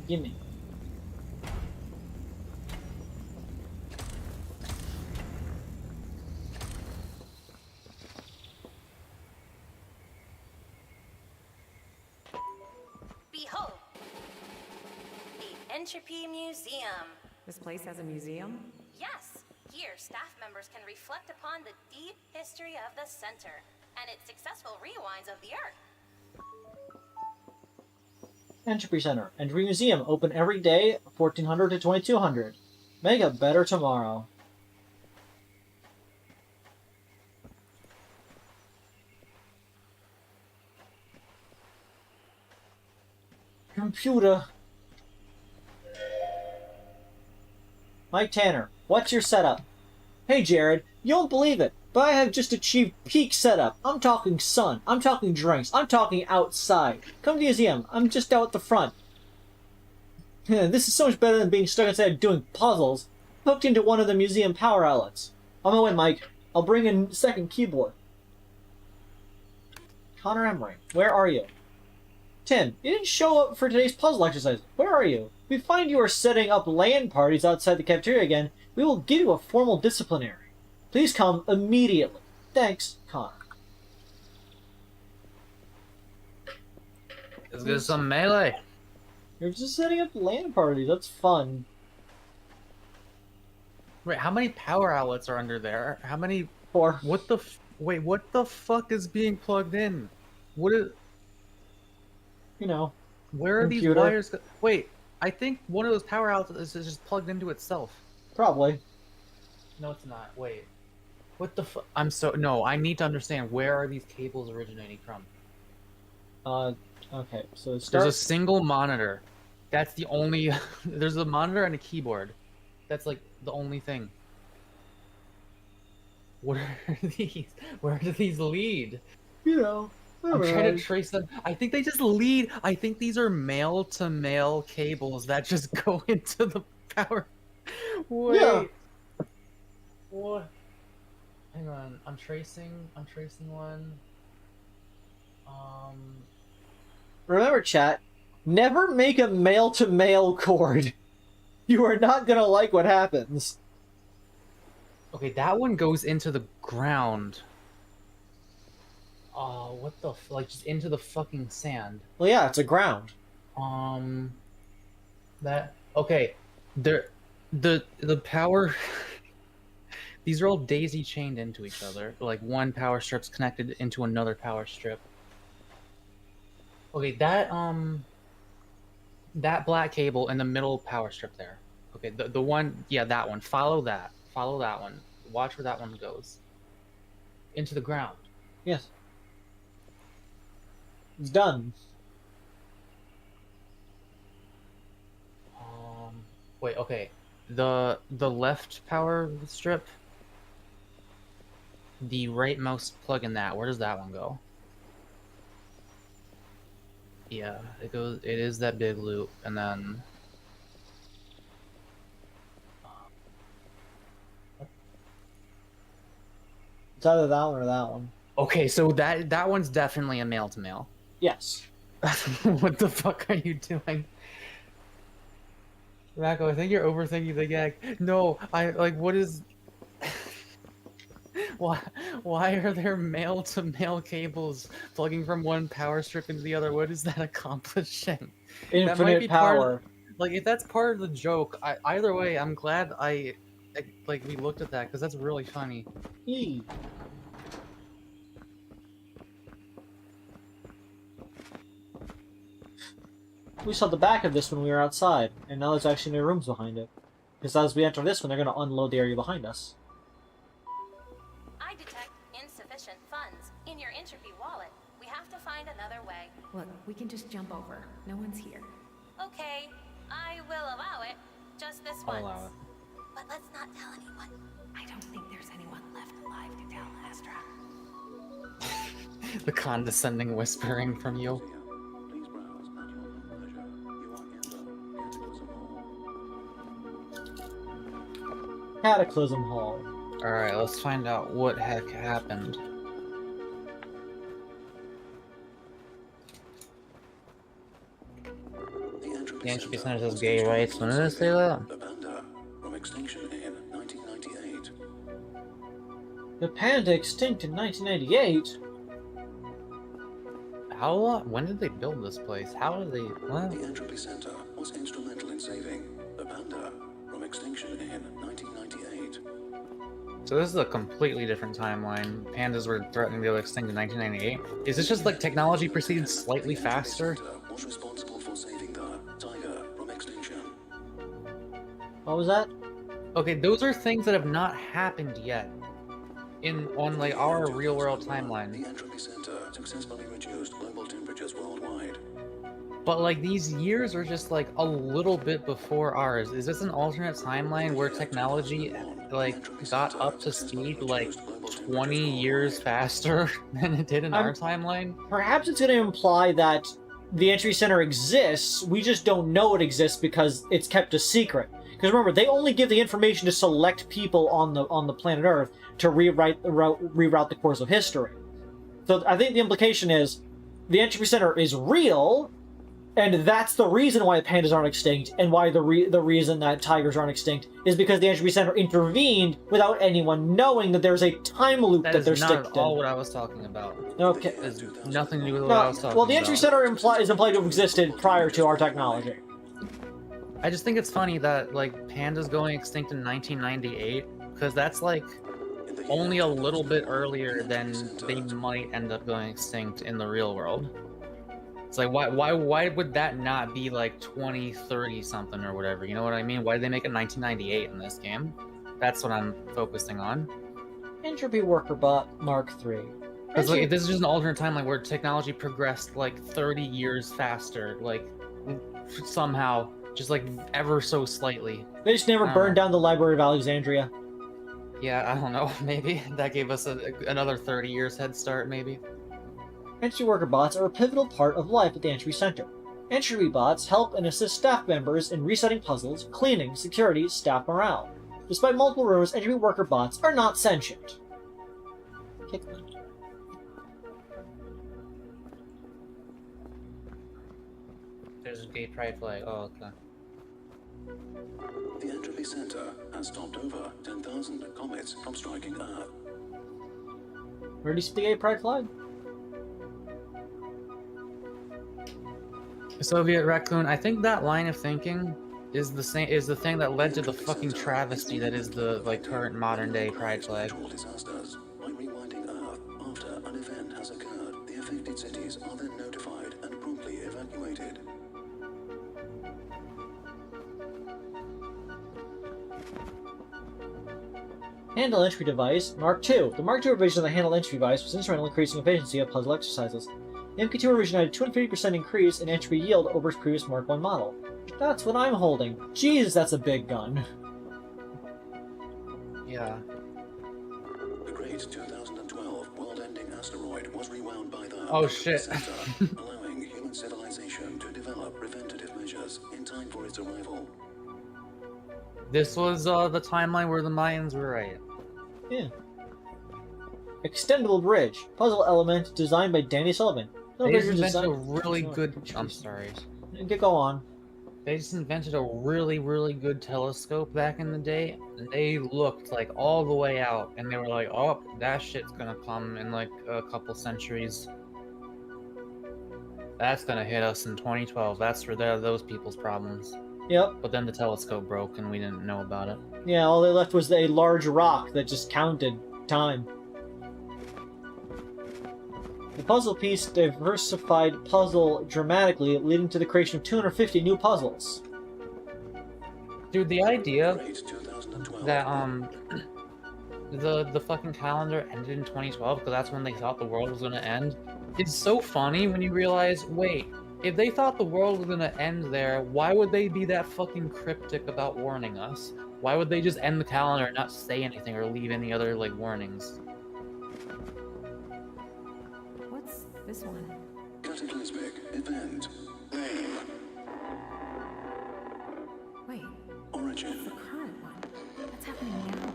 Gimme. Behold, the Entropy Museum. This place has a museum? Yes, here staff members can reflect upon the deep history of the center and its successful rewinds of the Earth. Entropy Center. Entropy Museum. Open every day, 1400 to 2200. Make a better tomorrow. Computer. Mike Tanner, what's your setup? Hey Jared, you won't believe it, but I have just achieved peak setup. I'm talking sun, I'm talking drinks, I'm talking outside. Come to the museum, I'm just out at the front. This is so much better than being stuck inside doing puzzles. Hooked into one of the museum power outlets. On my way, Mike. I'll bring in a second keyboard. Connor Emery, where are you? Tim, you didn't show up for today's puzzle exercise. Where are you? If we find you are setting up LAN parties outside the cafeteria again, we will give you a formal disciplinary. Please come immediately. Thanks, Connor. Let's get some melee. You're just setting up LAN parties. That's fun. Wait, how many power outlets are under there? How many? 4. What the? Wait, what the fuck is being plugged in? What is? You know. Where are computer. these wires? Wait, I think one of those power outlets is just plugged into itself. Probably. No, it's not. Wait. What the fuck? I'm so... No, I need to understand. Where are these cables originating from? Okay. So it There's a starts... single monitor. That's the only... There's a monitor and a keyboard. That's, like, the only thing. What are these? Where do these lead? You know. I'm trying to trace them. I think they just lead. I think these are male-to-male cables that just go into the power. Wait. Yeah. What? Hang on. I'm tracing one. Remember, chat, never make a male-to-male cord. You are not gonna like what happens. Okay, that one goes into the ground. Oh, what the like just into the fucking sand. Well, yeah, it's a ground. That okay. The power. These are all daisy chained into each other. Like one power strip's connected into another power strip. Okay, that black cable in the middle power strip there. Okay, the one, yeah, that one. Follow that one. Watch where that one goes. Into the ground. Yes. It's done. Wait, okay. The left power strip, the rightmost plug in that, where does that one go? Yeah, it is that big loop, and then It's either that one or that one. okay, so that one's definitely a male to male. Yes. What the fuck are you doing? Mako, I think you're overthinking the gag. No, what is... Why are there male-to-male cables plugging from one power strip into the other? What is that accomplishing? Infinite that might be power. Like, if that's part of the joke, either way, I'm glad we looked at that, because that's really funny. Yee. We saw the back of this when we were outside, and now there's actually no rooms behind it. Because as we enter this one, they're going to unload the area behind us. I detect insufficient funds in your Entropy wallet. We have to find another way. Look, we can just jump over. No one's here. Okay, I will allow it. Just this I'll once. allow it. But let's not tell anyone. I don't think there's anyone left alive to tell Astra. The condescending whispering from you. Please browse at your own leisure. You are in the Cataclysm Hall. Cataclysm Hall. Alright, let's find out what heck happened. The Entropy The Entropy Center says gay rights. When did it say that? The panda from extinction in 1998. The panda extinct in 1998? How? When did they build this place? How did they? What? The Entropy Center was instrumental in saving the panda from extinction in 1998. So this is a completely different timeline. Pandas were threatening to go extinct in 1998. Is this just like technology proceeded slightly faster? Was responsible for saving the tiger from extinction. What was that? Okay, those are things that have not happened yet. On like our real world timeline. The Entropy Center successfully reduced global temperatures worldwide. But like these years are just like a little bit before ours. Is this an alternate timeline where technology like got up to speed like 20 years faster than it did in our timeline? Perhaps it's going to imply that the Entropy Center exists, we just don't know it exists because it's kept a secret. Because remember, they only give the information to select people on the planet Earth to reroute the course of history. So I think the implication is the Entropy Center is real, and that's the reason why pandas aren't extinct, and why the reason that tigers aren't extinct is because the Entropy Center intervened without anyone knowing that there's a time loop that they're stuck in. That's not at all what I was talking about. Okay. There's nothing to do with what I was talking about. Well, the Entropy Center is implied to have existed prior to our technology. I just think it's funny that, like, pandas going extinct in 1998, because that's, like, only a little bit earlier than they might end up going extinct in the real world. It's like, why would that not be, like, 2030 something or whatever, you know what I mean? Why did they make it 1998 in this game? That's what I'm focusing on. Entropy Worker Bot Mark III. Because, like, this is just an alternate timeline where technology progressed, like, 30 years faster, like, somehow. Just like ever so slightly. They just never burned down the Library of Alexandria. Yeah, I don't know. Maybe that gave us another 30 years head start. Maybe. Entropy worker bots are a pivotal part of life at the Entropy Center. Entropy bots help and assist staff members in resetting puzzles, cleaning, security, staff morale. Despite multiple rumors, Entropy worker bots are not sentient. Kick them. There's a gay pride flag. Oh, okay. The Entropy Center has stopped over 10,000 comets from striking Earth. Where do you see the gay pride flag? Soviet raccoon. I think that line of thinking is the thing that led to the fucking travesty that is the like current modern day pride flag. Disasters. By rewinding Earth after an event has occurred, the affected cities are then notified and promptly evacuated. Handle Entropy Device Mark II. The Mark II revision of the Handle Entropy device was instrumental in increasing efficiency of puzzle exercises. The MK2 revision had a 250% increase in entropy yield over its previous Mark I model. That's what I'm holding. Jeez, that's a big gun. Yeah. The great 2012 world-ending asteroid was rewound by the Oh shit. Center, allowing human civilization to develop preventative measures in time for its arrival. This was the timeline where the Mayans were right. Yeah. Extendable Bridge. Puzzle element designed by Danny Sullivan. They just invented a really good... I'm sorry. Go on. They just invented a really, really good telescope back in the day. And they looked like all the way out. And they were like, oh, that shit's gonna come in like a couple centuries. That's gonna hit us in 2012. That's for those people's problems. Yep. But then the telescope broke and we didn't know about it. Yeah, all they left was a large rock that just counted time. The puzzle piece diversified puzzle dramatically, leading to the creation of 250 new puzzles. Dude, the idea that the fucking calendar ended in 2012 because that's when they thought the world was gonna end is so funny when you realize, wait, if they thought the world was gonna end there, why would they be that fucking cryptic about warning us? Why would they just end the calendar and not say anything or leave any other, like, warnings? What's this one? Cataclysmic event. Name. Wait, Origin. the current one. What's happening now?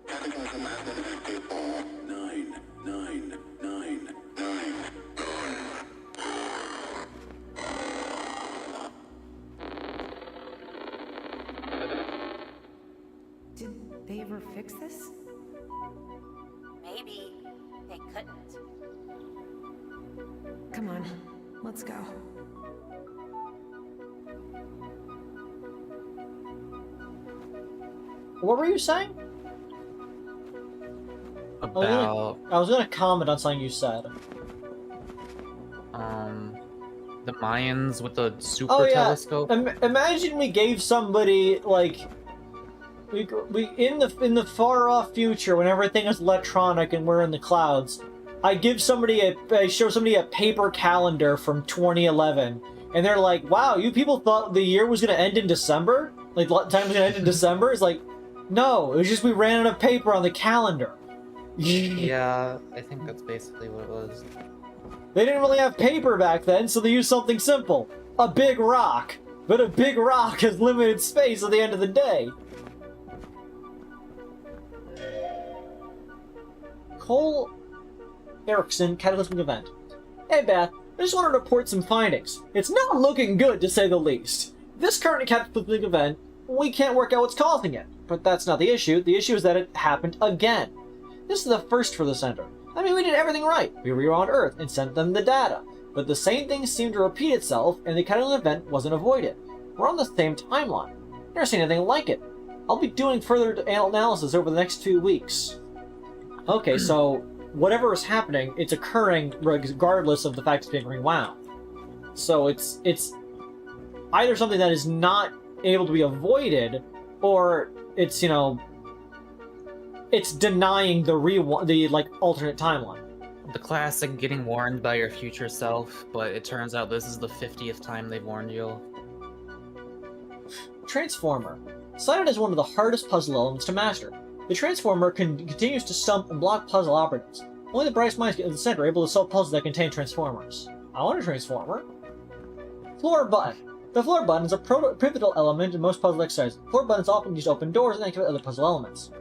Cataclysm has been active for 9999. they ever fix this? Maybe they couldn't. Come on, let's go. What were you saying? About I was gonna comment on something you said. the Mayans with the super Oh yeah. telescope. Imagine we gave somebody like we in the far off future when everything is electronic and we're in the clouds. I show somebody a paper calendar from 2011, and they're like, "Wow, you people thought the year was gonna end in December? Like time was gonna end in December?" It's like, no, it was just we ran out of paper on the calendar. Yeah, I think that's basically what it was. They didn't really have paper back then, so they used something simple. A big rock. But a big rock has limited space at the end of the day. Cole Erickson, Cataclysmic Event. Hey Beth, I just wanted to report some findings. It's not looking good, to say the least. This current Cataclysmic Event, we can't work out what's causing it. But that's not the issue. The issue is that it happened again. This is the first for the Center. I mean, we did everything right. We rewound Earth and sent them the data. But the same thing seemed to repeat itself, and the Cataclysmic Event wasn't avoided. We're on the same timeline. Never seen anything like it. I'll be doing further analysis over the next 2 weeks. Okay, so whatever is happening, it's occurring regardless of the fact it's being rewound. So it's either something that is not able to be avoided, or it's, you know, it's denying the alternate timeline. The classic getting warned by your future self, but it turns out this is the 50th time they've warned you. Transformer. Cited as one of the hardest puzzle elements to master. The Transformer continues to stump and block puzzle operatives. Only the brightest minds at the center are able to solve puzzles that contain Transformers. I want a Transformer. Floor button. The floor button is a pivotal element in most puzzle exercises. Floor buttons often used to open doors and activate other puzzle elements.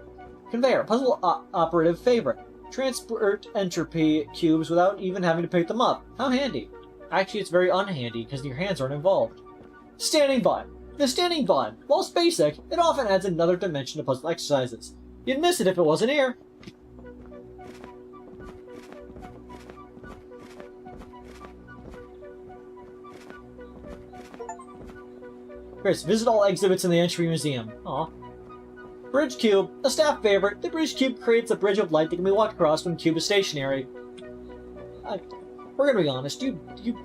Conveyor. Puzzle operative favorite. Transport entropy cubes without even having to pick them up. How handy. Actually, it's very unhandy because your hands aren't involved. Standing button. The standing button, whilst basic, it often adds another dimension to puzzle exercises. You'd miss it if it wasn't here. Chris, visit all exhibits in the Entropy Museum. Aw. Bridge Cube, a staff favorite. The Bridge Cube creates a bridge of light that can be walked across when the cube is stationary. We're gonna be honest, you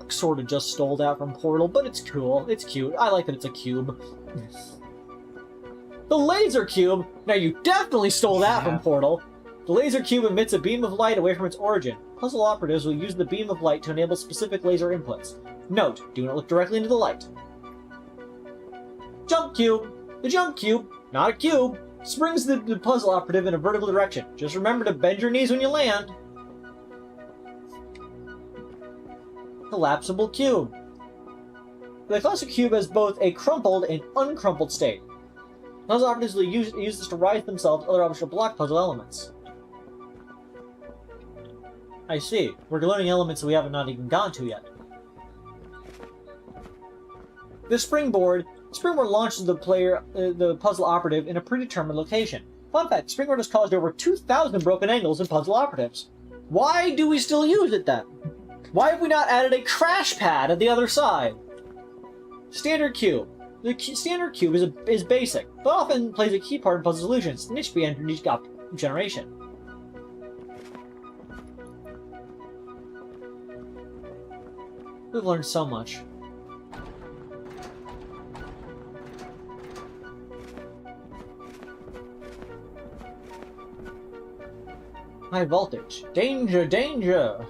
sort of just stole that from Portal, but it's cool, it's cute, I like that it's a cube. The Laser Cube! Now you definitely stole that from Portal! The Laser Cube emits a beam of light away from its origin. Puzzle operatives will use the beam of light to enable specific laser inputs. Note, do not look directly into the light. Jump Cube! The Jump Cube, not a cube, springs the puzzle operative in a vertical direction. Just remember to bend your knees when you land. Collapsible Cube. The classic cube has both a crumpled and uncrumpled state. Puzzle operatives will use this to rise themselves to other objects to block puzzle elements. I see. We're learning elements that we haven't not even gone to yet. The Springboard. Springboard launches the puzzle operative in a predetermined location. Fun fact, Springboard has caused over 2,000 broken angles in puzzle operatives. Why do we still use it then? Why have we not added a crash pad at the other side? Standard Cube. The Standard Cube is basic, but often plays a key part in puzzle solutions, and it should be entered in each generation. We've learned so much. High voltage. Danger, danger!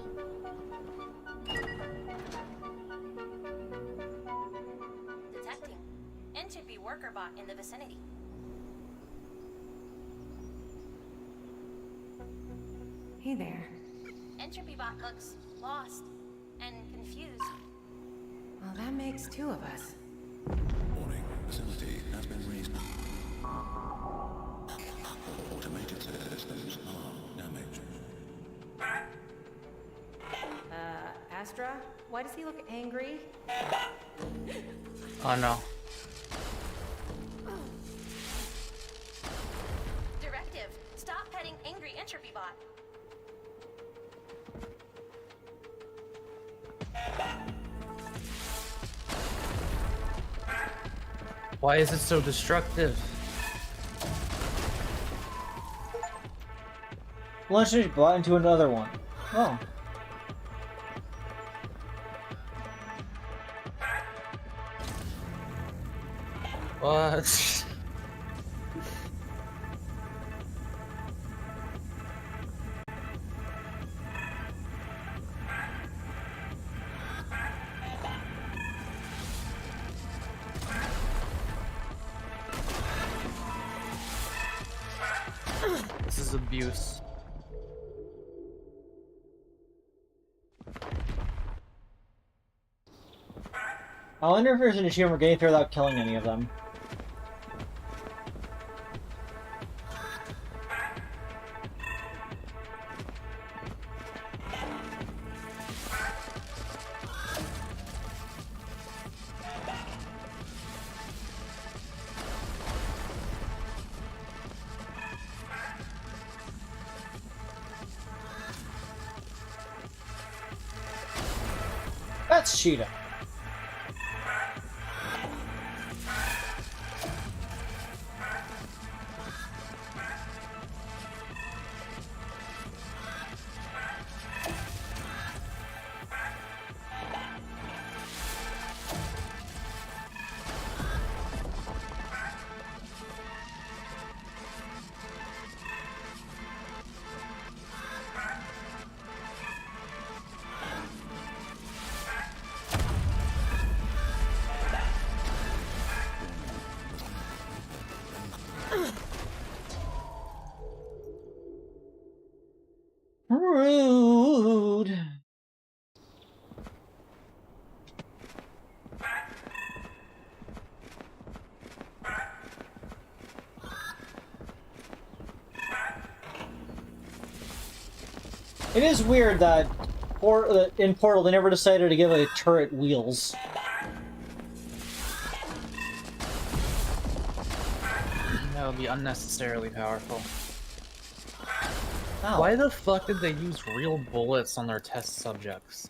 Detecting. Entropy worker bot in the vicinity. Hey there. Entropy bot looks lost and confused. Well, that makes two of us. Warning, facility has been raised. Automated systems are damaged. Astra? Why does he look angry? Oh no. Entropy bot. Why is it so destructive? Launch a bot into another one. Oh. What? This is abuse. I wonder if there's an achievement for getting through without killing any of them. That's cheating. Rude. It is weird that in Portal they never decided to give a turret wheels. That would be unnecessarily powerful. Ow. Why the fuck did they use real bullets on their test subjects?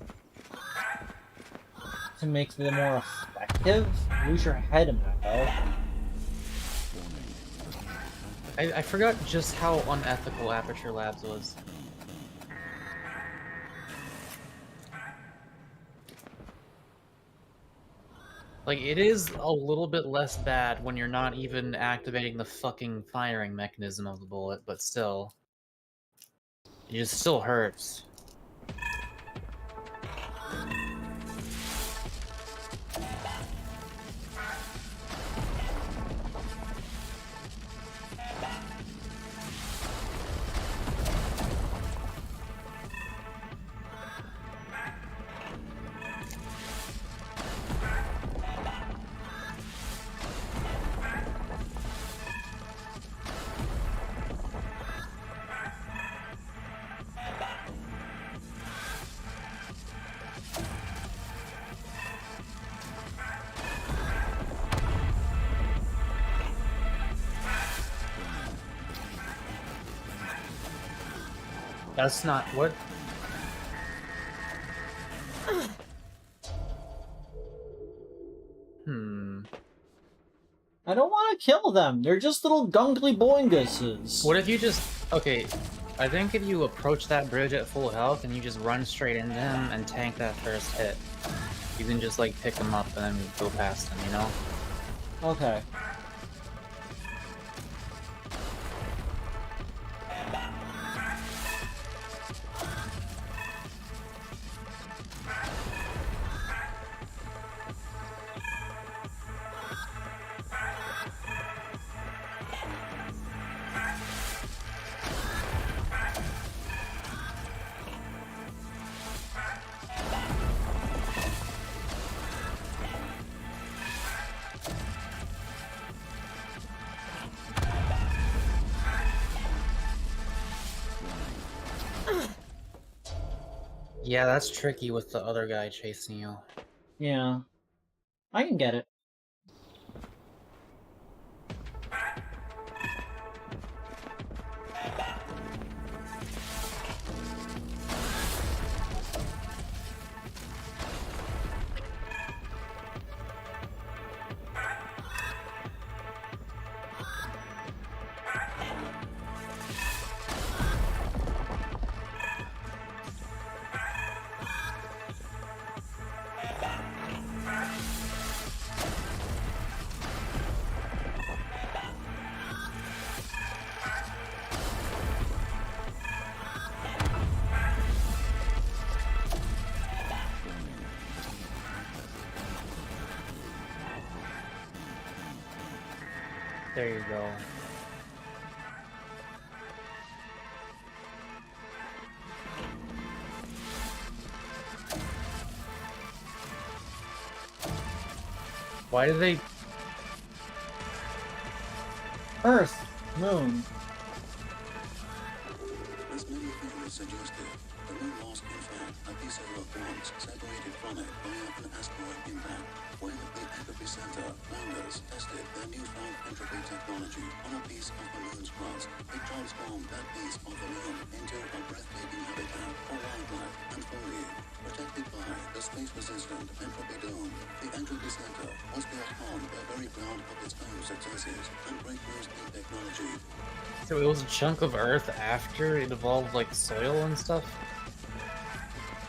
To make them more effective? Lose your head, Mako. I forgot just how unethical Aperture Labs was. Like, it is a little bit less bad when you're not even activating the fucking firing mechanism of the bullet, but still. It just still hurts. That's not what. I don't want to kill them. They're just little gungly boinguses. What if you just... Okay, I think if you approach that bridge at full health and you just run straight into him and tank that first hit, you can just, like, pick him up and then go past him, you know? Okay. Yeah, that's tricky with the other guy chasing you. Yeah. I can get it. There you go. Why do they... Earth, moon. As many theories suggested, the moon was in fact a piece of rock once separated from it by an asteroid impact. When the Entropy Center founders tested their newfound entropy technology on a piece of the moon's crust, it transformed that piece of the moon into a breathtaking habitat for wildlife and foliage. Protected by the space-resistant Entropy Dome, the Entropy Center was built on the very ground of its own successes and breakthroughs in technology. So it was a chunk of Earth after it evolved like soil and stuff?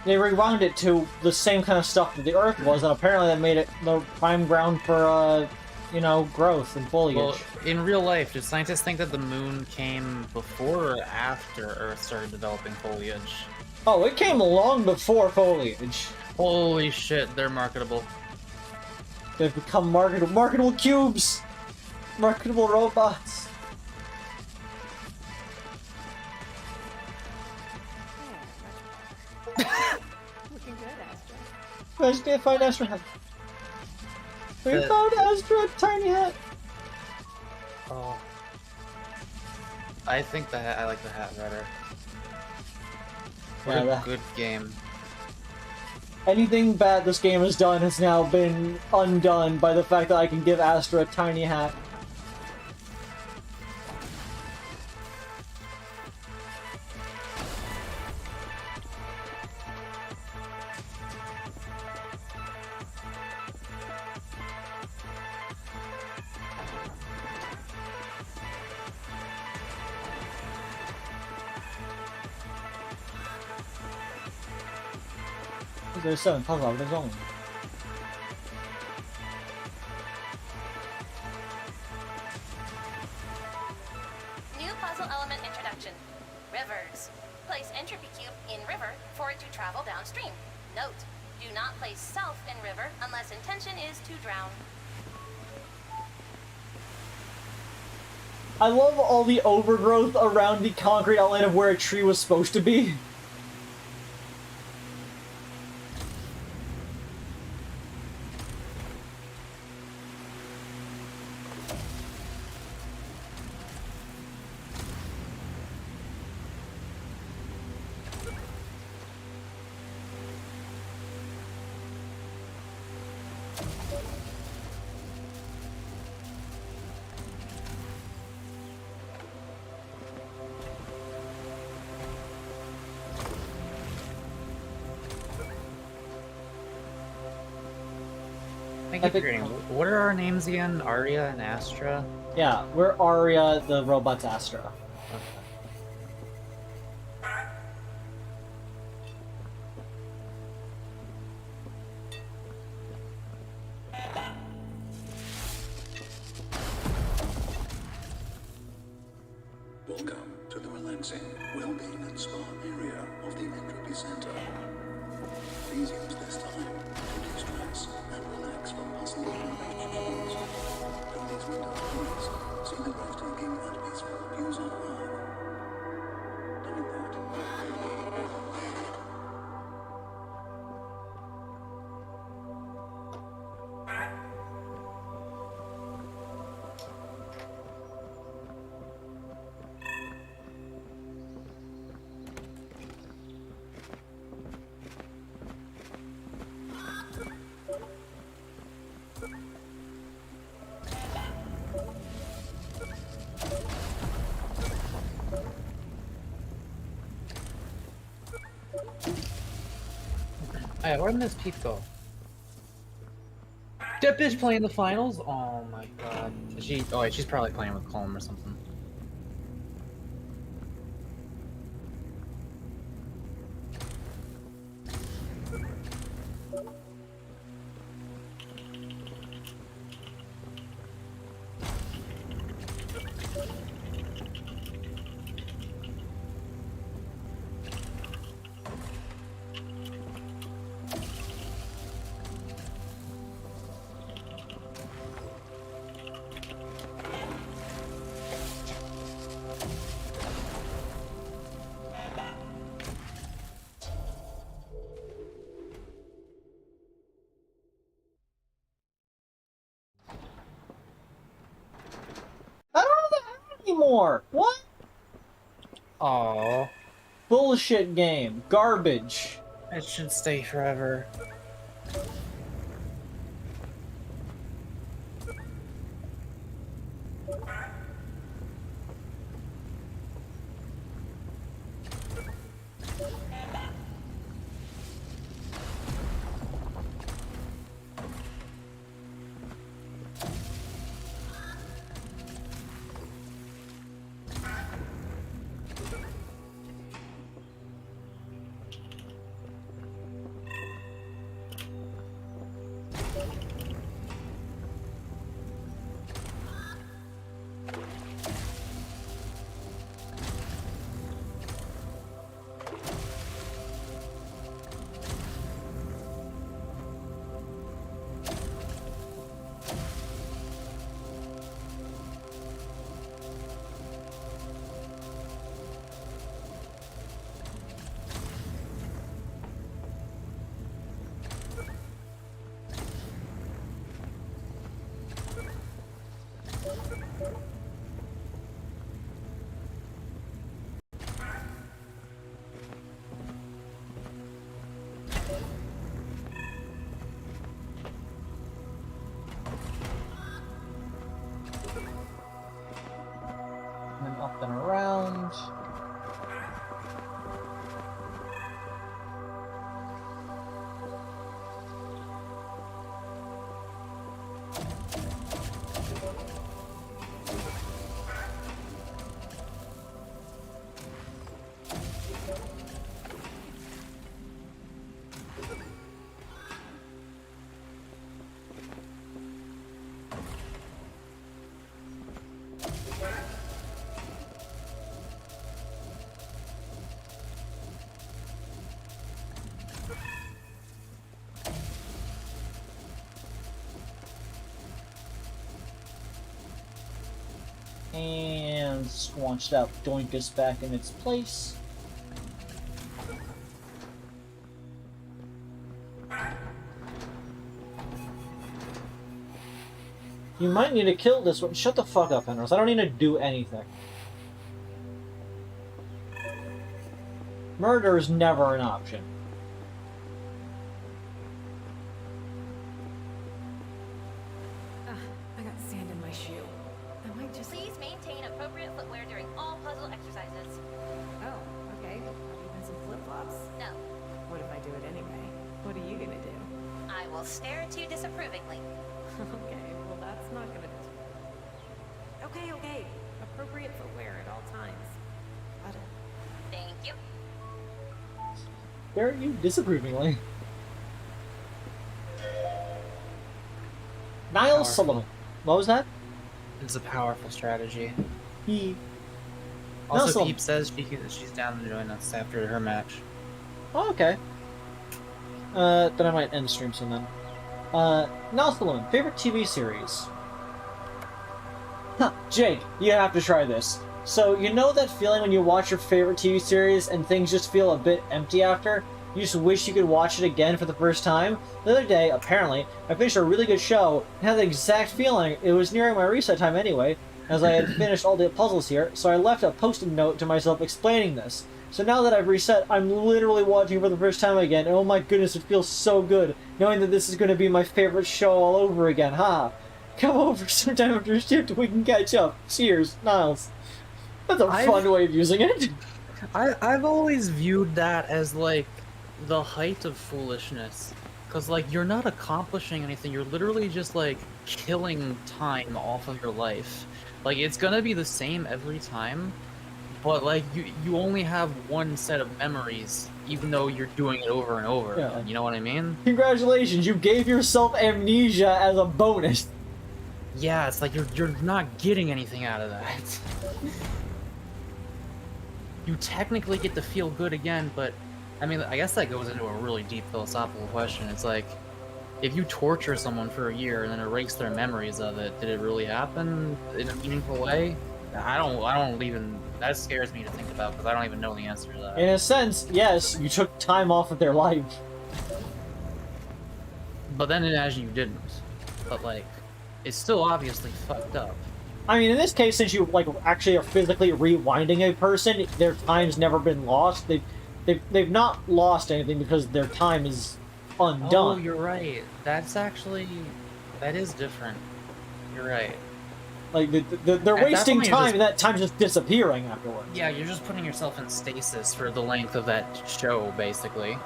They rewound it to the same kind of stuff that the Earth was, and apparently that made it the prime ground for, you know, growth and foliage. Well, in real life, do scientists think that the moon came before or after Earth started developing foliage? Oh, it came long before foliage. Holy shit, they're marketable. They've become marketable cubes! Marketable robots! Looking good, Astra. Where's the find Astra hat? We found Astra tiny hat! Oh. I think the hat, I like the hat better. What a good game. Anything bad this game has done has now been undone by the fact that I can give Astra a tiny hat. There's 7 puzzle of his own. New puzzle element introduction. Rivers. Place entropy cube in river for it to travel downstream. Note, do not place self in river unless intention is to drown. I love all the overgrowth around the concrete outline of where a tree was supposed to be. Thank you for reading. What are our names again? Arya and Astra? Yeah, we're Arya, the robot's Astra. Welcome to the relaxing, well-being and spa area of the Entropy Center. Please use this time to de-stress and relax from hustle and relationships. Through these windows, please see the breathtaking and peaceful views on Earth. Knowing that, Hey, where did Miss Peep go? That bitch playing the finals? Oh my god. Oh wait, she's probably playing with Colm or something. anymore. What? Aww. Bullshit game. Garbage. It should stay forever. And then up and around. And squanched out Doinkus back in its place. You might need to kill this one. Shut the fuck up, Henros. I don't need to do anything. Murder is never an option. I got sand in my shoe. I might just... Please maintain appropriate footwear during all puzzle exercises. Oh, okay. Even some flip-flops? No, What if I do it anyway? What are you gonna do? I will stare at you disapprovingly. Okay, well that's not gonna... Okay. Appropriate footwear at all times. Got it. Thank you. Stare at you disapprovingly. Niall Powerful. Sullivan. What was that? It's a powerful strategy. He. Also, Niall Peep says she's down to join us after her match. Oh, okay. Then I might end the stream soon then. Niall Sullivan, favorite TV series? Huh, Jake, you have to try this. So, you know that feeling when you watch your favorite TV series and things just feel a bit empty after? You just wish you could watch it again for the first time? The other day, apparently, I finished a really good show and had the exact feeling. It was nearing my reset time anyway, as I had finished all the puzzles here, so I left a post-it note to myself explaining this. So now that I've reset, I'm literally watching for the first time again, and oh my goodness, it feels so good, knowing that this is going to be my favorite show all over again, ha! Come over sometime after shift, we can catch up. Cheers, Niles. That's a fun way of using it. I've always viewed that as, like, the height of foolishness. Because, like, you're not accomplishing anything, you're literally just, like, killing time off of your life. Like, it's gonna be the same every time, but, like, you only have one set of memories, even though you're doing it over and over again, you know what I mean? Congratulations, you gave yourself amnesia as a bonus. Yeah, it's like you're not getting anything out of that. You technically get to feel good again, but I mean, I guess that goes into a really deep philosophical question. It's like, if you torture someone for a year and then erase their memories of it, did it really happen in a meaningful way? I don't even, that scares me to think about because I don't even know the answer to that. In a sense, yes, you took time off of their life. But then imagine you didn't. But like, it's still obviously fucked up. I mean, in this case, since you like actually are physically rewinding a person, their time's never been lost. They've not lost anything because their time is undone. Oh, you're right. That is different. You're right. Like they're wasting time, and that time's just disappearing afterwards. Yeah, you're just putting yourself in stasis for the length of that show, basically.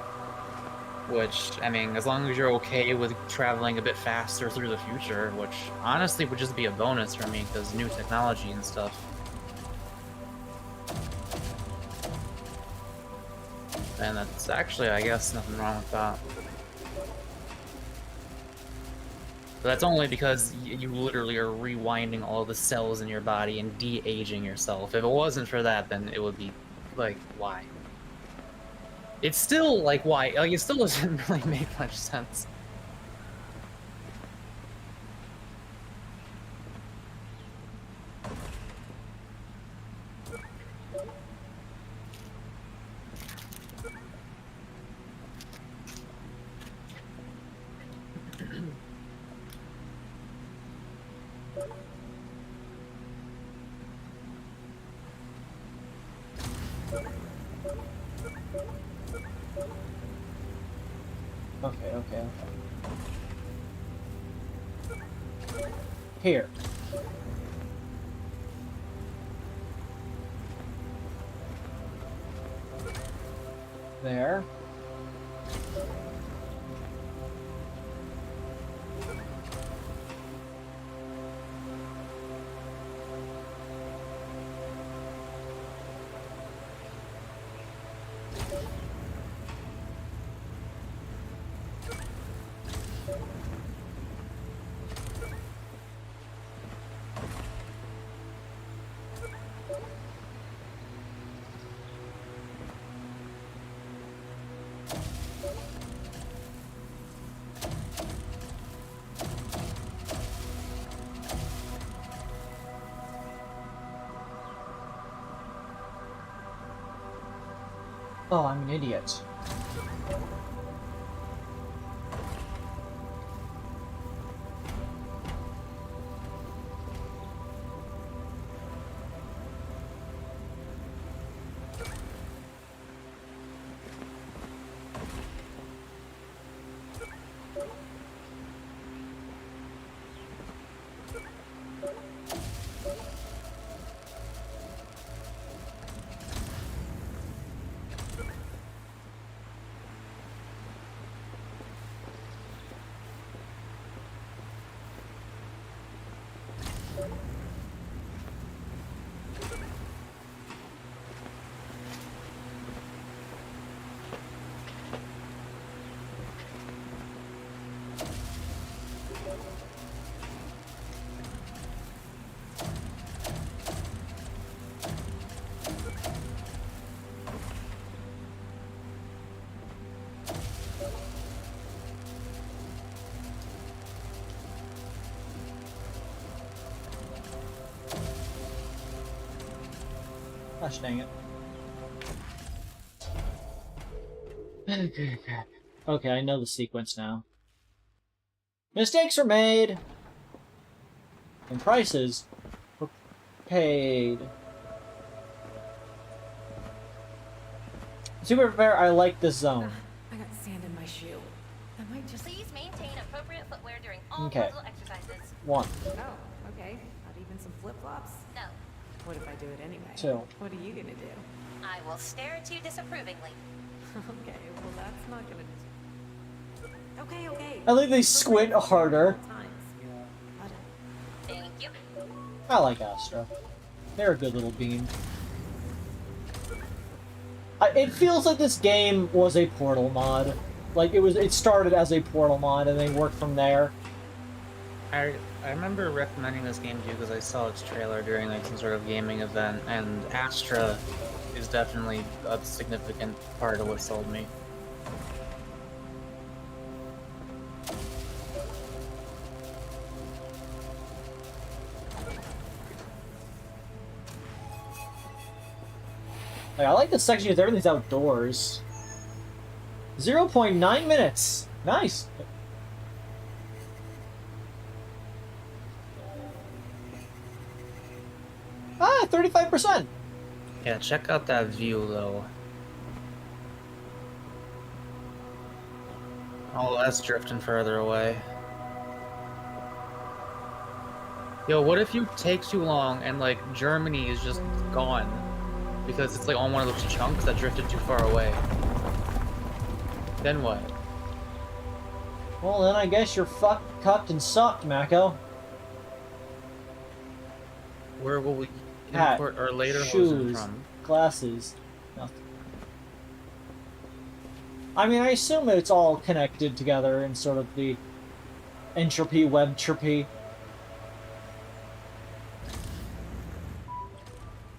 Which, I mean, as long as you're okay with traveling a bit faster through the future, which honestly would just be a bonus for me, because new technology and stuff. And that's actually, I guess, nothing wrong with that. But that's only because you literally are rewinding all the cells in your body and de-aging yourself. If it wasn't for that, then it would be, like, why? It's still, like, why? Like, it still doesn't really make much sense. Okay. Here. There. Oh, I'm an idiot. Gosh dang it. Okay, I know the sequence now. Mistakes were made! And prices were paid. To be fair, I like this zone. I got sand in my shoe. I might just... Please maintain appropriate footwear during all Okay. puzzle exercises. 1. Oh, okay. Not even some flip-flops? No. What if I do it anyway? 2. What are you gonna do? I will stare at you disapprovingly. Okay, well that's not gonna... Okay. I think they squint harder. Thank you. I like Astra. They're a good little bean. It feels like this game was a Portal mod. Like, it started as a Portal mod and they worked from there. I remember recommending this game to you because I saw its trailer during like some sort of gaming event, and Astra is definitely a significant part of what sold me. Like, I like the section because everything's outdoors. 0.9 minutes! Nice! Ah, 35%. Yeah, check out that view though. Oh, that's drifting further away. Yo, what if you take too long and like Germany is just gone because it's like on one of those chunks that drifted too far away? Then what? Well, then I guess you're fucked, cucked, and sucked, Mako. Where will we Hat, import our later hosen shoes, from? glasses, nothing. I mean, I assume it's all connected together in sort of the entropy, webtropy.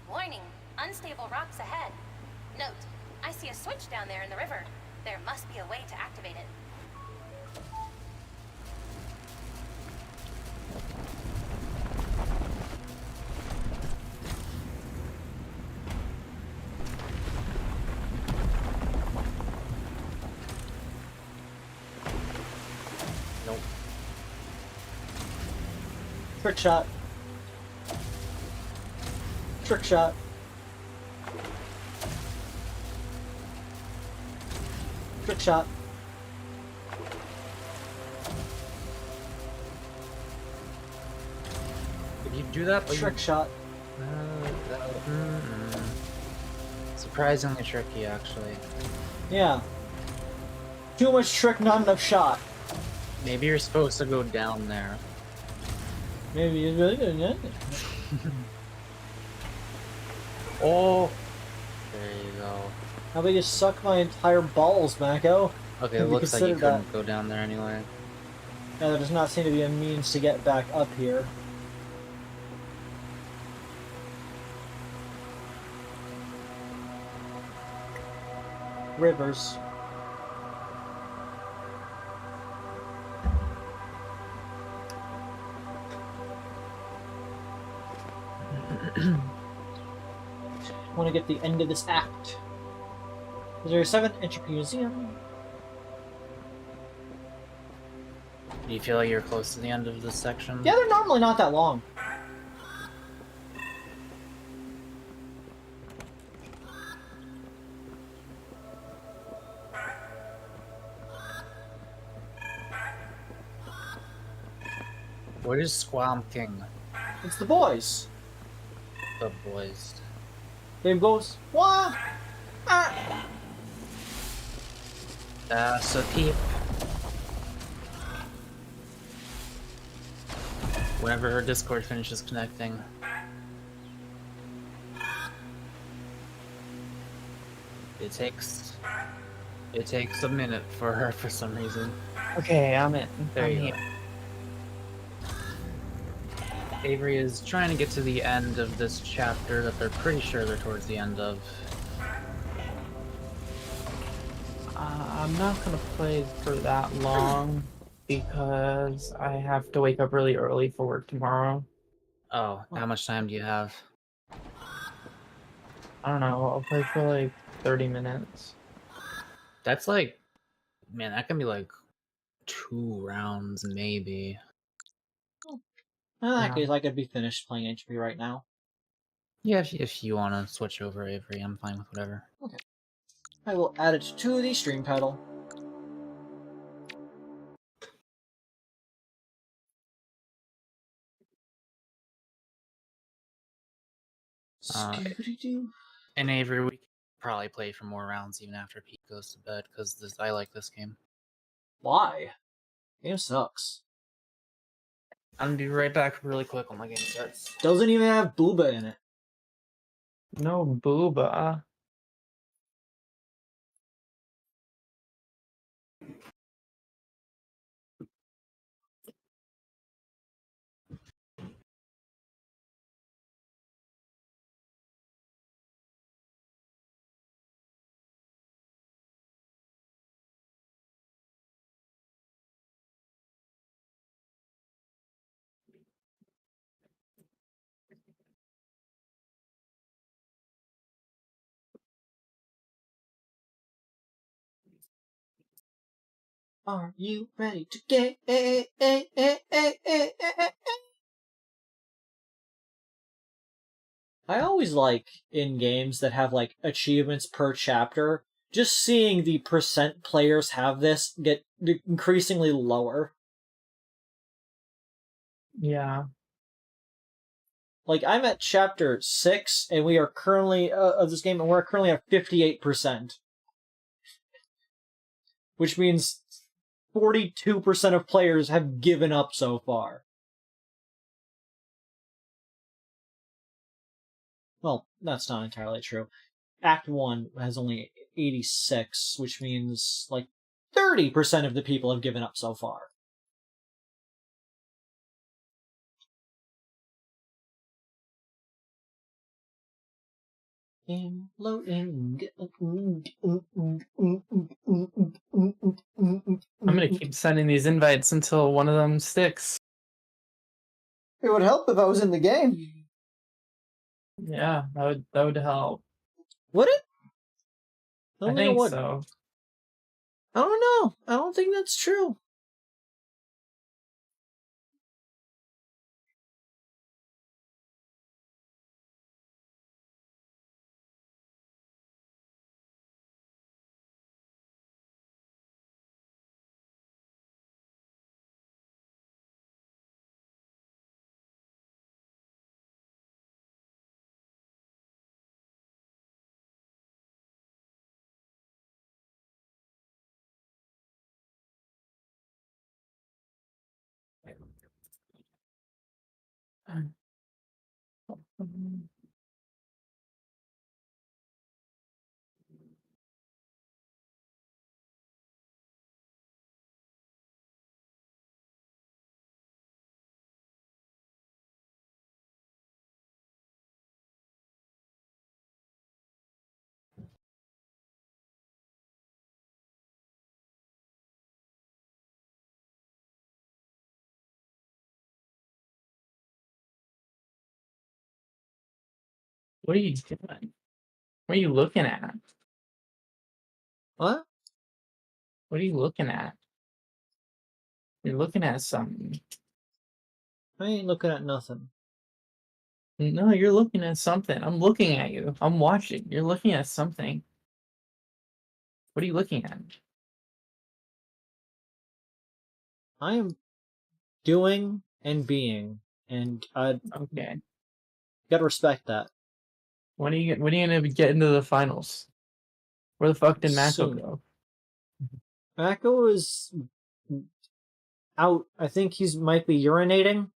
Warning, unstable rocks ahead. Note, I see a switch down there in the river. There must be a way to activate it. Nope. Trick shot. Trick shot. Trick shot. If you do that, Trick shot. Surprisingly tricky, actually. Yeah. Too much trick, not enough shot. Maybe you're supposed to go down there. Maybe you're really doing it. Oh! There you go. How about you suck my entire balls, Mako? Okay, it Have you looks like you considered couldn't go down there anyway. Yeah, there does not seem to be a means to get back up here. Rivers. Want to get the end of this act. Is there a 7th Entropy Museum? Do you feel like you're close to the end of this section? Yeah, they're normally not that long. What is Squam King? It's the boys. The boys. Dave goes, what? So Peep. Whenever her Discord finishes connecting. It takes a minute for her for some reason. Okay, I'm in. There I'm you here. go. Avery is trying to get to the end of this chapter that they're pretty sure they're towards the end of. I'm not gonna play for that long because I have to wake up really early for work tomorrow. Oh, how much time do you have? I don't know. I'll play for like 30 minutes. That's like, man, that can be like 2 rounds maybe. In that Yeah. case, I could be finished playing Entropy right now. Yeah, if you want to switch over, Avery, I'm fine with whatever. Okay. I will add it to the stream pedal. And Avery, we can probably play for more rounds even after Pete goes to bed, because I like this game. Why? Game sucks. I'm gonna be right back really quick when my game starts. Doesn't even have booba in it. No booba. Are you ready to get? I always like in games that have like achievements per chapter, just seeing the percent players have this get increasingly lower. Yeah. Like, I'm at chapter 6, and we are currently, of this game, and we're currently at 58%. Which means 42% of players have given up so far. Well, that's not entirely true. Act 1 has only 86, which means, like, 30% of the people have given up so far. Loading. I'm gonna keep sending these invites until one of them sticks. It would help if I was in the game. Yeah, that would help. Would it? I think so. I don't know. I don't think that's true. What are you doing? What are you looking at? What? What are you looking at? You're looking at something. I ain't looking at nothing. No, you're looking at something. I'm looking at you. I'm watching. You're looking at something. What are you looking at? I am doing and being, and okay. Gotta respect that. When are you gonna get into the finals? Where the fuck did Mako Soon. go? Mako is out. I think he's might be urinating.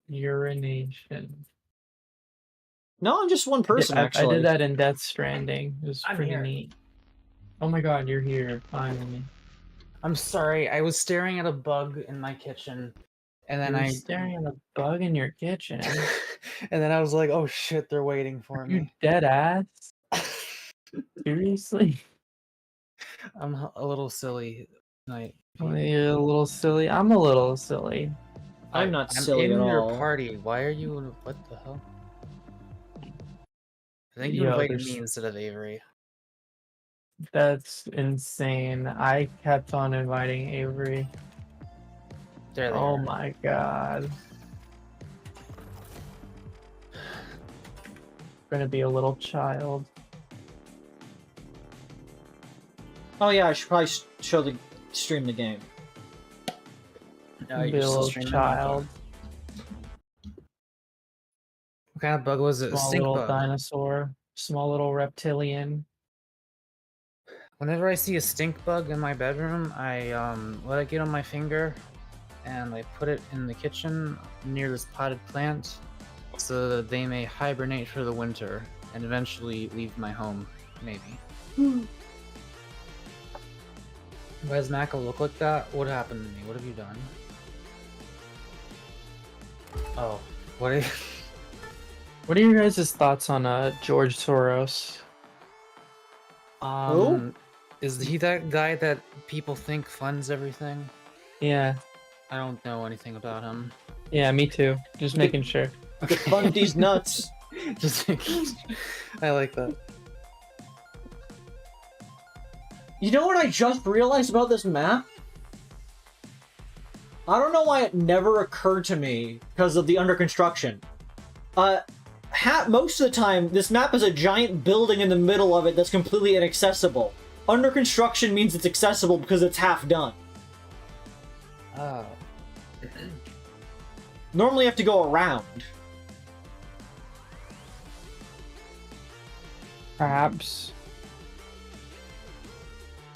Urination. No, I'm just one person, actually. I did that in Death Stranding. It was pretty here. neat. Oh my god, you're here, finally. I'm sorry, I was staring at a bug in my kitchen, and then I was staring at a bug in your kitchen. and then I was like, "Oh shit, they're waiting for You me." dead ass? Seriously? I'm a little silly tonight. Well, you're a little silly. I'm a little silly. I'm not silly in at your all. party. Why are you? What the hell? I think you Yo, invited there's- me instead of Avery. That's insane. I kept on inviting Avery. There they Oh are. my god. Gonna be a little child. Oh yeah, I should probably stream the game. No, Be you're a still little streaming. child. What kind of bug was it? A Small stink little bug. dinosaur. Small little reptilian. Whenever I see a stink bug in my bedroom, I let it get on my finger, and I put it in the kitchen near this potted plant, so that they may hibernate for the winter and eventually leave my home, maybe. Why does Mako look like that? What happened to me? What have you done? Oh, what? What are your guys' thoughts on George Soros? Who? Is he that guy that people think funds everything? Yeah. I don't know anything about him. Yeah, me too. Just making sure. Fund these nuts. Just I like that. You know what I just realized about this map? I don't know why it never occurred to me because of the under construction. Most of the time, this map is a giant building in the middle of it that's completely inaccessible. Under construction means it's accessible because it's half done. Oh. Normally you have to go around. Perhaps.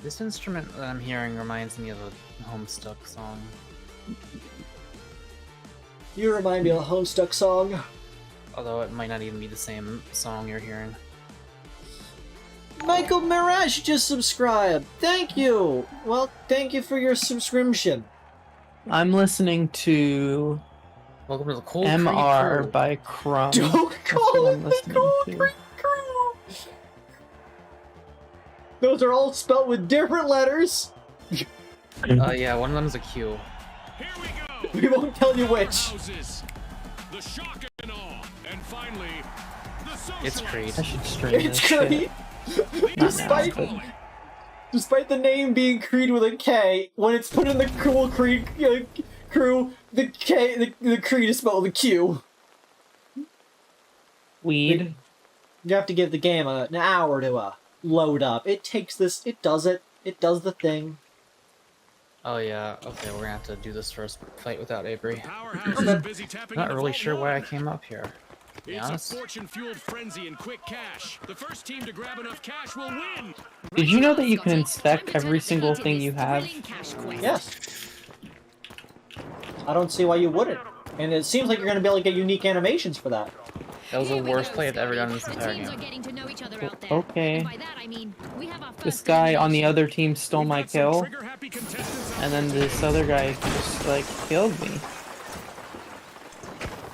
This instrument that I'm hearing reminds me of a Homestuck song. You remind me of a Homestuck song. Although it might not even be the same song you're hearing. Michael Mirage just subscribed. Thank you. Well, thank you for your subscription. I'm listening to Welcome to the Cold MR Creek by Crumb. Don't call it the Cold to. Creek Crew. Those are all spelled with different letters. Yeah, one of them's a Q. Here we go. We won't tell you which. Houses, the shock and awe, and finally, the It's socialites. Creed. I should stream It's this shit. Creed. Not Despite the name being Creed with a K, when it's put in the Cool Creed crew, the K, the Creed is spelled with a Q. Weed. You have to give the game an hour to load up. It takes this. It does it. It does the thing. Oh yeah, okay, we're gonna have to do this first fight without Avery. Powerhouse is busy tapping Not into really Vault sure why I 1. came up here. To be It's honest. a fortune-fueled frenzy and quick cash. The first team to grab enough cash will win. Did you know that you can inspect every single thing you have? Yes. I don't see why you wouldn't. And it seems like you're going to be able to get unique animations for that. That was the worst play I've ever done in this entire game. Okay. This guy on the other team stole my kill, and then this other guy just like killed me.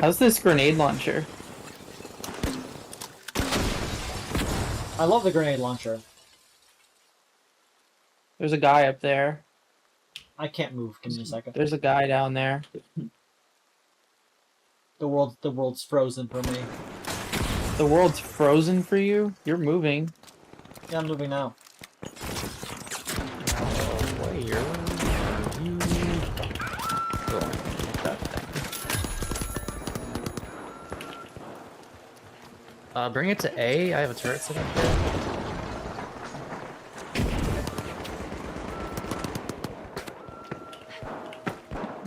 How's this grenade launcher? I love the grenade launcher. There's a guy up there. I can't move. Give me a second. There's a guy down there. The world's frozen for me. The world's frozen for you? You're moving. Yeah, I'm moving now. Bring it to A. I have a turret set up there.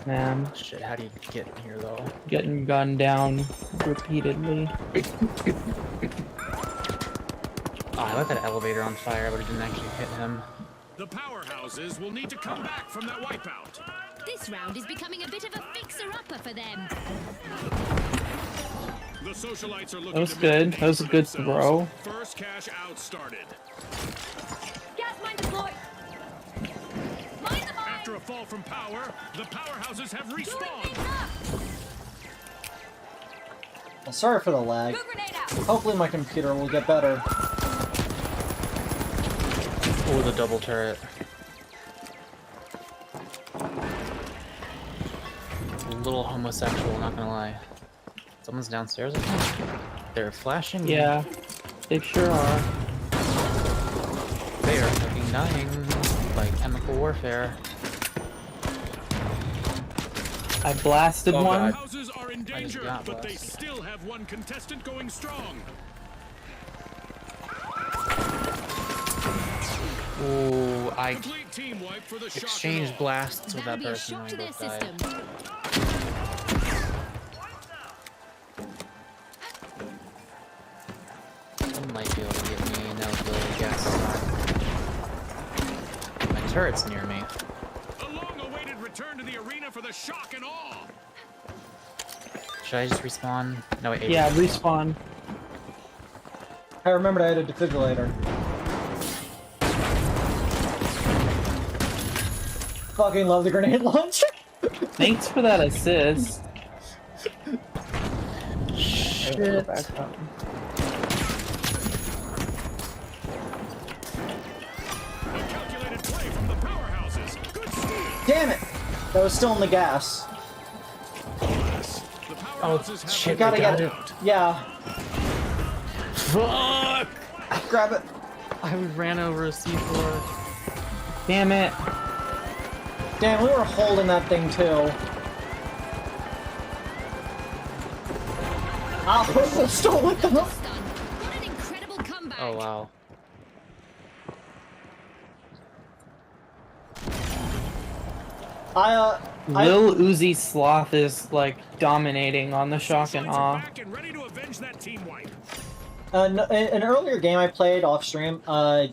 Man. Shit, how do you get in here though? Getting gunned down repeatedly. Oh, I lit that elevator on fire, but it didn't actually hit him. The powerhouses will need to come back from that wipeout. This round is becoming a bit of a fixer-upper for them. The socialites are looking That was to good. make That was a good throw. first cash out started. Gas mine deployed. After a fall from power, the powerhouses have respawned. Sorry for the lag. Hopefully my computer will get better. Oh, the double turret. A little homosexual, not gonna lie. Someone's downstairs, I think. They're flashing. Yeah, they sure are. They are fucking dying by chemical warfare. I blasted one. Houses are in danger, got but they blasted. still have one contestant going strong. Ooh, I Complete team wipe for the shock and exchanged awe. blasts with that That'll be a person shock and to they their both died. system. Someone might be able to get me an eligibility gas. My turret's near me. A long-awaited return to the arena for the shock and awe. Should I just respawn? No, wait. Yeah, respawn. I remembered I had a defibrillator. Fucking love the grenade launcher. Thanks for that assist. Shit. A calculated play from the powerhouses. Good steal. Damn it! That was still in the gas. The Oh, powerhouses have shit, You gotta I get got it. it. Yeah. Fuck! Grab it. I ran over a C4. Damn it. Damn, we were holding that thing too. Ah, stole it though. What an incredible comeback. Oh wow. Lil Uzi Sloth is like dominating on the shock and awe. An earlier game I played off stream, our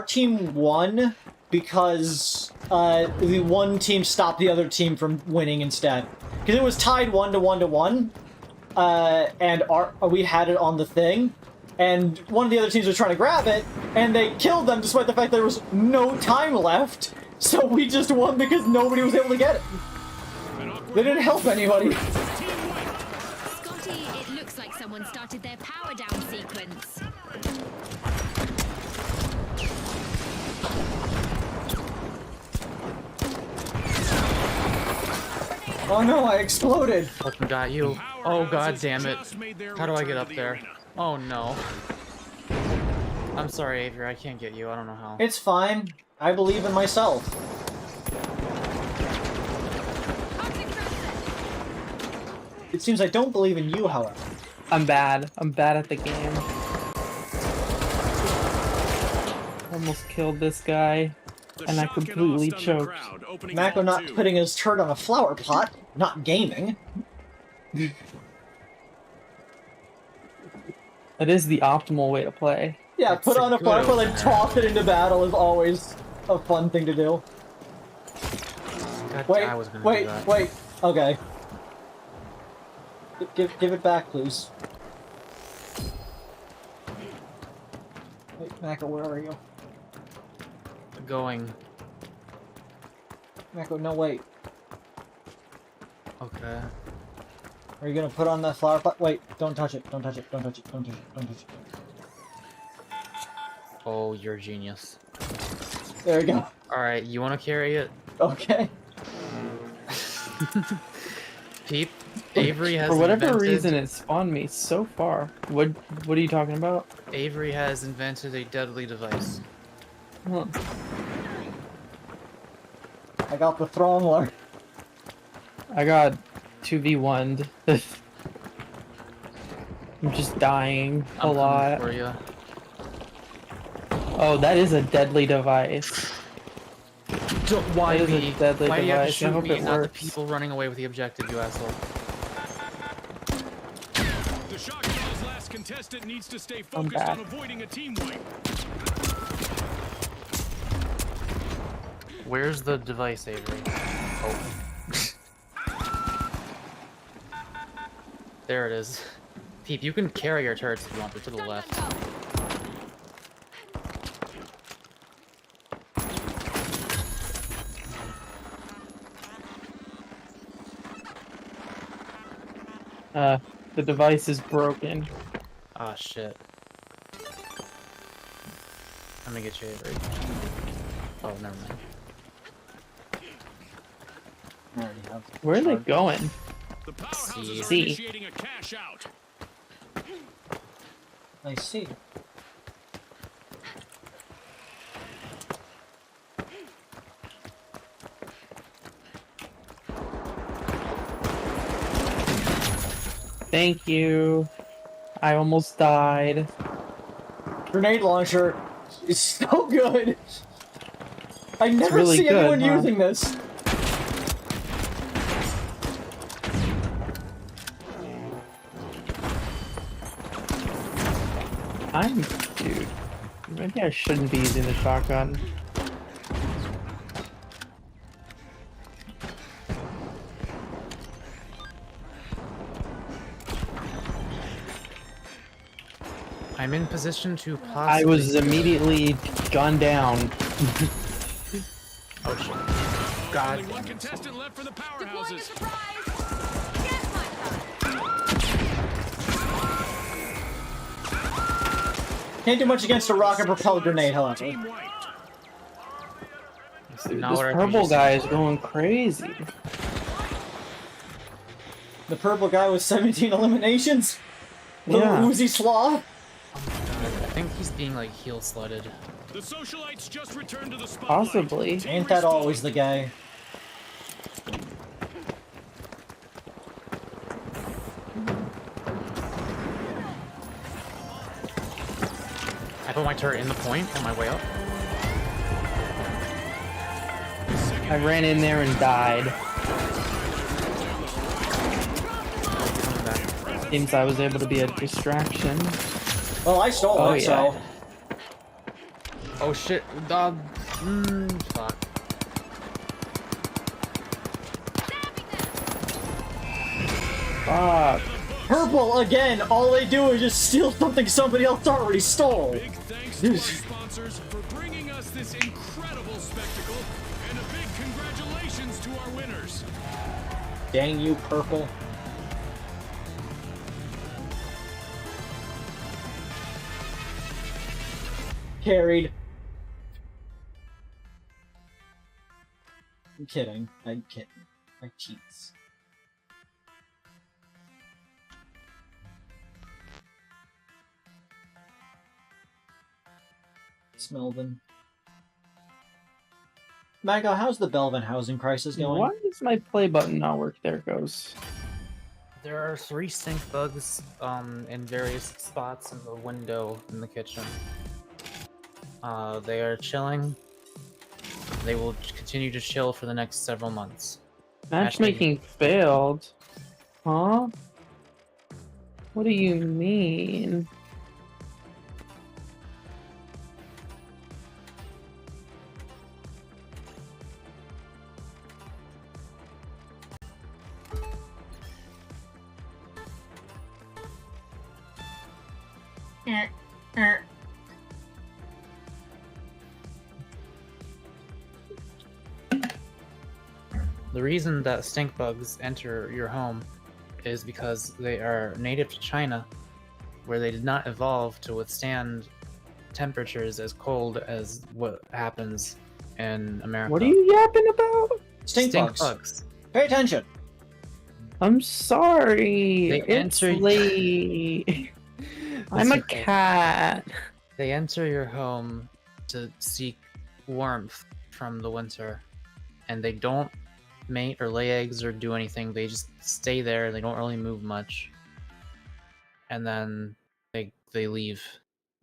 team won because the one team stopped the other team from winning instead. Because it was tied 1-1-1, and we had it on the thing, and one of the other teams was trying to grab it, and they killed them despite the fact there was no time left. So we just won because nobody was able to get it. They didn't help anybody. Scotty, it looks like someone started their power down sequence. Oh no, I exploded. Fucking got you. Oh god damn it. How do I get up there? Oh no. I'm sorry, Avery, I can't get you. I don't know how. It's fine. I believe in myself. It seems I don't believe in you, however. I'm bad. I'm bad at the game. Almost killed this guy, and I completely choked. Mako not putting his turd on a flower pot, not gaming. That is the optimal way to play. Yeah, put on a flower pot and toss it into battle is always a fun thing to do. God, Wait, I was gonna wait, do that. wait. Okay. Give it back, please. Wait, Mako, where are you? Going. Mako, no, wait. Okay. Are you gonna put on that flower pot? Wait, don't touch it, don't touch it, don't touch it, don't touch it, don't touch it. Oh, you're a genius. There we go. Alright, you wanna carry it? Okay. Peep, Avery has For whatever invented... reason, it spawned me so far. What are you talking about? Avery has invented a deadly device. Huh. I got the Throngler. I got 2v1'd. I'm just dying a lot. For you. Oh, that is a deadly device. Why that is me? a deadly Why do you have to device. I shoot hope me, it not the works. people running away with the objective, you asshole? The shock bell's last contestant needs to stay I'm focused back. on avoiding a team wipe. Where's the device, Avery? Oh. There it is. Peep, you can carry your turrets if you want, but to the left. The device is broken. Ah, shit. Let me get you, Avery. Oh, never mind. I already have. Where are they going? The powerhouses are See. initiating a cash out. I see. Thank you. I almost died. Grenade launcher is so good. I never really see good, anyone huh? using this. Dude. Maybe I shouldn't be using the shotgun. I'm in position to possibly... I was immediately gunned down. Oh shit. God. Only one contestant left for the powerhouses. Can't do much against a rocket-propelled grenade, however. Dude, Not this what our purple PGs guy is going crazy. The purple guy with 17 eliminations? Yeah. Little Uzi Slaw? I think he's being like heel slutted. The socialites just returned to the spotlight. Possibly. Ain't that always the guy? I put my turret in the point on my way up. I ran in there and died. Seems I was able to be a distraction. Well, I stole it, so... Oh shit, fuck. Fuck. Purple, again, all they do is just steal something somebody else already stole. Big thanks to our sponsors for bringing us this incredible spectacle, and a big congratulations to our winners. Dang you, Purple. Carried. I'm kidding. I'm kidding. I cheats. Smelvin. Mako, how's the Belvin housing crisis going? Why does my play button not work? There it goes. There are 3 stink bugs in various spots in the window in the kitchen. They are chilling. They will continue to chill for the next several months. Matchmaking failed. Huh? What do you mean? The reason that stink bugs enter your home is because they are native to China, where they did not evolve to withstand temperatures as cold as what happens in America. What are you yapping about? Stink bugs. Pay attention. I'm sorry. They It's enter- late. I'm a okay. cat. They enter your home to seek warmth from the winter, and they don't mate or lay eggs or do anything. They just stay there. They don't really move much, and then they leave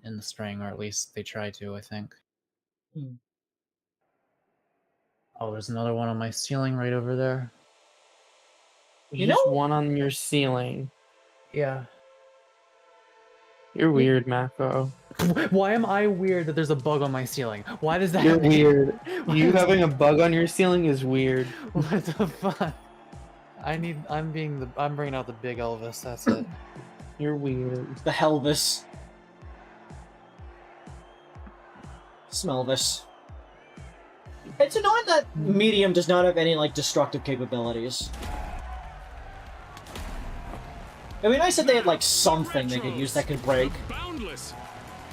in the spring, or at least they try to, I think. Oh, there's another one on my ceiling right over there. There's just one on your ceiling. Yeah. You're weird, Mako. Why am I weird that there's a bug on my ceiling? Why does that You're happen? weird. You having a bug on your ceiling is weird. What the fuck? I'm bringing out the big Elvis, that's it. You're weird. The Helvis. Smelvis. It's annoying that Medium does not have any, like, destructive capabilities. It'd be nice if they had, like, something they could use that could break. Boundless.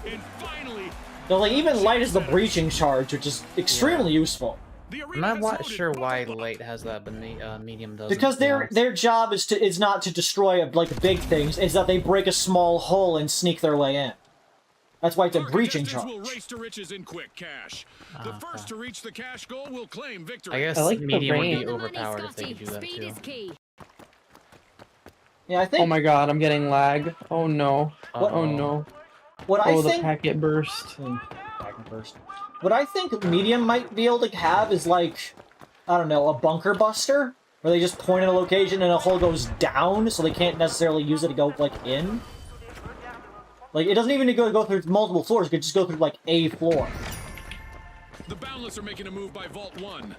And finally, Though, like, even light is the breaching charge, which is extremely useful. I'm not sure why light has that, but medium doesn't. Because their job is not to destroy like big things, it's that they break a small hole and sneak their way in. That's why it's a breaching charge. will race to riches in quick cash. The first to reach the cash goal will claim victory. I guess I like the medium would be range. overpowered if they could do that too. Yeah, I think. Oh my god, I'm getting lag. Oh no. Oh no. What I Oh, the think. packet burst. Packet burst. What I think Medium might be able to have is like, I don't know, a bunker buster, where they just point at a location and a hole goes down, so they can't necessarily use it to go like in. Like, it doesn't even need to go through multiple floors, it could just go through, like, a floor. The Boundless are making a move by Vault 1.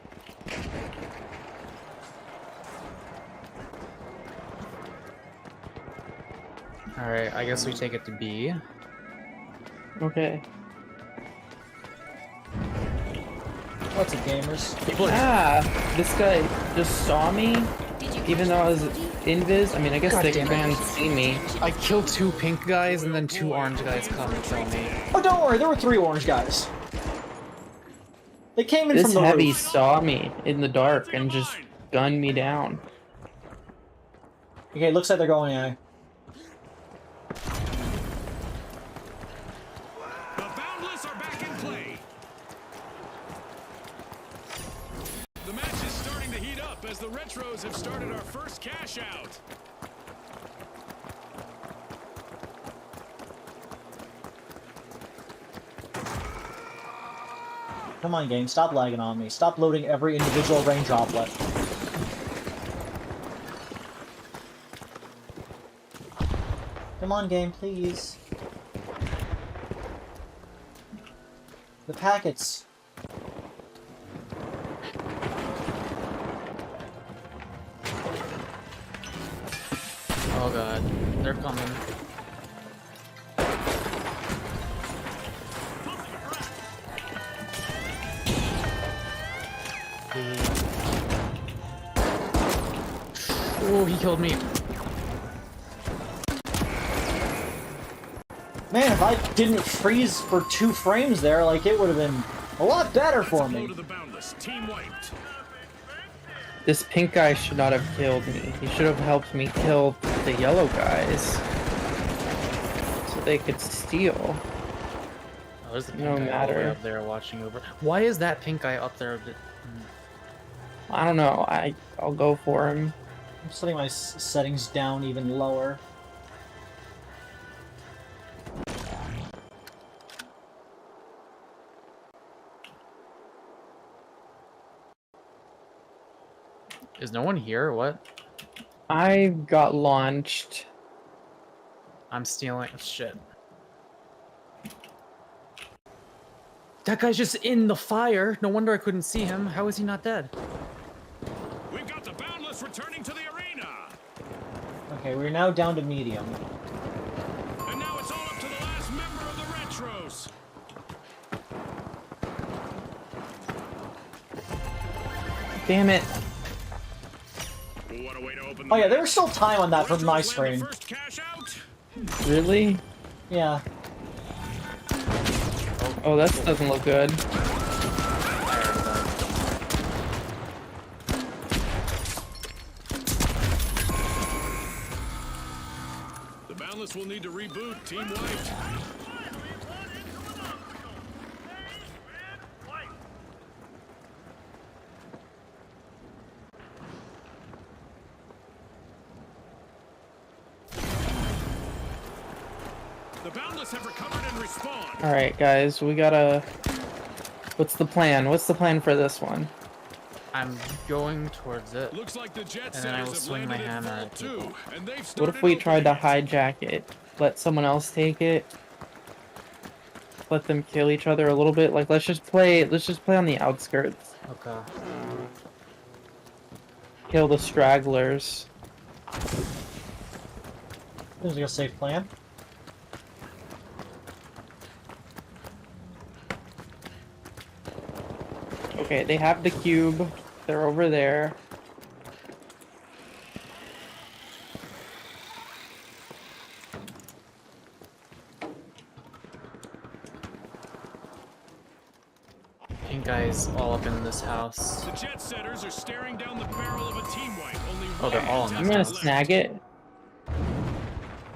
Alright, I guess we take it to B. Okay. What's it, gamers? Ah, this guy just saw me, even though I was invis. I mean, I guess God they damn it. can't see me. I killed 2 pink guys and then 2 orange guys come and kill me. Oh, don't worry, there were 3 orange guys. They came in This from the heavy roof. saw me in the dark and just gunned me down. Okay, looks like they're going A. The Boundless are back in play. up as the retros have started our first cash out. Come on, game, stop lagging on me. Stop loading every individual rain droplet. Come on, game, please. The packets. Oh god, they're coming. Oh, he killed me. Man, if I didn't freeze for 2 frames there, like, it would have been a lot better for me. This pink guy should not have killed me. He should have helped me kill the yellow guys. So they could steal. Oh, there's the pink guy all the way up there watching over. Why is that pink guy up there? I don't know. I'll go for him. I'm setting my settings down even lower. Is no one here? What? I got launched. I'm stealing. Shit. That guy's just in the fire. No wonder I couldn't see him. How is he not dead? We've got the Boundless returning to the arena. Okay, we're now down to medium. And now it's all up to the last member of the Retros. Damn it. What a way to open Oh yeah, there was still time on that from my screen. Really? Yeah. Oh, that doesn't look good. The Boundless will need to reboot. Team wiped. The Boundless have recovered and respawned. Alright, guys, we gotta... What's the plan? What's the plan for this one? I'm going towards it. Looks like the jet and then I will swing my hammer at people. What if we tried to hijack it? Let someone else take it? Let them kill each other a little bit? Like, let's just play on the outskirts. Okay. Kill the stragglers. Seems like a safe plan. Okay, they have the cube. They're over there. Pink guy's all up in this house. The jet setters are staring down the barrel of a team wipe. Only Oh, they're all in I'm this gonna house. snag it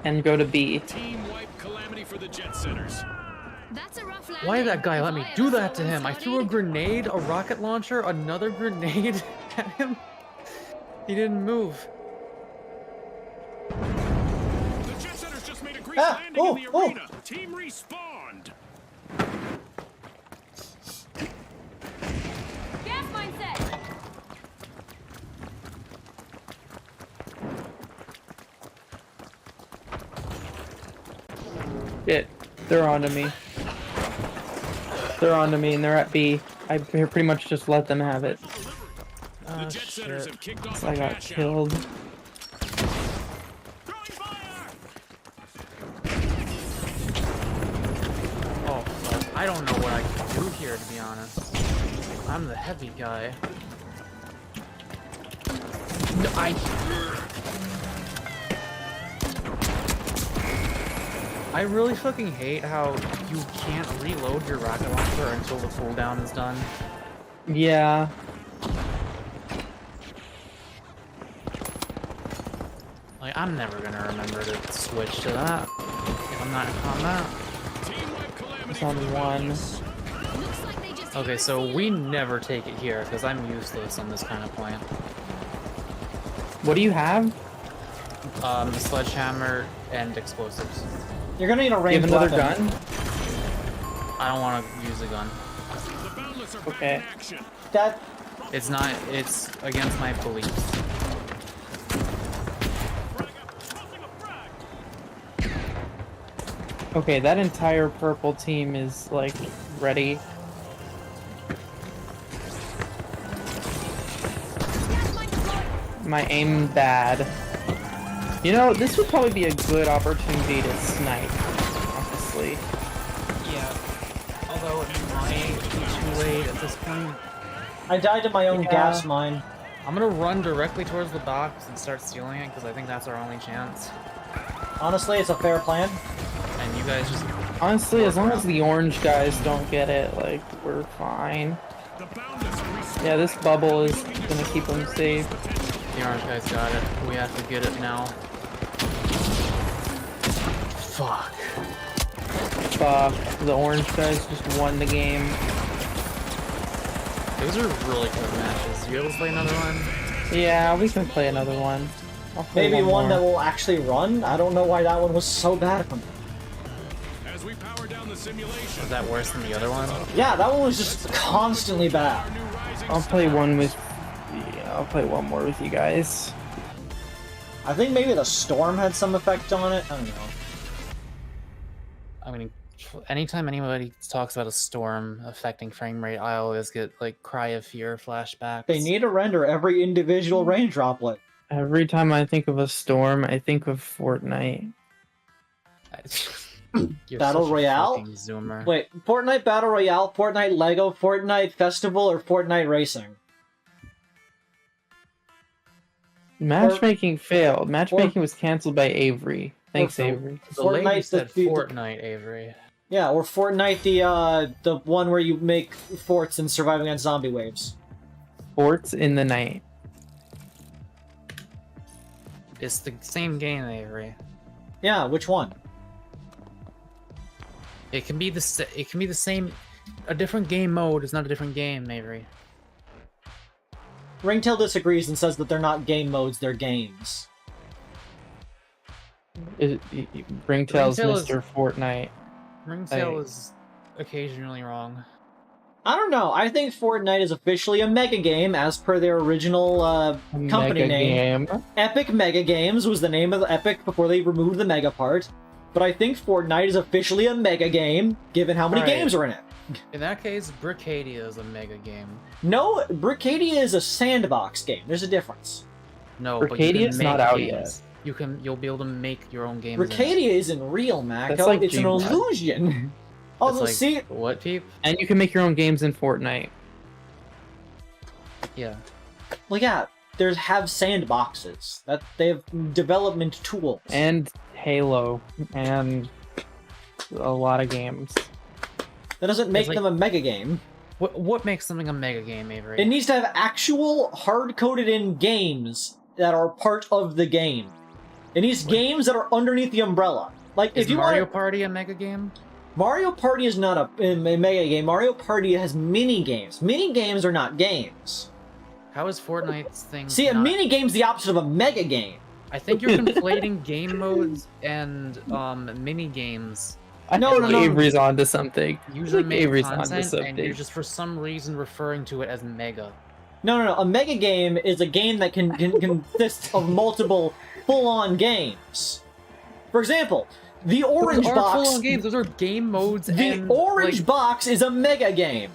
and go to B. Team wipe calamity for the jet setters. That's a rough Why did that guy let me do that to him? I threw a grenade, a rocket launcher, another grenade at him. He didn't move. The jet setters just made a great landing in the arena. Team respawned. Gas mindset! Shit, they're onto me. They're onto me and they're at B. I pretty much just let them have it. The jet setters have kicked off So I got killed. Oh, fuck. I don't know what I can do here, to be honest. I'm the heavy guy. No, I really fucking hate how you can't reload your rocket launcher until the cooldown is done. Yeah. Like, I'm never gonna remember to switch to that if I'm not in combat. It's on one. Okay, so we never take it here because I'm useless on this kind of plan. What do you have? The sledgehammer and explosives. You're gonna need a You ranged have another weapon. gun? I don't want to use a gun. Okay. That It's not. It's against my beliefs. Okay, that entire purple team is like ready. My aim bad. You know, this would probably be a good opportunity to snipe, honestly. Yeah. Although it might be too late at this point. I died to my own gas mine. I'm gonna run directly towards the box and start stealing it because I think that's our only chance. Honestly, it's a fair plan. And you guys just... Honestly, as long as the orange guys don't get it, like, we're fine. Yeah, this bubble is gonna keep them safe. The orange guys got it. We have to get it now. Fuck. Fuck. The orange guys just won the game. Those are really good matches. You able to play another one? Yeah, we can play another one. I'll play Maybe one more. that will actually run. I don't know why that one was so bad for me. As we power down the simulation. Was that worse than the other one? Yeah, that one was just constantly bad. I'll play one with... Yeah, I'll play one more with you guys. I think maybe the storm had some effect on it. I don't know. I mean, anytime anybody talks about a storm affecting frame rate, I always get, like, cry of fear flashbacks. They need to render every individual rain droplet. Every time I think of a storm, I think of Fortnite. You're Battle such a Royale? fucking Zoomer. Wait, Fortnite Battle Royale, Fortnite Lego, Fortnite Festival, or Fortnite Racing? Matchmaking failed. Matchmaking was canceled by Avery. Thanks, Avery. The lady Fortnite said the Fortnite, Avery. Yeah, or Fortnite the one where you make forts and survive against zombie waves. Forts in the night. It's the same game, Avery. Yeah, which one? It can be the same. A different game mode is not a different game, Avery. Ringtail disagrees and says that they're not game modes, they're games. Ringtail's Mr. Fortnite. Ringtail is occasionally wrong. I don't know. I think Fortnite is officially a mega game as per their original company Mega name. game. Epic Mega Games was the name of the Epic before they removed the mega part. But I think Fortnite is officially a mega game, given how many Alright. games are in it. In that case, Brickadia is a mega game. No, Brickadia is a sandbox game. There's a difference. No, but you can Bricadia's make not out games. You'll be able to make your own games. in it. Bricadia isn't real, Mako. That's like It's an Gmail. illusion. Oh, It's like, see, what, Peep? And you can make your own games in Fortnite. Yeah. well, yeah, there's have sandboxes. That they have development tools. And Halo. And a lot of games. That doesn't make It's like- them a mega game. What makes something a mega game, Avery? It needs to have actual hard-coded in games that are part of the game. It needs games that are underneath the umbrella. Like Is if you Mario want Party a mega game? Mario Party is not a mega game. Mario Party has mini games. Mini games are not games. How is Fortnite's thing? See, a not- mini game's the opposite of a mega game. I think you're conflating game modes and mini games. I No, think no, no. Avery's onto something. I User think made Avery's onto content, and something. you're just for some reason referring to it as mega. No. A mega game is a game that can consist of multiple full-on games. For example, the Orange Those aren't Box. full-on games. Those are game modes. The and, Orange like, Box is a mega game.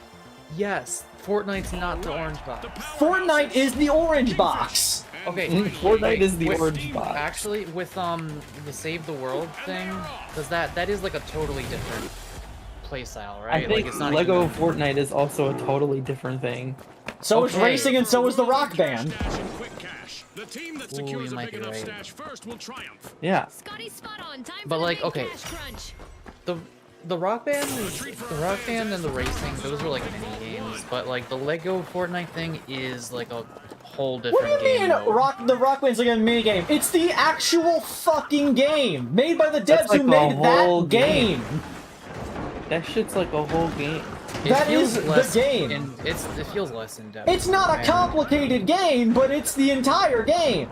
Yes, Fortnite's not the Orange Box. Fortnite is the Orange Box. Okay, Fortnite is the Orange Box. Actually, with the Save the World thing, because that is like a totally different playstyle, right? I think like, it's not Lego even... Fortnite is also a totally different thing. So is Okay. racing, and so is the Rock Band. The team that Ooh, secures you a might big be enough right. stash first will triumph. Yeah. Scotty, spot on. Time But for like, the okay, cash crunch. the Rock Band, and the racing, those are like mini games. But like the Lego Fortnite thing is like a whole What different do you game mean mode. the Rock Band's like a mini game? It's the actual fucking game made by the devs That's like who the made that whole game. That shit's like a whole game. That is the game. It feels less in depth. It's not a complicated game, but it's the entire game.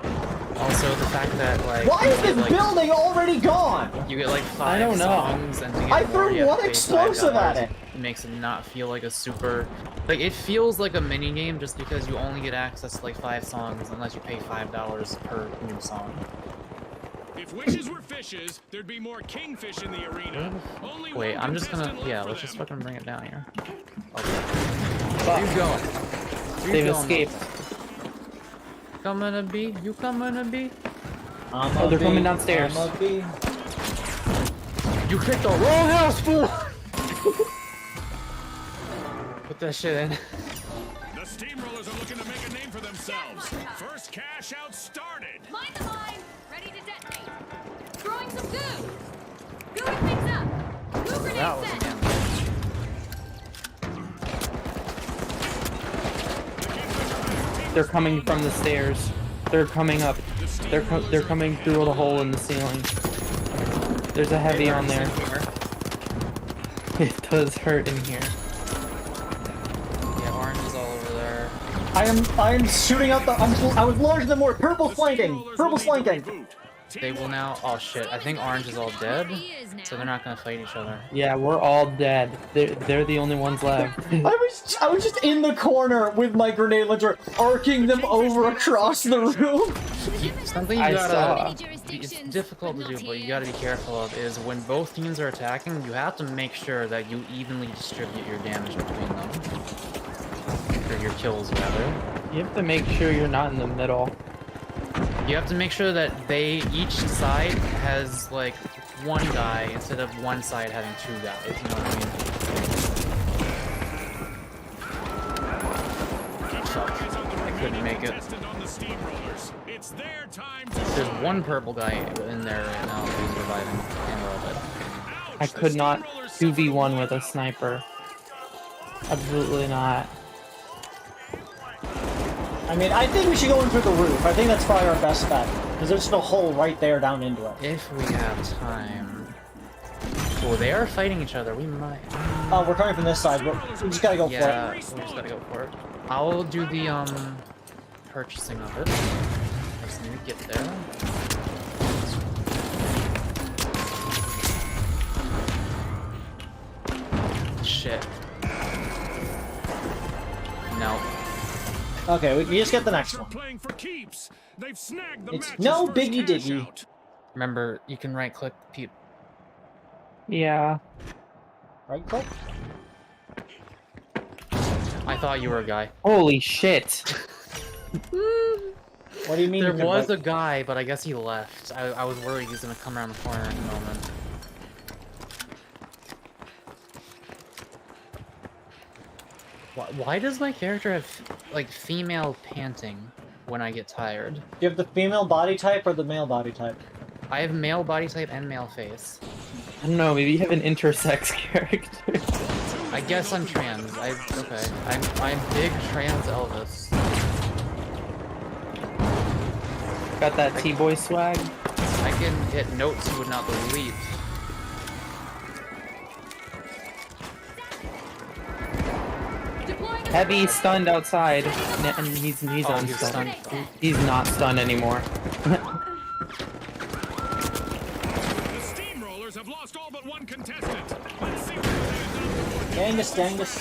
Also, the fact that like why is this building already gone? You get like 5 songs, and to get I more, threw you have one to pay explosive at $5. it. It makes it not feel like a super, like it feels like a mini game just because you only get access to like 5 songs unless you pay $5 per new song. If wishes were fishes, there'd be more kingfish in the arena. Only Wait, one I'm just gonna, contestant yeah, left for let's just them. fucking bring it down here. Okay. Where you going? Where you They've going, escaped. Coming to be? You coming to be? Oh, they're coming downstairs. You clicked the wrong house, fool! Put that shit in. The steamrollers are looking to make a name for themselves. First cash out started. Mind the mine! Ready to detonate! Throwing some goo! Gooing things up! Goo grenade That was set! They're coming from the stairs. They're coming up. They're coming through the hole in the ceiling. There's a heavy on there. It does hurt in here. Yeah, orange is all over there. I am shooting out the. I was launching them more. Purple flanking. Purple flanking. They will now. Oh shit! I think orange is all dead, so they're not gonna fight each other. Yeah, we're all dead. They're the only ones left. I was just in the corner with my grenade launcher, arcing them over across the room. Something you gotta. It's difficult to do, but you gotta be careful of is when both teams are attacking, you have to make sure that you evenly distribute your damage between them, or your kills rather. You have to make sure you're not in the middle. You have to make sure that each side has like one guy instead of one side having 2 guys, you know what I mean? I couldn't make it. There's one purple guy in there right now who's reviving and we're all dead. I could not 2v1 with a sniper. Absolutely not. I mean, I think we should go in through the roof. I think that's probably our best bet. Because there's just a hole right there down into it. If we have time. Oh, they are fighting each other. We might. Oh, we're coming from this side. We just gotta go for it. Yeah, we just gotta go for it. I'll do the purchasing of it. I just need to get there. Shit. No. Okay, we just get the next one. It's no biggie diggy. Remember, you can right click Peep. Yeah. Right click? I thought you were a guy. Holy shit. What do you mean? There was a guy, but I guess he left. I was worried he was gonna come around the corner in a moment. Why does my character have, like, female panting when I get tired? Do you have the female body type or the male body type? I have male body type and male face. I don't know, maybe you have an intersex character. I guess I'm trans. Okay. I'm big trans Elvis. Got that T-boy swag? I can hit notes you would not believe. Heavy stunned outside, and he's unstunned. He's not stunned anymore. The steamrollers have lost all but one contestant. Let's see what they have done. Dangus.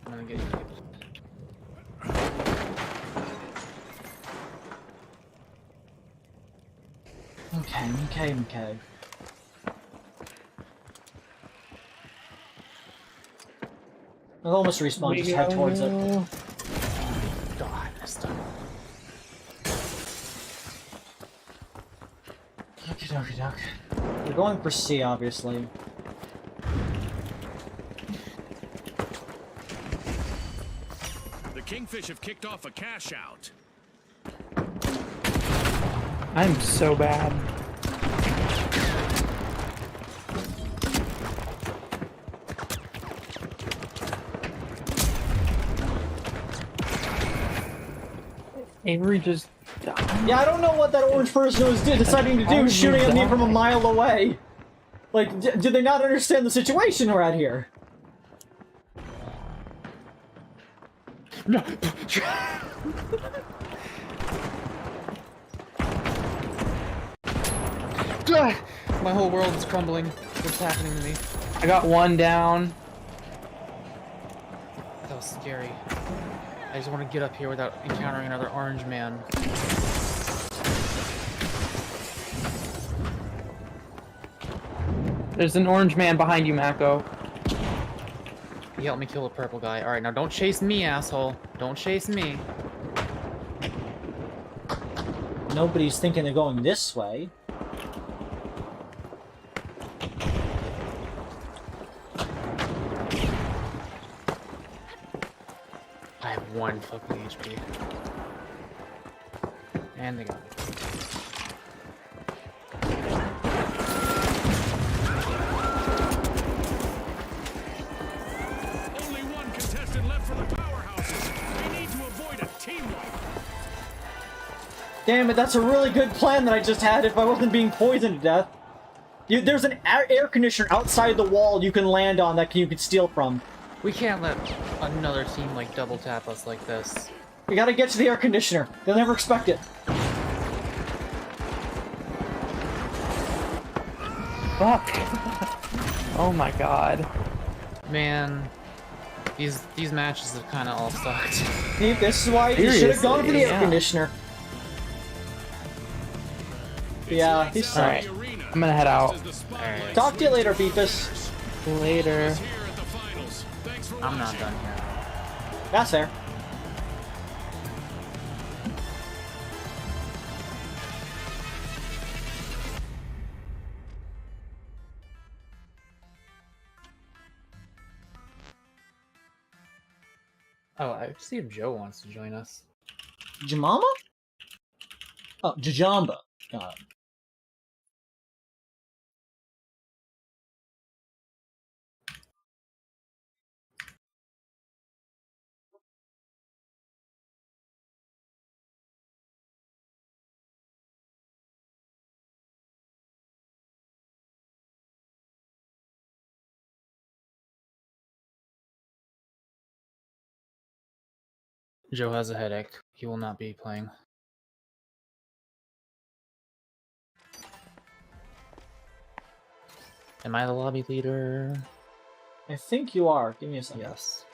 I'm gonna get you. Okay. I'll almost respawn, just head towards it. God, this time. Okie. We're going for C, obviously. The Kingfish have kicked off a cash out. I'm so bad. Avery just died. Yeah, I don't know what that orange person was deciding to do, shooting at me from a mile away. Like, did they not understand the situation we're at here? No. My whole world is crumbling. What's happening to me? I got one down. That was scary. I just want to get up here without encountering another orange man. There's an orange man behind you, Mako. He helped me kill a purple guy. Alright, now don't chase me, asshole. Don't chase me. Nobody's thinking of going this way. I have 1 fucking HP. And they got me. Only one contestant left for the powerhouses. We need to avoid a team wipe. Damn it, that's a really good plan that I just had if I wasn't being poisoned to death. There's an air conditioner outside the wall you can land on that you can steal from. We can't let another team like double tap us like this. We gotta get to the air conditioner. They'll never expect it. Fuck. Oh my god. Man, these matches have kind of all sucked. See, this is why you should have gone for the air conditioner. Yeah, he sucked. Alright, I'm gonna head out. Alright. Talk to you later, Beepus. Later. I'm not done here. That's fair. Oh, I see if Joe wants to join us. Jamama? Oh, Jajamba. Got it. Joe has a headache. He will not be playing. Am I the lobby leader? I think you are. Give me a second. Yes.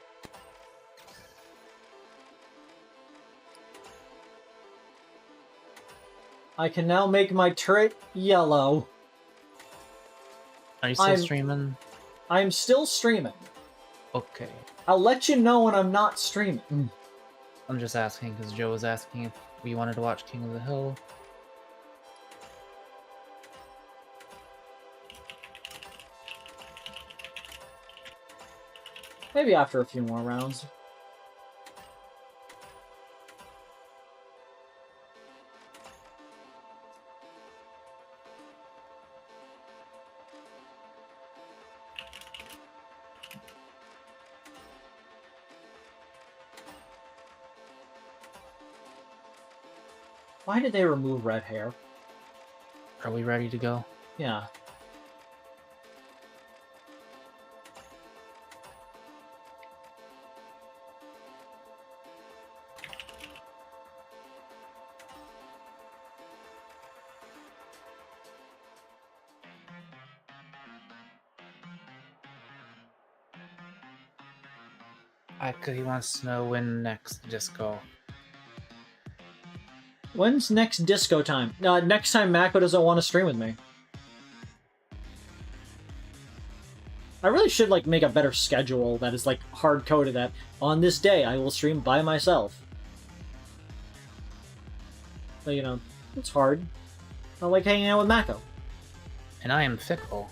I can now make my turret yellow. Are you still streaming? I'm still streaming. Okay. I'll let you know when I'm not streaming. I'm just asking because Joe was asking if we wanted to watch King of the Hill. Maybe after a few more rounds. Why did they remove red hair? Are we ready to go? Yeah. He wants to know when next disco. When's next disco time? Next time Mako doesn't want to stream with me. I really should like make a better schedule that is like hard-coded that on this day I will stream by myself. But you know, it's hard. I like hanging out with Mako. And I am fickle.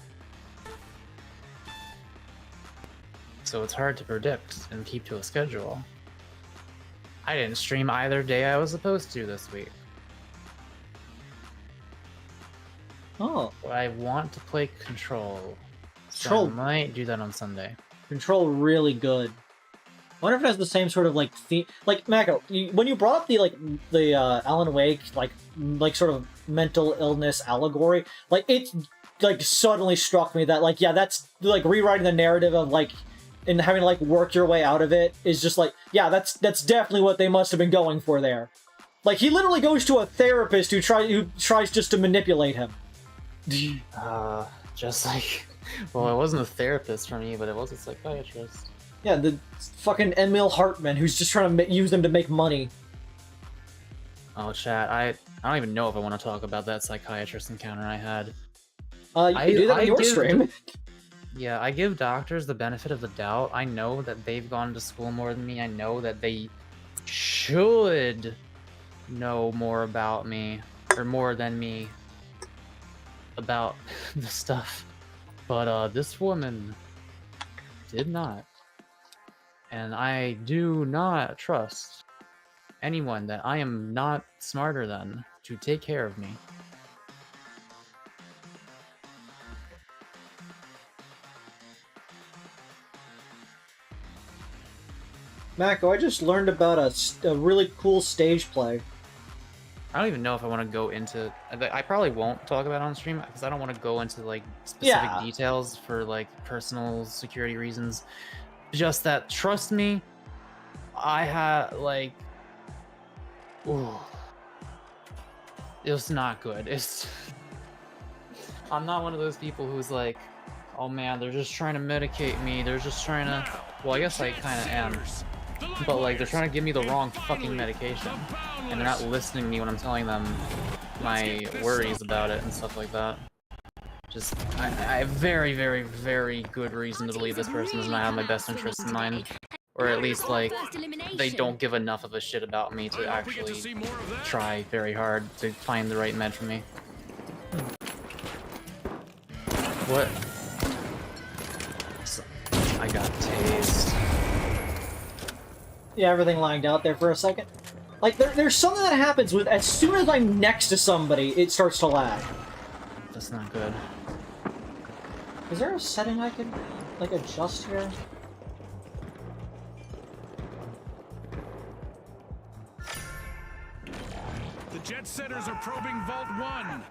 So it's hard to predict and keep to a schedule. I didn't stream either day I was supposed to this week. Oh. But I want to play Control. So Control. I might do that on Sunday. Control really good. I wonder if it has the same sort of like theme. Like Mako, when you brought up the Alan Wake like sort of mental illness allegory, like it like suddenly struck me that like yeah, that's like rewriting the narrative of like and having to like work your way out of it is just like, yeah, that's definitely what they must have been going for there. Like, he literally goes to a therapist who tries just to manipulate him. Just like, well, it wasn't a therapist for me, but it was a psychiatrist. Yeah, the fucking Emil Hartman who's just trying to use them to make money. Oh, chat, I don't even know if I want to talk about that psychiatrist encounter I had. You can do that on your stream. Yeah, I give doctors the benefit of the doubt. I know that they've gone to school more than me. I know that they should know more about me, or more than me, about the stuff. But this woman did not. And I do not trust anyone that I am not smarter than to take care of me. Mako, I just learned about a really cool stage play. I don't even know if I want to go into... I probably won't talk about it on stream, because I don't want to go into, like, specific details for, like, personal security reasons. Just that, trust me, I had, like... Ooh. It was not good. I'm not one of those people who's like, oh man, they're just trying to medicate me, they're just trying to... Well, I guess I kind of am. But, like, they're trying to give me the wrong fucking medication. And they're not listening to me when I'm telling them my worries about it and stuff like that. Just, I have very, very, very good reason to believe this person does not have my best interests in mind. Or at least, like, they don't give enough of a shit about me to actually try very hard to find the right med for me. What? I got tased. Yeah, everything lagged out there for a second. Like, there's something that happens with, as soon as I'm next to somebody, it starts to lag. That's not good. Is there a setting I can, like, adjust here? The jet setters are probing Vault 1.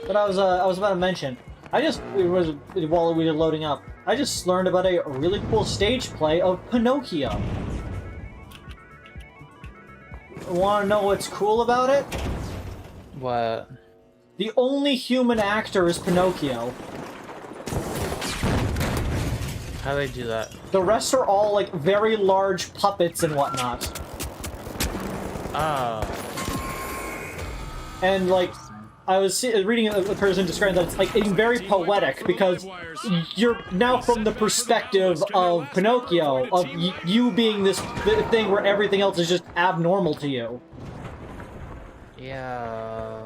But I was about to mention, while we were loading up, I just learned about a really cool stage play of Pinocchio. Want to know what's cool about it? What? The only human actor is Pinocchio. How do they do that? The rest are all, like, very large puppets and whatnot. Oh. And, like, I was reading a person describing that it's, like, it's very poetic, because you're now from the perspective of Pinocchio, of you being this thing where everything else is just abnormal to you. Yeah...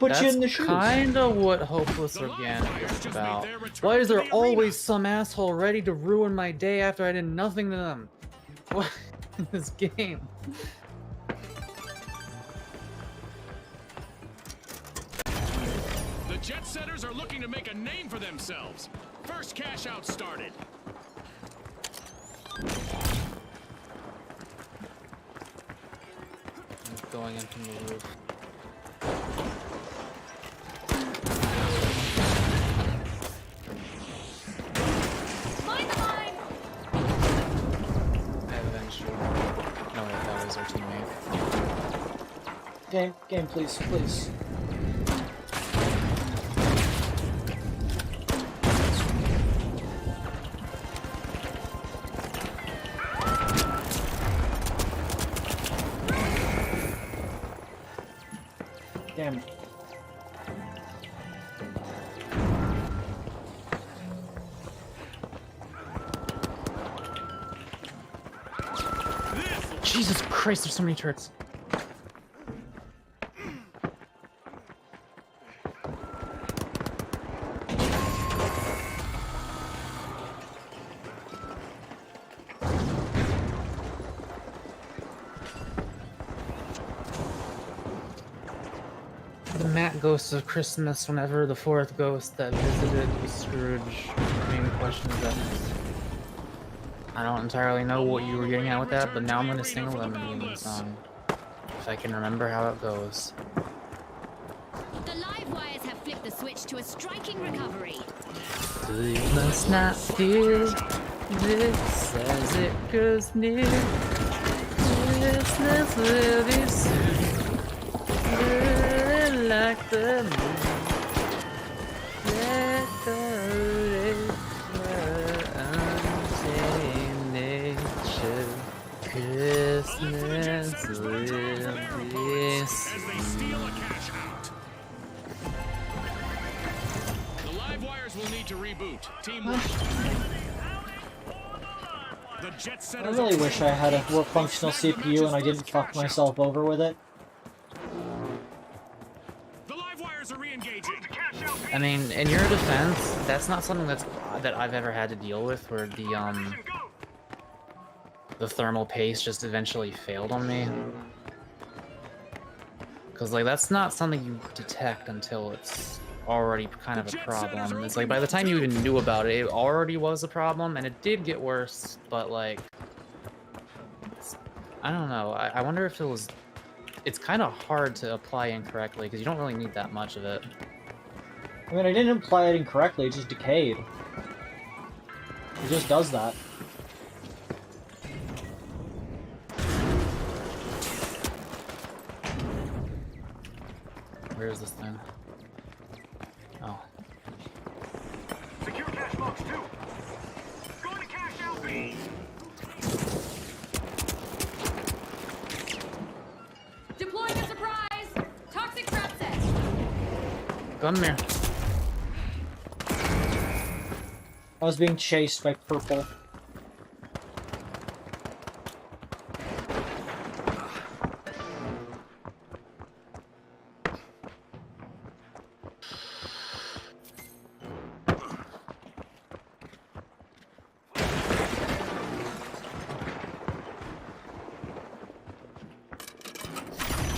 Put you in the shoes. That's kinda what Hopeless Organic is about. Why is there always some asshole ready to ruin my day after I did nothing to them? What in this game? The jet setters are looking to make a name for themselves. First cash out started. I'm going in from the roof. No, wait, that was our teammate. Game, please, please. Damn. Jesus Christ, there's so many turrets. The Matt Ghost of Christmas, whenever the fourth ghost that visited Scrooge. The main question is that I don't entirely know what you were getting at with that, but now I'm gonna sing a Lemon song. If I can remember how it goes. The live wires have flipped set the switch to a striking recovery. We must not fear this as it grows near. Christmas will be soon. Burning like the moon. Decorations nature. Christmas will be As they steal a cash out. The live wires will need to reboot. Team one. The jet I setters really are wish I had a more functional CPU and I didn't fuck myself over with it. The live wires are re-engaging. I mean, in your defense, that's not something that I've ever had to deal with, where the thermal paste just eventually failed on me. Cause like that's not something you detect until it's already kind of a problem. It's like by the time you even knew about it, it already was a problem, and it did get worse. But like, I don't know. I wonder if it was. It's kind of hard to apply incorrectly because you don't really need that much of it. I mean, I didn't apply it incorrectly, it just decayed. It just does that. Where is this thing? Oh. Secure cash box 2. Going to cash out B. Deploying a surprise! Toxic trap set! Come here. I was being chased by purple.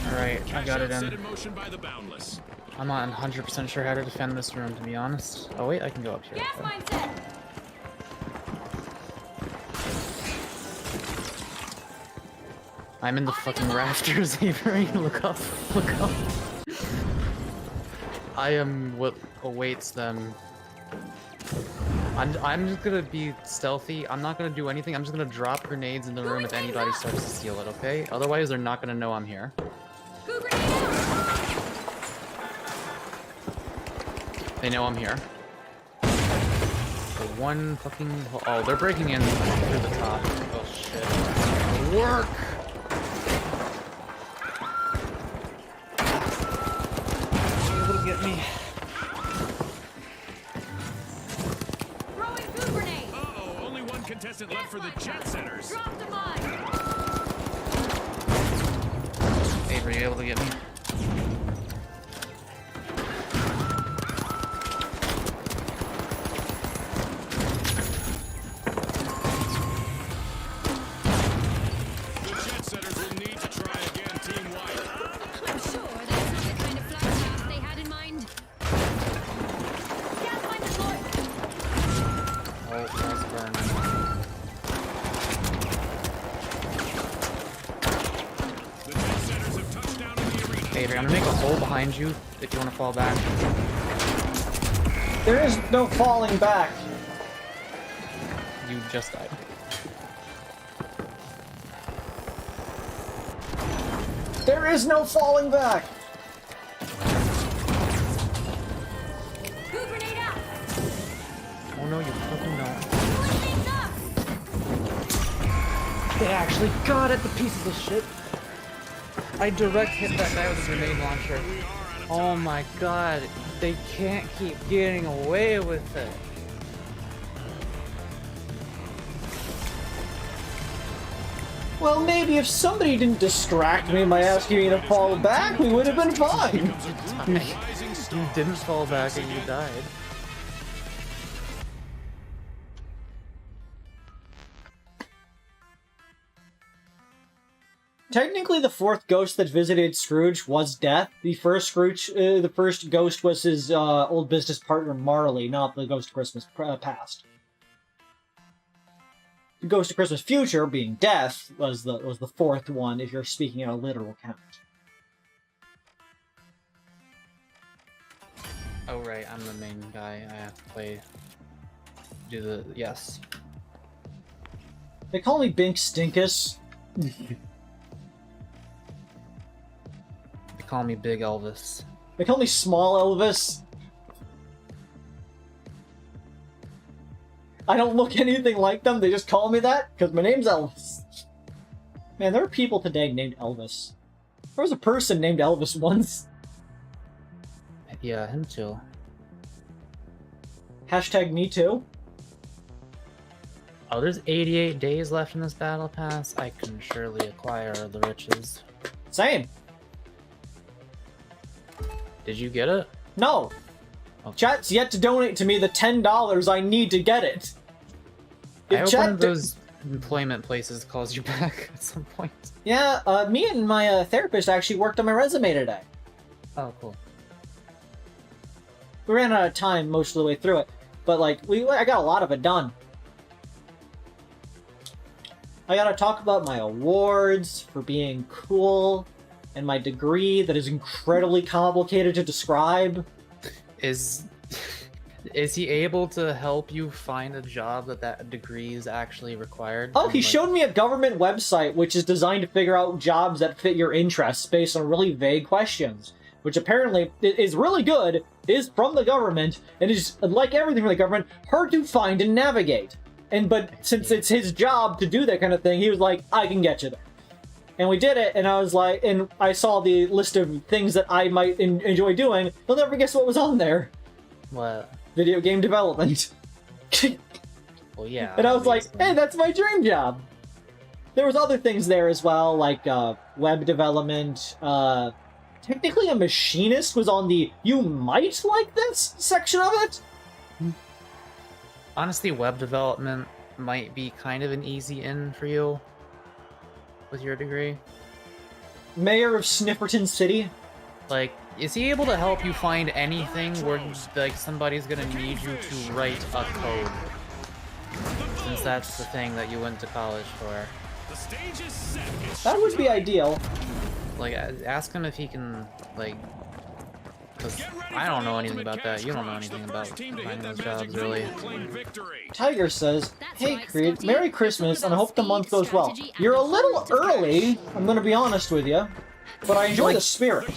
Alright, I got it Set in. in motion by the boundless. I'm not 100% sure how to defend this room, to be honest. Oh wait, I can go up here. Gas mine set! I'm in the fucking rafters, Avery. Look up. Look up. I am what awaits them. I'm just gonna be stealthy. I'm not gonna do anything. I'm just gonna drop grenades in the room if anybody starts to steal it, okay? Otherwise, they're not gonna know I'm here. They know I'm here. The one fucking... Oh, they're breaking in through the top. Oh, shit. Work! Be able to get me. Throwing goo grenade! Uh-oh, only one contestant left for the jet setters. Drop the mine! Avery, you able to get me? Avery, I'm gonna make a hole behind you if you want to fall back. There is no falling back. You just died. There is no falling back. Goo grenade out! Oh no, you fucking don't. They actually got it, the pieces of shit. I direct hit that guy with a grenade launcher. Oh my god, they can't keep getting away with it. Well, maybe if somebody didn't distract me by asking me to fall back, we would have been fine. You didn't fall back and you died. Technically, the fourth ghost that visited Scrooge was Death. The first ghost was his old business partner Marley, not the Ghost of Christmas Past. The Ghost of Christmas Future, being Death, was the fourth one, if you're speaking in a literal count. Oh right, I'm the main guy. I have to play. Do the yes. They call me Bink Stinkus. They call me Big Elvis. They call me Small Elvis. I don't look anything like them, they just call me that, because my name's Elvis. Man, there are people today named Elvis. There was a person named Elvis once. Yeah, him too. Hashtag me too. Oh, there's 88 days left in this battle pass. I can surely acquire the riches. Same. Did you get it? No. Okay. Chat's yet to donate to me the $10 I need to get it. I hope one of those employment places calls you back at some point. Yeah, me and my therapist actually worked on my resume today. Oh, cool. We ran out of time most of the way through it, but like I got a lot of it done. I gotta talk about my awards for being cool, and my degree that is incredibly complicated to describe. Is he able to help you find a job that degree is actually required? Oh, he showed me a government website which is designed to figure out jobs that fit your interests based on really vague questions, which apparently is really good, is from the government, and is, like everything from the government, hard to find and navigate. But since it's his job to do that kind of thing, he was like, I can get you there. And we did it, and I was like, and I saw the list of things that I might enjoy doing. You'll never guess what was on there. What? Video game development. Well, yeah. And I was like, hey, that's my dream job. There was other things there as well, like web development. Technically a machinist was on the you might like this section of it. Honestly, web development might be kind of an easy in for you with your degree. Mayor of Snifferton City. Like, is he able to help you find anything where like somebody's gonna need you to write a code? Since that's the thing that you went to college for. The stage is set. That would be ideal. Like, ask him if he can, like, because I don't know anything about that. You don't know anything about finding those jobs, really. Tiger says, hey Creed, Merry Christmas, and I hope the month goes well. You're a little early, I'm gonna be honest with you, but I enjoy the spirit.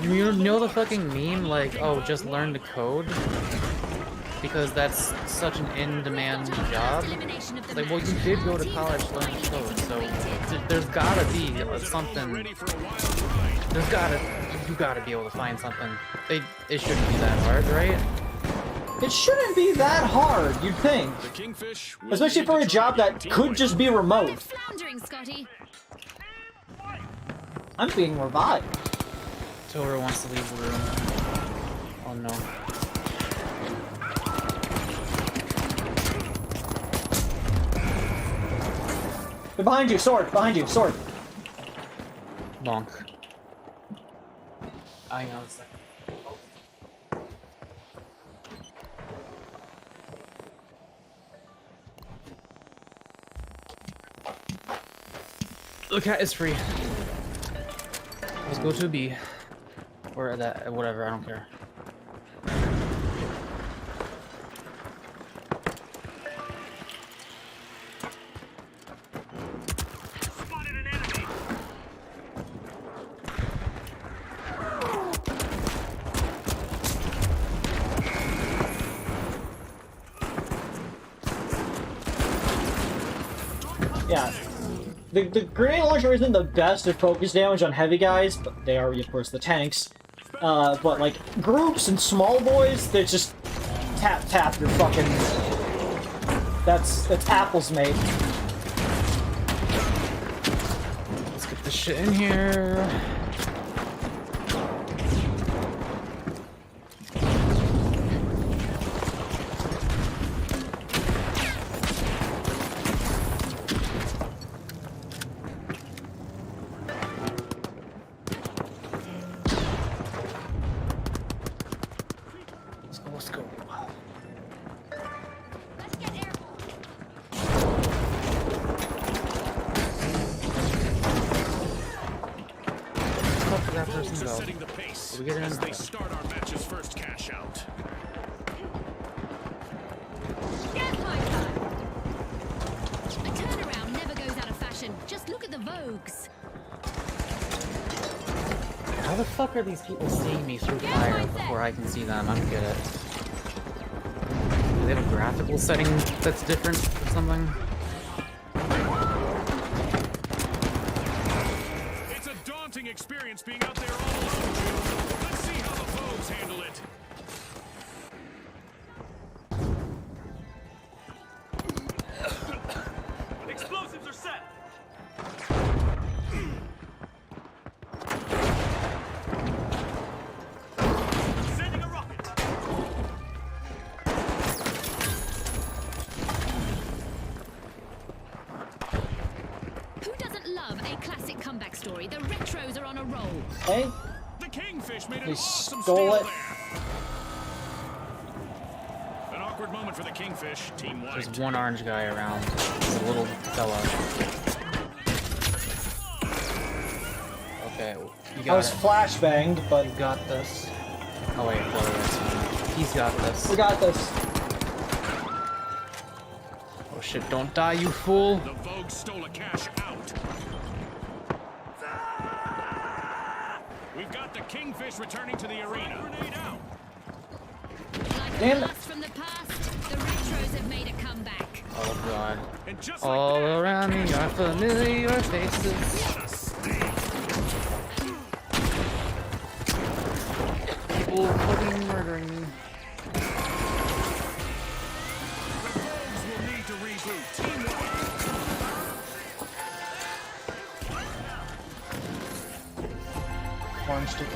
You know the fucking meme, like, oh, just learn to code? Because that's such an in-demand job. It's like, well, you did go to college to learn to code, so there's gotta be something. You gotta be able to find something. It shouldn't be that hard, right? It shouldn't be that hard, you'd think. Especially for a job that could just be remote. I'm being revived. Tora wants to leave the room. Oh no. They're behind you, sword, behind you, sword. Bonk. Hang on a second. The cat is free. Let's go to B. Or that, whatever, I don't care. Yeah. The grenade launcher isn't the best at focus damage on heavy guys, but they are, of course, the tanks. But, like, groups and small boys, they just tap your fucking... That's apples, mate. Let's get this shit in here. Vogues are go. setting the pace We get an as they info. start our match's first cash out. Gas pipe time! A turnaround never goes out of fashion. Just look at the Vogues. How the fuck are these people seeing me through fire before I can see them? I don't get it. Do they have a graphical setting that's different or something? It's a daunting experience being out there all alone, Jim. Let's see how the Vogues handle it. Explosives are set. Sending a rocket. Who doesn't love a classic comeback story? The retros are on a roll. Hey, The Kingfish made an they awesome stole steal it. there. An awkward moment for the Kingfish. Team There's wiped. one orange guy around. He's a little fella. Okay, you I got was it. flashbanged, but You got this. Oh wait, he's got this. we got this. Oh shit, don't die, you fool! The Vogue stole a cash out. We've got the Kingfish returning to the arena. Grenade out. Like a Damn it. blast from the past, the retros have made a comeback. Oh god. And just All like that, around me are familiar faces. what a steal. People fucking murdering me. The Vogues will need to reboot. Team wiped. Orange stick.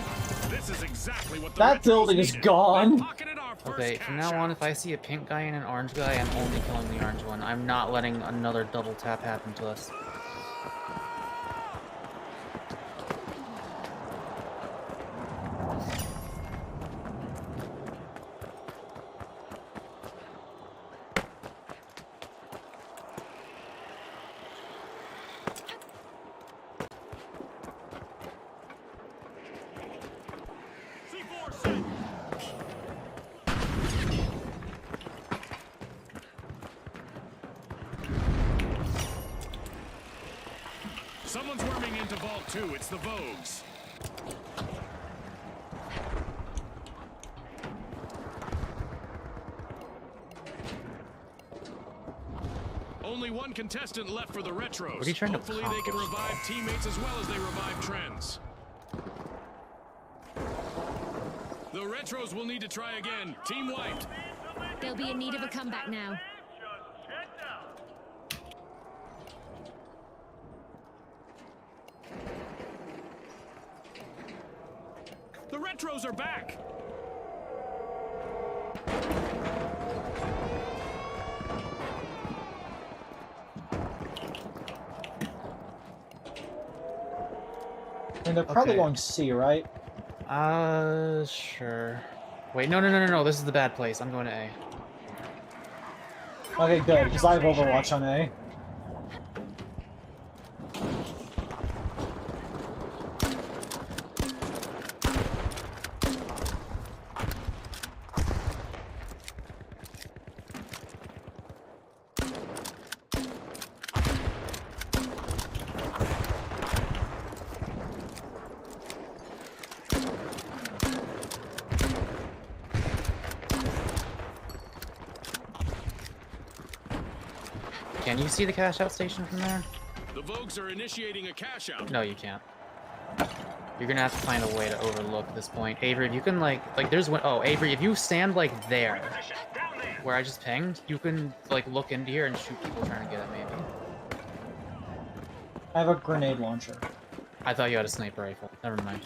This is exactly what the That Retros building is needed. gone. They're pocketed our first Okay, from cash now on, out. if I see a pink guy and an orange guy, I'm only killing the orange one. I'm not letting another double tap happen to us. C4 set. Someone's worming into Vault 2. It's the Vogues. Only one contestant left for the Retros. What are you trying to Hopefully they can accomplish? revive teammates as well as they revive trends. The Retros will need to try again. Team wiped. They'll be in need of a comeback now. The Retros are back. And they're probably Okay. going C, right? Sure. Wait, no. This is the bad place. I'm going to A. Okay, good, because I have Overwatch on A. Can you see the cash out station from there? The Vogues are initiating a cash out. No, you can't. You're gonna have to find a way to overlook this point. Avery, if you can like there's one, oh, Avery, if you stand like there, where I just pinged, you can like look into here and shoot people trying to get it maybe. I have a grenade launcher. I thought you had a sniper rifle. Never mind.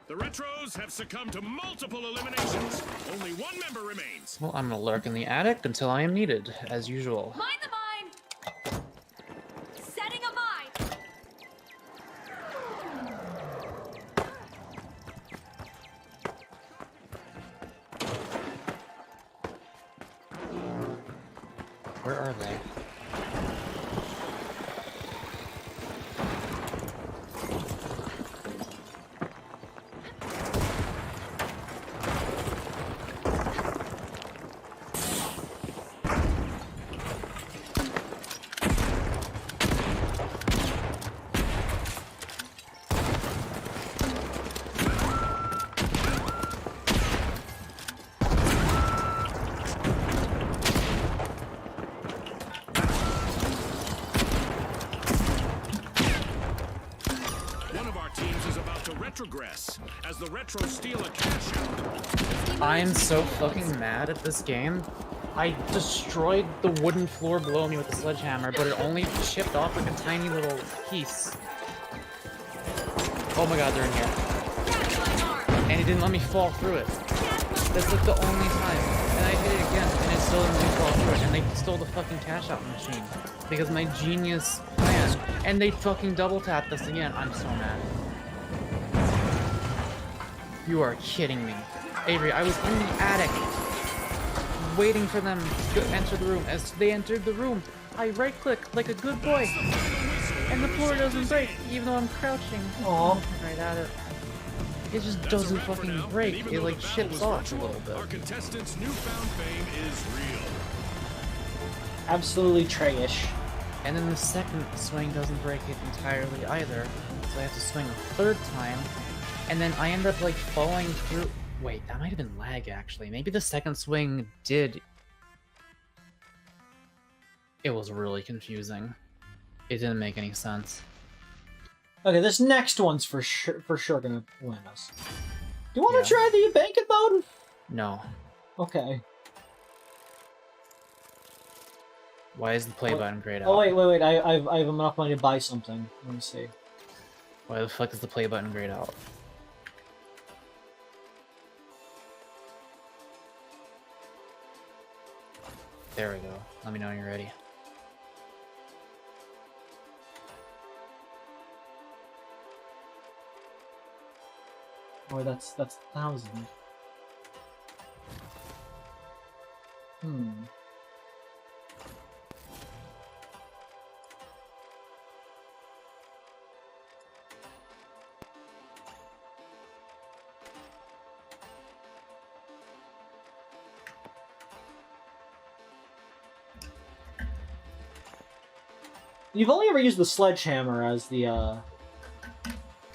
The Retros have succumbed to multiple eliminations. Only one member remains. Well, I'm gonna lurk in the attic until I am needed, as usual. Mind the mine! Setting a mine! Where are they? success as the retro steal a cash out. I'm so fucking mad at this game. I destroyed the wooden floor below me with the sledgehammer, but it only chipped off like a tiny little piece. Oh my god, they're in here. And it didn't let me fall through it. That's like the only time. And I hit it again, and it still didn't let me fall through it. And they stole the fucking cash out machine. Because my genius plan. And they fucking double tapped us again. I'm so mad. You are kidding me. Avery, I was in the attic, waiting for them to enter the room. As they entered the room, I right-click like a good boy, and the floor doesn't break, even though I'm crouching. Aww. Right at it. It just doesn't fucking break. It like ships off a little bit. Our contestants' newfound fame is real. Absolutely trayish. And then the second swing doesn't break it entirely either, so I have to swing a third time, and then I end up like falling through. Wait, that might have been lag actually. Maybe the second swing did. It was really confusing. It didn't make any sense. Okay, this next one's for sure gonna win us. Do you want to try the banking mode? No. Okay. Why is the play button grayed out? Oh wait! I have enough money to buy something. Let me see. Why the fuck is the play button grayed out? There we go. Let me know when you're ready. Oh, that's 1,000. You've only ever used the sledgehammer as the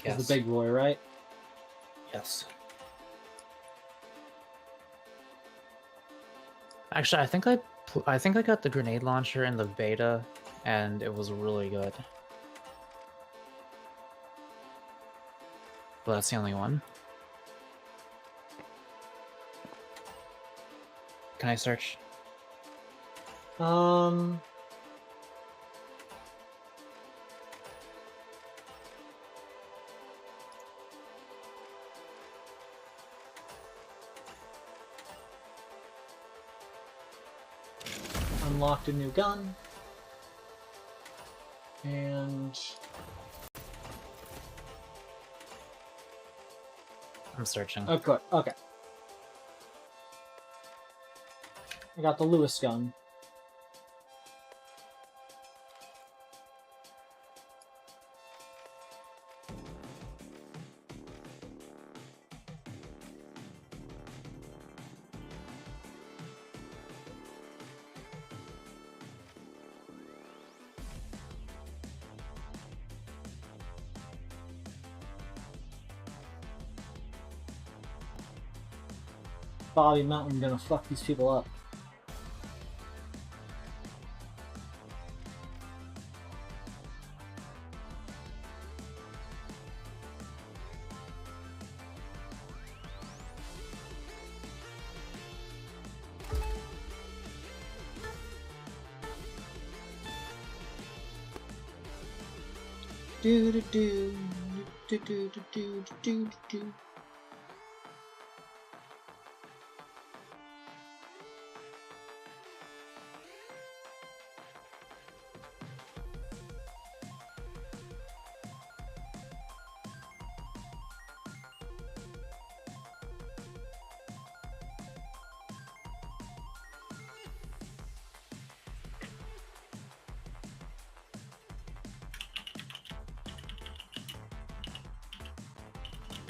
as the big boy, right? Yes. Actually, I think I got the grenade launcher in the beta, and it was really good. But that's the only one. Can I search? Unlocked a new gun. And I'm searching. oh, good. Okay. I got the Lewis gun. Bobby Mountain gonna fuck these people up. Do do do do do do do do do.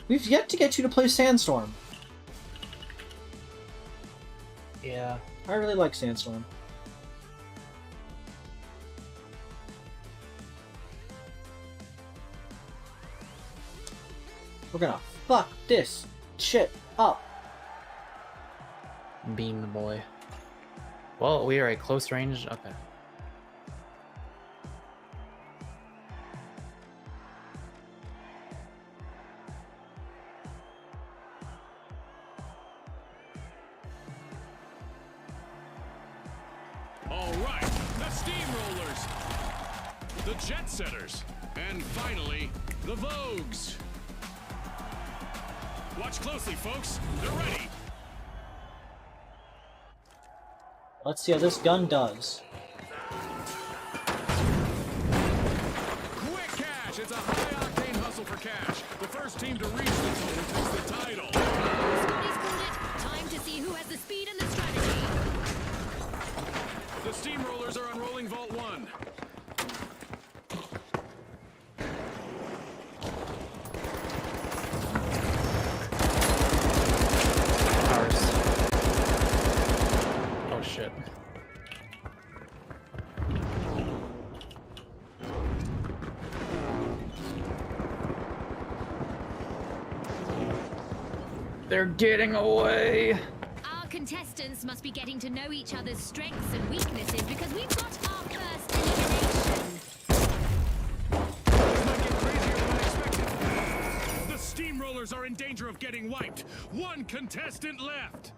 We've yet to get you to play Sandstorm. Yeah. I really like Sandstorm. We're gonna fuck this shit up. Beam the boy. Well, we are at close range. Okay. the steamrollers, the jet setters, and finally, the Vogues. Watch closely, folks. They're ready. Let's see how this gun does. Quick cash! It's a high-octane hustle for cash. The first team to reach the total takes the title. Scotty's called it. Time to see who has the speed and the strategy. The steamrollers are unrolling Vault 1. Oh shit. They're getting away. Our contestants must be getting to know each other's strengths and weaknesses because we've got our first elimination. This might get crazier than I expected. The steamrollers are in danger of getting wiped. One contestant left.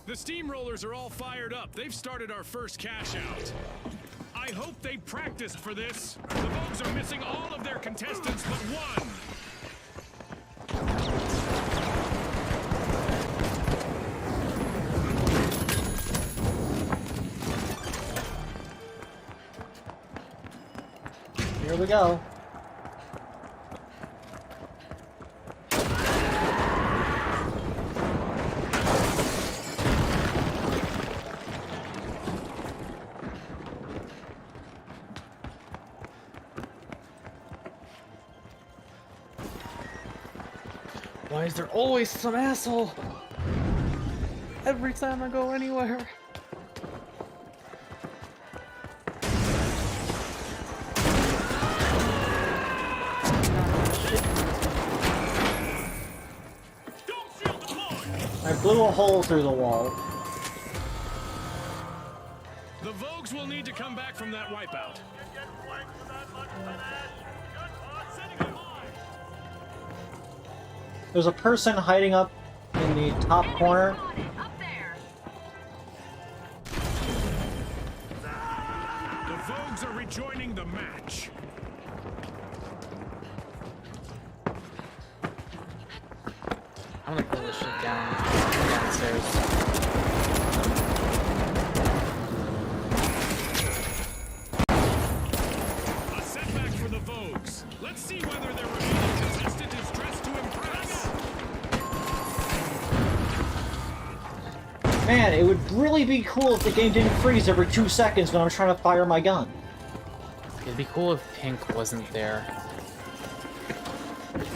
The steamrollers are all fired up. They've started our first cash out. I hope they practiced for this. The Vogues are missing all of their contestants but one. Here we go. Why is there always some asshole? Every time I go anywhere. I blew a hole through the wall. The Vogues will need to come back from that wipeout. There's a person hiding up in the top corner. The Vogues are rejoining the match. I'm gonna pull this shit downstairs. A setback for the Vogues. Let's see whether their remaining contestant is dressed to impress. Man, it would really be cool if the game didn't freeze every 2 seconds when I'm trying to fire my gun. It'd be cool if Pink wasn't there. This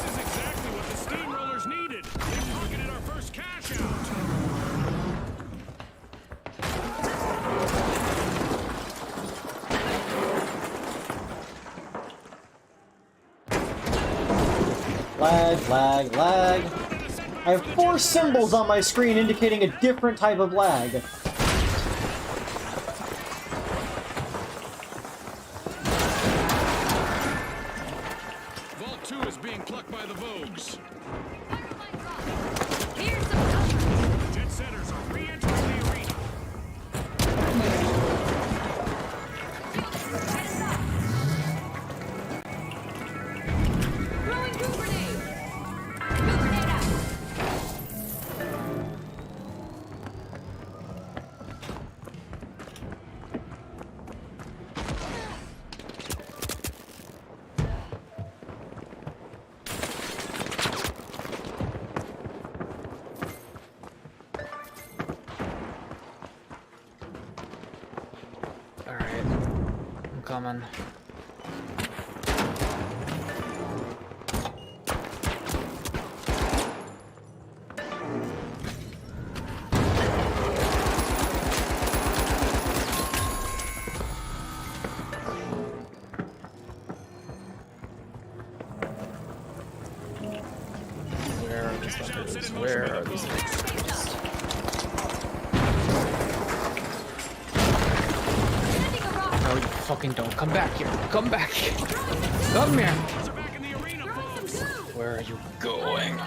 is exactly what the steamrollers needed. They targeted our first cash out. Lag, lag, lag. I have 4 symbols on my screen indicating a different type of lag. Vault 2 is being plucked by the Vogues. Here's some cover. Jet setters are re-entering the arena. Throwing goo grenade. Goo grenade out. Alright. I'm coming. Where are these fuckers? Where are these fuckers? No, you fucking don't. Come back here. Come back here. Come here. Where are you going?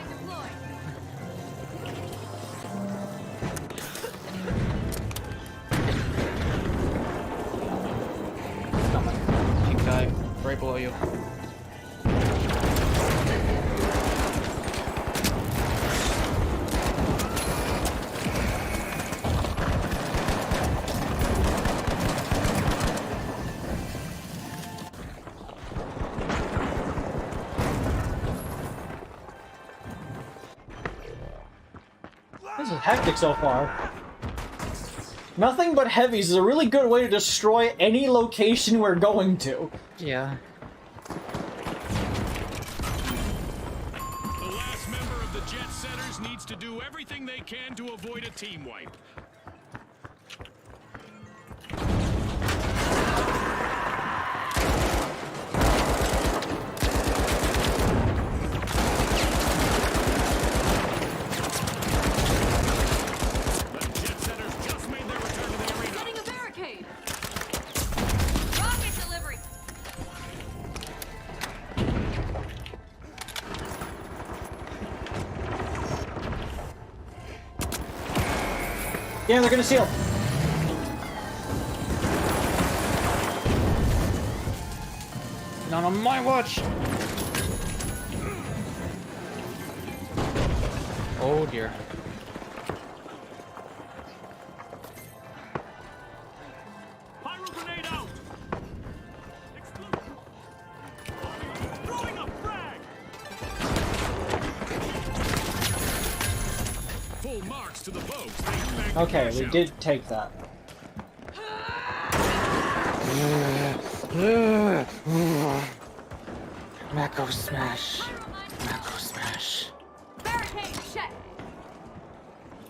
right below you. This is hectic so far. Nothing but heavies is a really good way to destroy any location we're going to. Yeah. The last member of the Jet Setters needs to do everything they can to avoid a team wipe. Setting a barricade. Rocket delivery. Yeah, they're gonna seal. Not on my watch. Oh dear. Pyro grenade out! Explosive! Throwing a frag! Full marks to the Vogues. Okay, we did take that. Mako smash. Mako smash. Barricade check.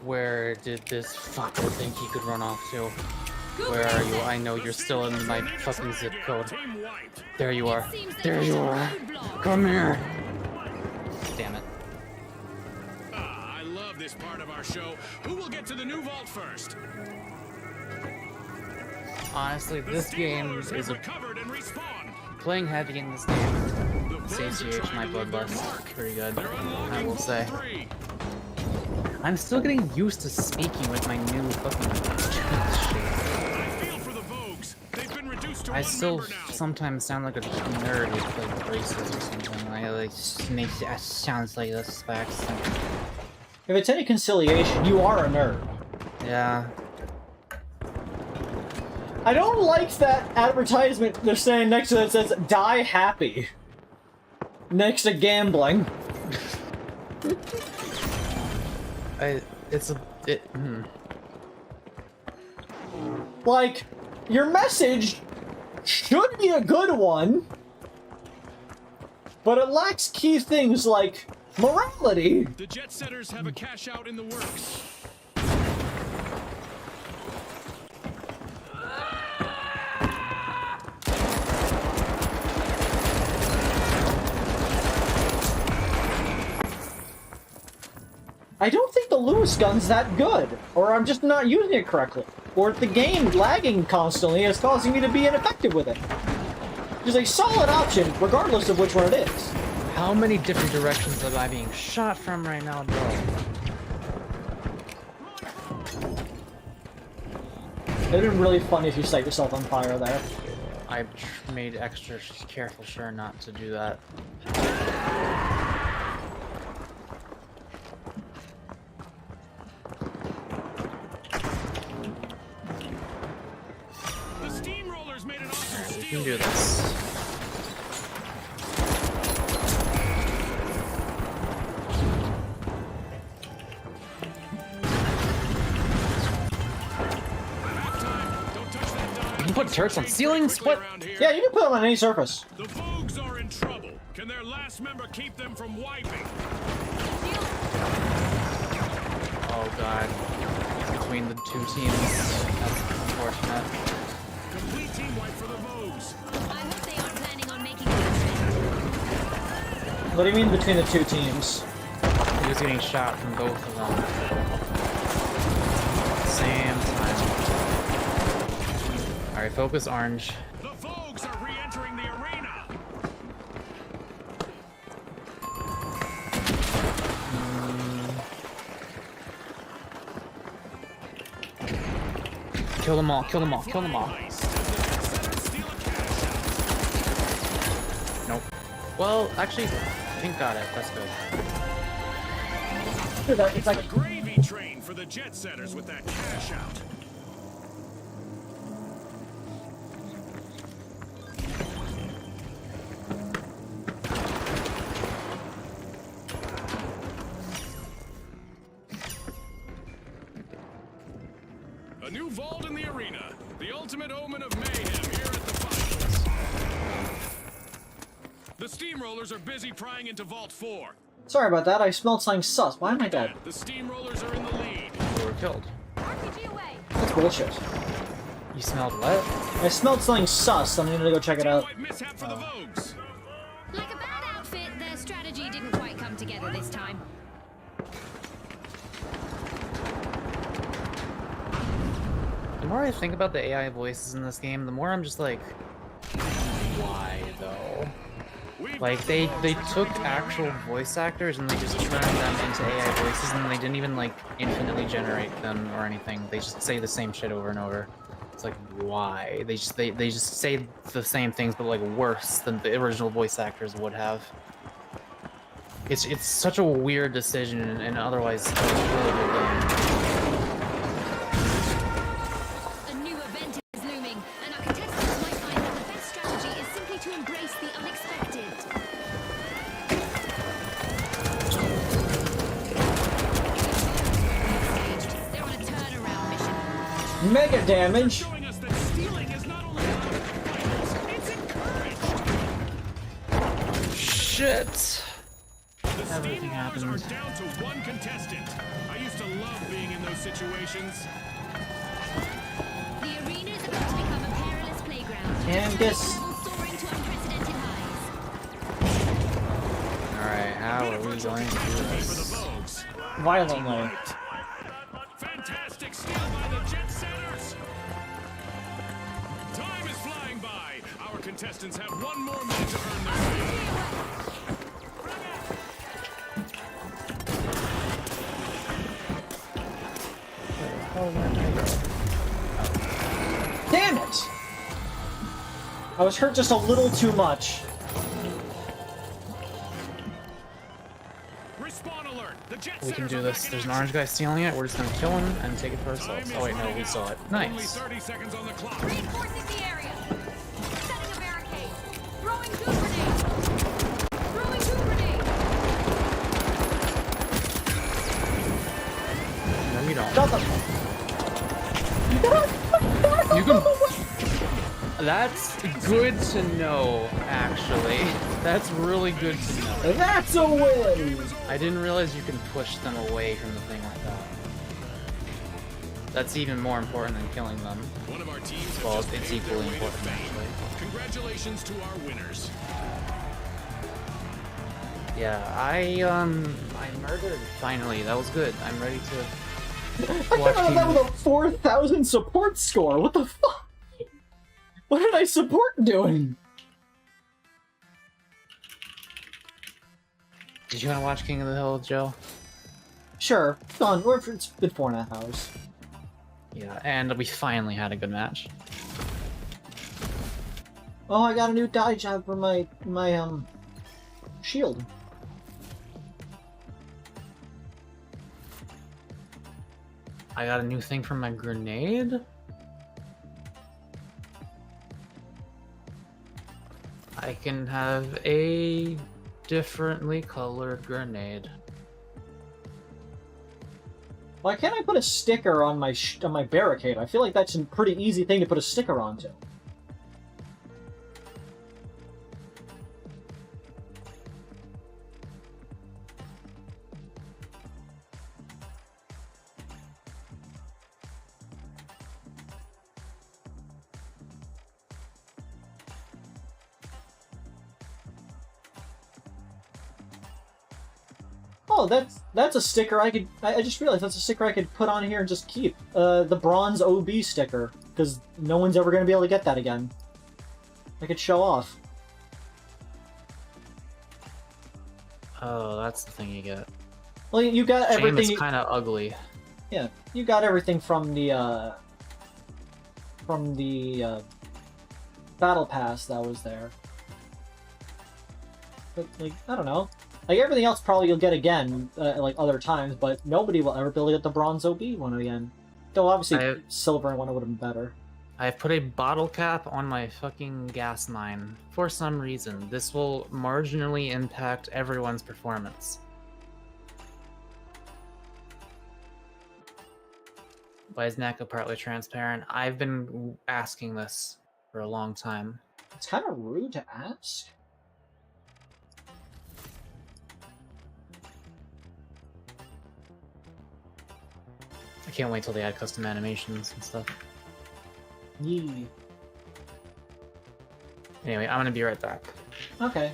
Where did this fucker think he could run off to? Where are you? I know you're still in my fucking zip code. There you are. There you are. Come here. Damn it. I love this part of our show. Who will get to the new vault first? Honestly, this game is a... Recovered and respawned. Playing heavy in this game satiates my bloodlust pretty good, I will say. I'm still getting used to speaking with my new fucking shit. I still sometimes sound like a nerd with like braces or something. I like makes it sounds like this accent. If it's any conciliation, you are a nerd. Yeah. I don't like that advertisement they're saying next to it that says, die happy. Next to gambling. Like, your message should be a good one, but it lacks key things like morality. The Jet Setters have a cash out in the works. I don't think the loose gun's that good, or I'm just not using it correctly, or the game lagging constantly is causing me to be ineffective with it. It's a solid option, regardless of which one it is. How many different directions am I being shot from right now, bro? It'd have been really funny if you set yourself on fire there. I made extra careful sure not to do that. We can do this. You can put turrets on ceilings? What? Yeah, you can put them on any surface. The Vogues are in trouble. Can their last member keep them from wiping? Oh god. Between the two teams. That's unfortunate. Complete team wipe for the Vogues. I hope they aren't planning on making What do you mean between the two teams? He was getting shot from both of them. Same time. Alright, focus orange. The Vogues are re-entering the arena. Kill them all, kill them all, kill them all. Nope. Well, actually, Pink got it. That's good. It's like a gravy train for the jet setters with that cash out. A new vault in the arena. The ultimate omen of mayhem here at the finals. The steamrollers are busy prying into Vault 4. Sorry about that, I smelled something sus. Why am I dead? The steamrollers are in the lead. You were killed. That's bullshit. You smelled what? I smelled something sus, I'm gonna go check it out. Mishap for the Vogues. Like a bad outfit, their strategy didn't quite come together this time. The more I think about the AI voices in this game, the more I'm just like, why though? Like they took actual voice actors and they just turned them into AI voices, and they didn't even like infinitely generate them or anything. They just say the same shit over and over. It's like, why? They just say the same things but like worse than the original voice actors would have. It's such a weird decision, and otherwise it's a really good game. Mega damage! Shit! Everything happens. Are down to one contestant. I used to love being in those situations. The arena is about to become a perilous playground. Candace! Alright, how are we going to do this? Violently. Fantastic steal by the jet setters. Time is flying by. Our contestants have one more minute to earn their pay. Damn it! I was hurt just a little too much. We can do this. There's an orange guy stealing it. We're just gonna kill him and take it for ourselves. Oh wait, no, we saw it. Nice. Reinforcing the area. Setting a barricade. Throwing goo grenade. Throwing goo grenade. No, you don't. Shut the You can. That's good to know, actually. That's really good to know. That's a win! I didn't realize you can push them away from the thing like that. That's even more important than killing them. One of our teams well, it's equally important, actually. Congratulations to our winners. Yeah, I murdered finally. That was good. I'm ready to watch I got that with a 4,000 support score. What the fuck? What did I support doing? Did you want to watch King of the Hill, Joe? Sure. Done. It's been 4.5 hours. Yeah, and we finally had a good match. Oh, I got a new dye job for my shield. I got a new thing for my grenade. I can have a differently colored grenade. Why can't I put a sticker on my barricade? I feel like that's a pretty easy thing to put a sticker onto. Oh, that's a sticker I just realized that's a sticker I could put on here and just keep. The bronze OB sticker, because no one's ever going to be able to get that again. I could show off. Oh, that's the thing you get. Well, you got Shame everything. it's kind of ugly. Yeah, you got everything from the battle pass that was there. But, like, I don't know. Like, everything else probably you'll get again, like, other times, but nobody will ever be able to get the bronze OB one again. Though, obviously, silver one would have been better. I've put a bottle cap on my fucking gas mine. For some reason, this will marginally impact everyone's performance. Why is Mako partly transparent? I've been asking this for a long time. It's kind of rude to ask. I can't wait till they add custom animations and stuff. Yee. Anyway, I'm gonna be right back. Okay.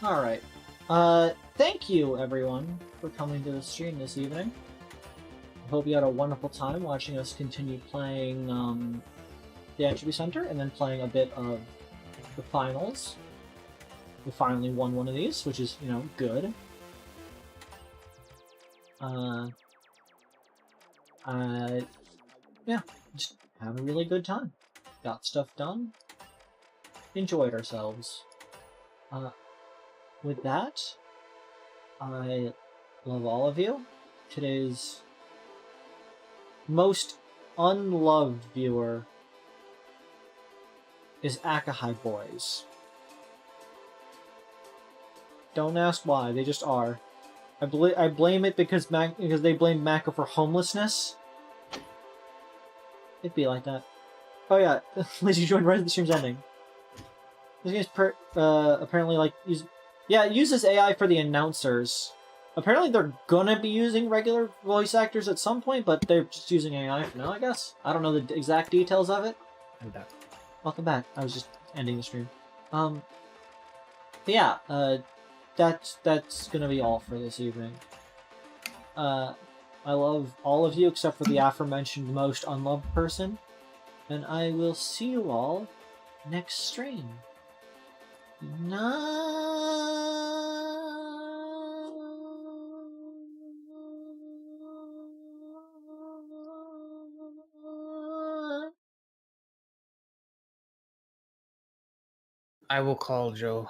Alright. Thank you, everyone, for coming to the stream this evening. I hope you had a wonderful time watching us continue playing, the Entropy Center, and then playing a bit of the finals. We finally won one of these, which is, you know, good. Yeah, just have a really good time. Got stuff done. Enjoyed ourselves. With that, I love all of you. Today's most unloved viewer is Akahai Boys. Don't ask why, they just are. I blame it because they blame Mako for homelessness. It'd be like that. Oh yeah, Lizzie joined right at the stream's ending. This game's apparently like uses AI for the announcers. Apparently they're gonna be using regular voice actors at some point, but they're just using AI for now, I guess. I don't know the exact details of it. I'm back. Welcome back. I was just ending the stream. But yeah, that's gonna be all for this evening. I love all of you except for the aforementioned most unloved person, and I will see you all next stream. I will call Joe.